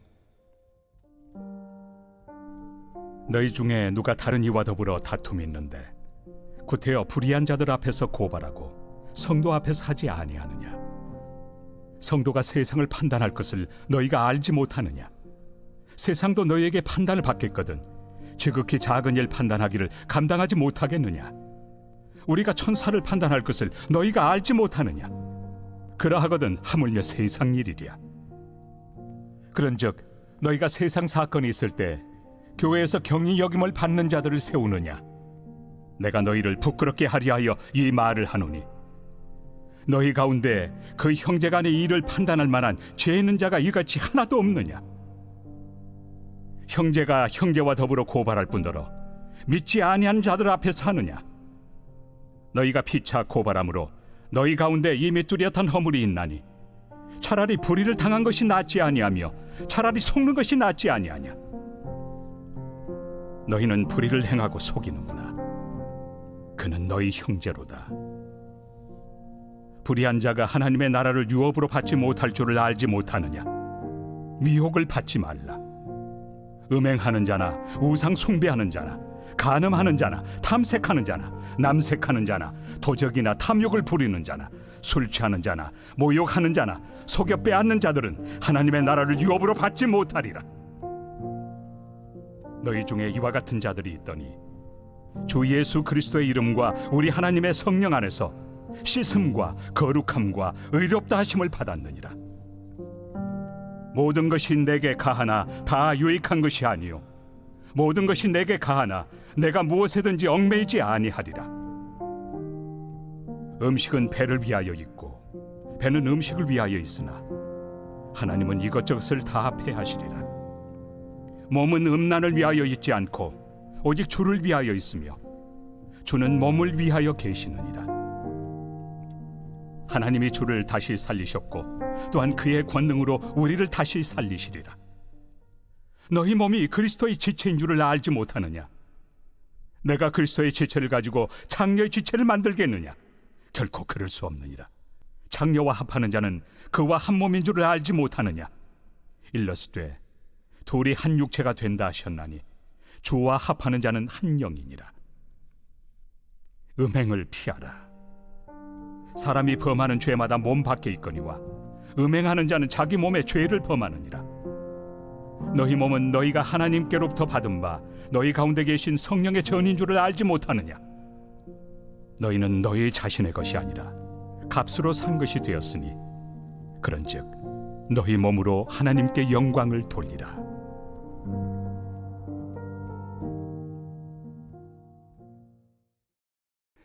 너희 중에 누가 다른 이와 더불어 다툼이 있는데 구태여 불의한 자들 앞에서 고발하고 성도 앞에서 하지 아니하느냐? 성도가 세상을 판단할 것을 너희가 알지 못하느냐? 세상도 너희에게 판단을 받겠거든 지극히 작은 일 판단하기를 감당하지 못하겠느냐? 우리가 천사를 판단할 것을 너희가 알지 못하느냐? 그러하거든 하물며 세상 일이랴. 그런즉 너희가 세상 사건이 있을 때 교회에서 경히 여김을 받는 자들을 세우느냐? 내가 너희를 부끄럽게 하려 하여 이 말을 하노니, 너희 가운데 그 형제 간의 일을 판단할 만한 죄 있는 자가 이같이 하나도 없느냐? 형제가 형제와 더불어 고발할 뿐더러 믿지 아니한 자들 앞에서 하느냐? 너희가 피차 고발함으로 너희 가운데 이미 뚜렷한 허물이 있나니 차라리 불의를 당한 것이 낫지 아니하며 차라리 속는 것이 낫지 아니하냐. 너희는 불의를 행하고 속이는구나. 그는 너희 형제로다. 불의한 자가 하나님의 나라를 유업으로 받지 못할 줄을 알지 못하느냐. 미혹을 받지 말라. 음행하는 자나 우상 숭배하는 자나 간음하는 자나 탐색하는 자나 남색하는 자나 도적이나 탐욕을 부리는 자나 술 취하는 자나 모욕하는 자나 속여 빼앗는 자들은 하나님의 나라를 유업으로 받지 못하리라. 너희 중에 이와 같은 자들이 있더니 주 예수 그리스도의 이름과 우리 하나님의 성령 안에서 씻음과 거룩함과 의롭다 하심을 받았느니라. 모든 것이 내게 가하나 다 유익한 것이 아니요 모든 것이 내게 가하나 내가 무엇에든지 얽매이지 아니하리라. 음식은 배를 위하여 있고 배는 음식을 위하여 있으나 하나님은 이것저것을 다 폐하시리라. 몸은 음란을 위하여 있지 않고 오직 주를 위하여 있으며 주는 몸을 위하여 계시느니라. 하나님이 주를 다시 살리셨고 또한 그의 권능으로 우리를 다시 살리시리라. 너희 몸이 그리스도의 지체인 줄을 알지 못하느냐? 내가 그리스도의 지체를 가지고 장녀의 지체를 만들겠느냐? 결코 그럴 수 없느니라. 장녀와 합하는 자는 그와 한 몸인 줄을 알지 못하느냐? 일러스되 둘이 한 육체가 된다 하셨나니 주와 합하는 자는 한 영이니라. 음행을 피하라. 사람이 범하는 죄마다 몸 밖에 있거니와 음행하는 자는 자기 몸에 죄를 범하느니라. 너희 몸은 너희가 하나님께로부터 받은 바 너희 가운데 계신 성령의 전인 줄을 알지 못하느냐? 너희는 너희 자신의 것이 아니라 값으로 산 것이 되었으니 그런즉 너희 몸으로 하나님께 영광을 돌리라.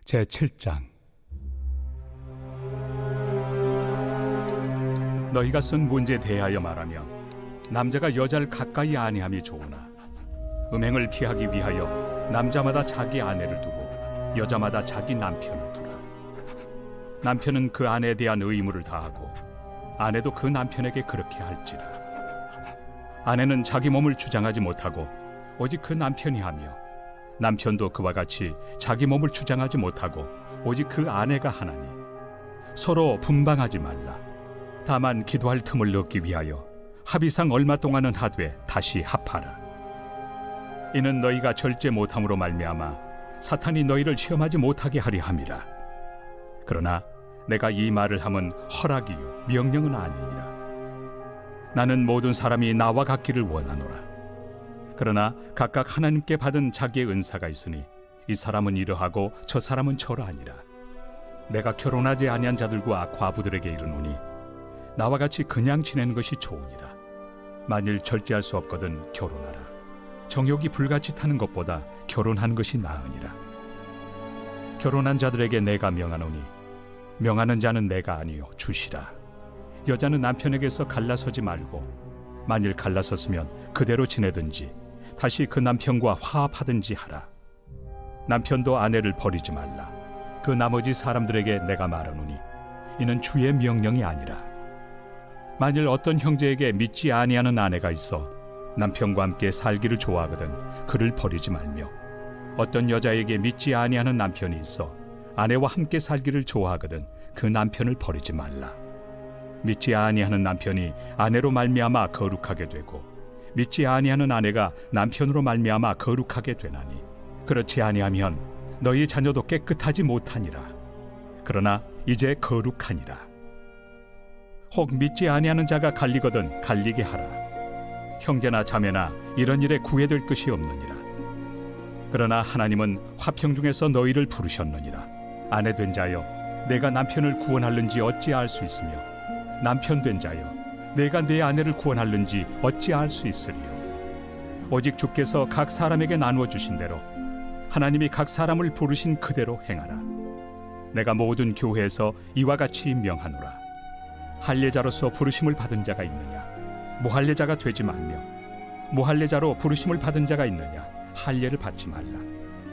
제7장. 너희가 쓴 문제에 대하여 말하면 남자가 여자를 가까이 아니함이 좋으나 음행을 피하기 위하여 남자마다 자기 아내를 두고 여자마다 자기 남편을 두라. 남편은 그 아내에 대한 의무를 다하고 아내도 그 남편에게 그렇게 할지라. 아내는 자기 몸을 주장하지 못하고 오직 그 남편이 하며 남편도 그와 같이 자기 몸을 주장하지 못하고 오직 그 아내가 하나니 서로 분방하지 말라. 다만 기도할 틈을 얻기 위하여 합의상 얼마 동안은 하되 다시 합하라. 이는 너희가 절제 못함으로 말미암아 사탄이 너희를 시험하지 못하게 하려 함이라. 그러나 내가 이 말을 함은 허락이요 명령은 아니니라. 나는 모든 사람이 나와 같기를 원하노라. 그러나 각각 하나님께 받은 자기의 은사가 있으니 이 사람은 이러하고 저 사람은 저러하니라. 내가 결혼하지 아니한 자들과 과부들에게 이르노니 나와 같이 그냥 지내는 것이 좋으니라. 만일 절제할 수 없거든 결혼하라. 정욕이 불같이 타는 것보다 결혼하는 것이 나으니라. 결혼한 자들에게 내가 명하노니 명하는 자는 내가 아니요 주시라. 여자는 남편에게서 갈라서지 말고 만일 갈라섰으면 그대로 지내든지 다시 그 남편과 화합하든지 하라. 남편도 아내를 버리지 말라. 그 나머지 사람들에게 내가 말하노니 이는 주의 명령이 아니라. 만일 어떤 형제에게 믿지 아니하는 아내가 있어 남편과 함께 살기를 좋아하거든 그를 버리지 말며 어떤 여자에게 믿지 아니하는 남편이 있어 아내와 함께 살기를 좋아하거든 그 남편을 버리지 말라. 믿지 아니하는 남편이 아내로 말미암아 거룩하게 되고 믿지 아니하는 아내가 남편으로 말미암아 거룩하게 되나니 그렇지 아니하면 너희 자녀도 깨끗하지 못하니라. 그러나 이제 거룩하니라. 혹 믿지 아니하는 자가 갈리거든 갈리게 하라. 형제나 자매나 이런 일에 구애될 것이 없느니라. 그러나 하나님은 화평 중에서 너희를 부르셨느니라. 아내 된 자여 내가 남편을 구원할는지 어찌 알 수 있으며 남편 된 자여 내가 내 아내를 구원할는지 어찌 알 수 있으리요. 오직 주께서 각 사람에게 나누어 주신 대로 하나님이 각 사람을 부르신 그대로 행하라. 내가 모든 교회에서 이와 같이 명하노라. 할례자로서 부르심을 받은 자가 있느냐? 무할례자가 되지 말며 무할례자로 부르심을 받은 자가 있느냐? 할례를 받지 말라.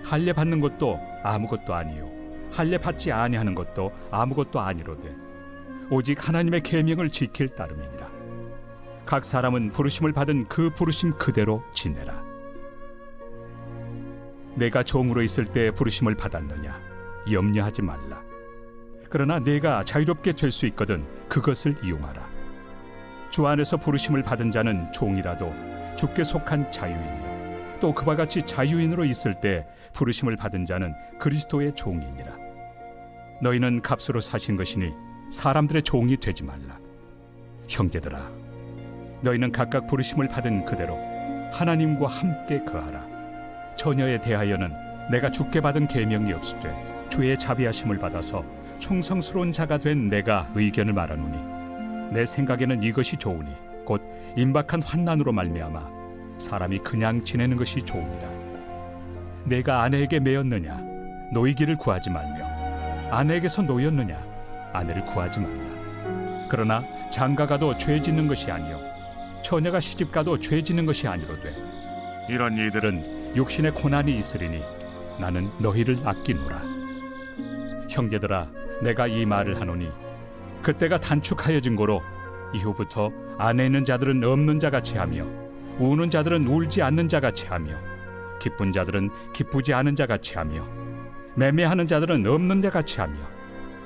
할례 받는 것도 아무것도 아니요 할례 받지 아니하는 것도 아무것도 아니로되 오직 하나님의 계명을 지킬 따름이니라. 각 사람은 부르심을 받은 그 부르심 그대로 지내라. 내가 종으로 있을 때 부르심을 받았느냐? 염려하지 말라. 그러나 내가 자유롭게 될 수 있거든 그것을 이용하라. 주 안에서 부르심을 받은 자는 종이라도 주께 속한 자유인이요 또 그와 같이 자유인으로 있을 때 부르심을 받은 자는 그리스도의 종이니라. 너희는 값으로 사신 것이니 사람들의 종이 되지 말라. 형제들아, 너희는 각각 부르심을 받은 그대로 하나님과 함께 거하라. 처녀에 대하여는 내가 주께 받은 계명이 없으되 주의 자비하심을 받아서 충성스러운 자가 된 내가 의견을 말하노니 내 생각에는 이것이 좋으니 곧 임박한 환난으로 말미암아 사람이 그냥 지내는 것이 좋으니라. 내가 아내에게 매였느냐? 노이기를 구하지 말며 아내에게서 노였느냐? 아내를 구하지 말라. 그러나 장가가도 죄 짓는 것이 아니요 처녀가 시집가도 죄 짓는 것이 아니로되 이런 이들은 육신의 고난이 있으리니 나는 너희를 아끼노라. 형제들아, 내가 이 말을 하노니 그때가 단축하여진 고로 이후부터 안에 있는 자들은 없는 자같이 하며 우는 자들은 울지 않는 자같이 하며 기쁜 자들은 기쁘지 않은 자같이 하며 매매하는 자들은 없는 자같이 하며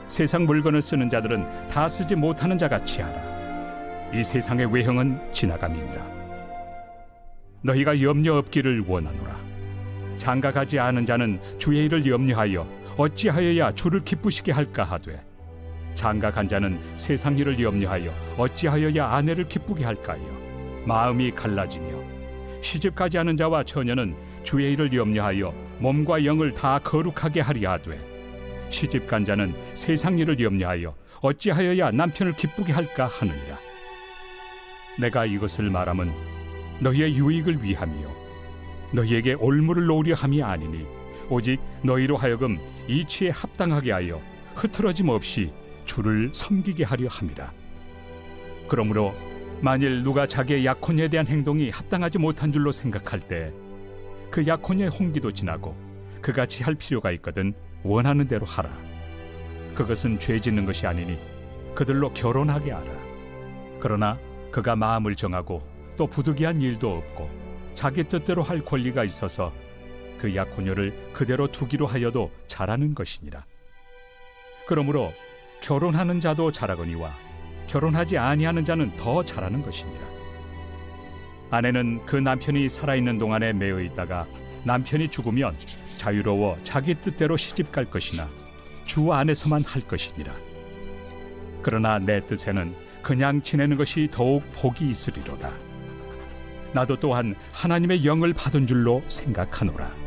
세상 물건을 쓰는 자들은 다 쓰지 못하는 자같이 하라. 이 세상의 외형은 지나감이니라. 너희가 염려 없기를 원하노라. 장가가지 않은 자는 주의 일을 염려하여 어찌하여야 주를 기쁘시게 할까 하되 장가간 자는 세상 일을 염려하여 어찌하여야 아내를 기쁘게 할까요? 마음이 갈라지며 시집가지 않은 자와 처녀는 주의 일을 염려하여 몸과 영을 다 거룩하게 하리 하되 시집간 자는 세상 일을 염려하여 어찌하여야 남편을 기쁘게 할까 하느니라. 내가 이것을 말함은 너희의 유익을 위함이요 너희에게 올무를 놓으려 함이 아니니 오직 너희로 하여금 이치에 합당하게 하여 흐트러짐 없이 주를 섬기게 하려 함이라. 그러므로 만일 누가 자기의 약혼에 대한 행동이 합당하지 못한 줄로 생각할 때 그 약혼의 홍기도 지나고 그같이 할 필요가 있거든 원하는 대로 하라. 그것은 죄 짓는 것이 아니니 그들로 결혼하게 하라. 그러나 그가 마음을 정하고 또 부득이한 일도 없고 자기 뜻대로 할 권리가 있어서 그 약혼녀를 그대로 두기로 하여도 잘하는 것이니라. 그러므로 결혼하는 자도 잘하거니와 결혼하지 아니하는 자는 더 잘하는 것이니라. 아내는 그 남편이 살아있는 동안에 매여 있다가 남편이 죽으면 자유로워 자기 뜻대로 시집갈 것이나 주 안에서만 할 것이니라. 그러나 내 뜻에는 그냥 지내는 것이 더욱 복이 있으리로다. 나도 또한 하나님의 영을 받은 줄로 생각하노라.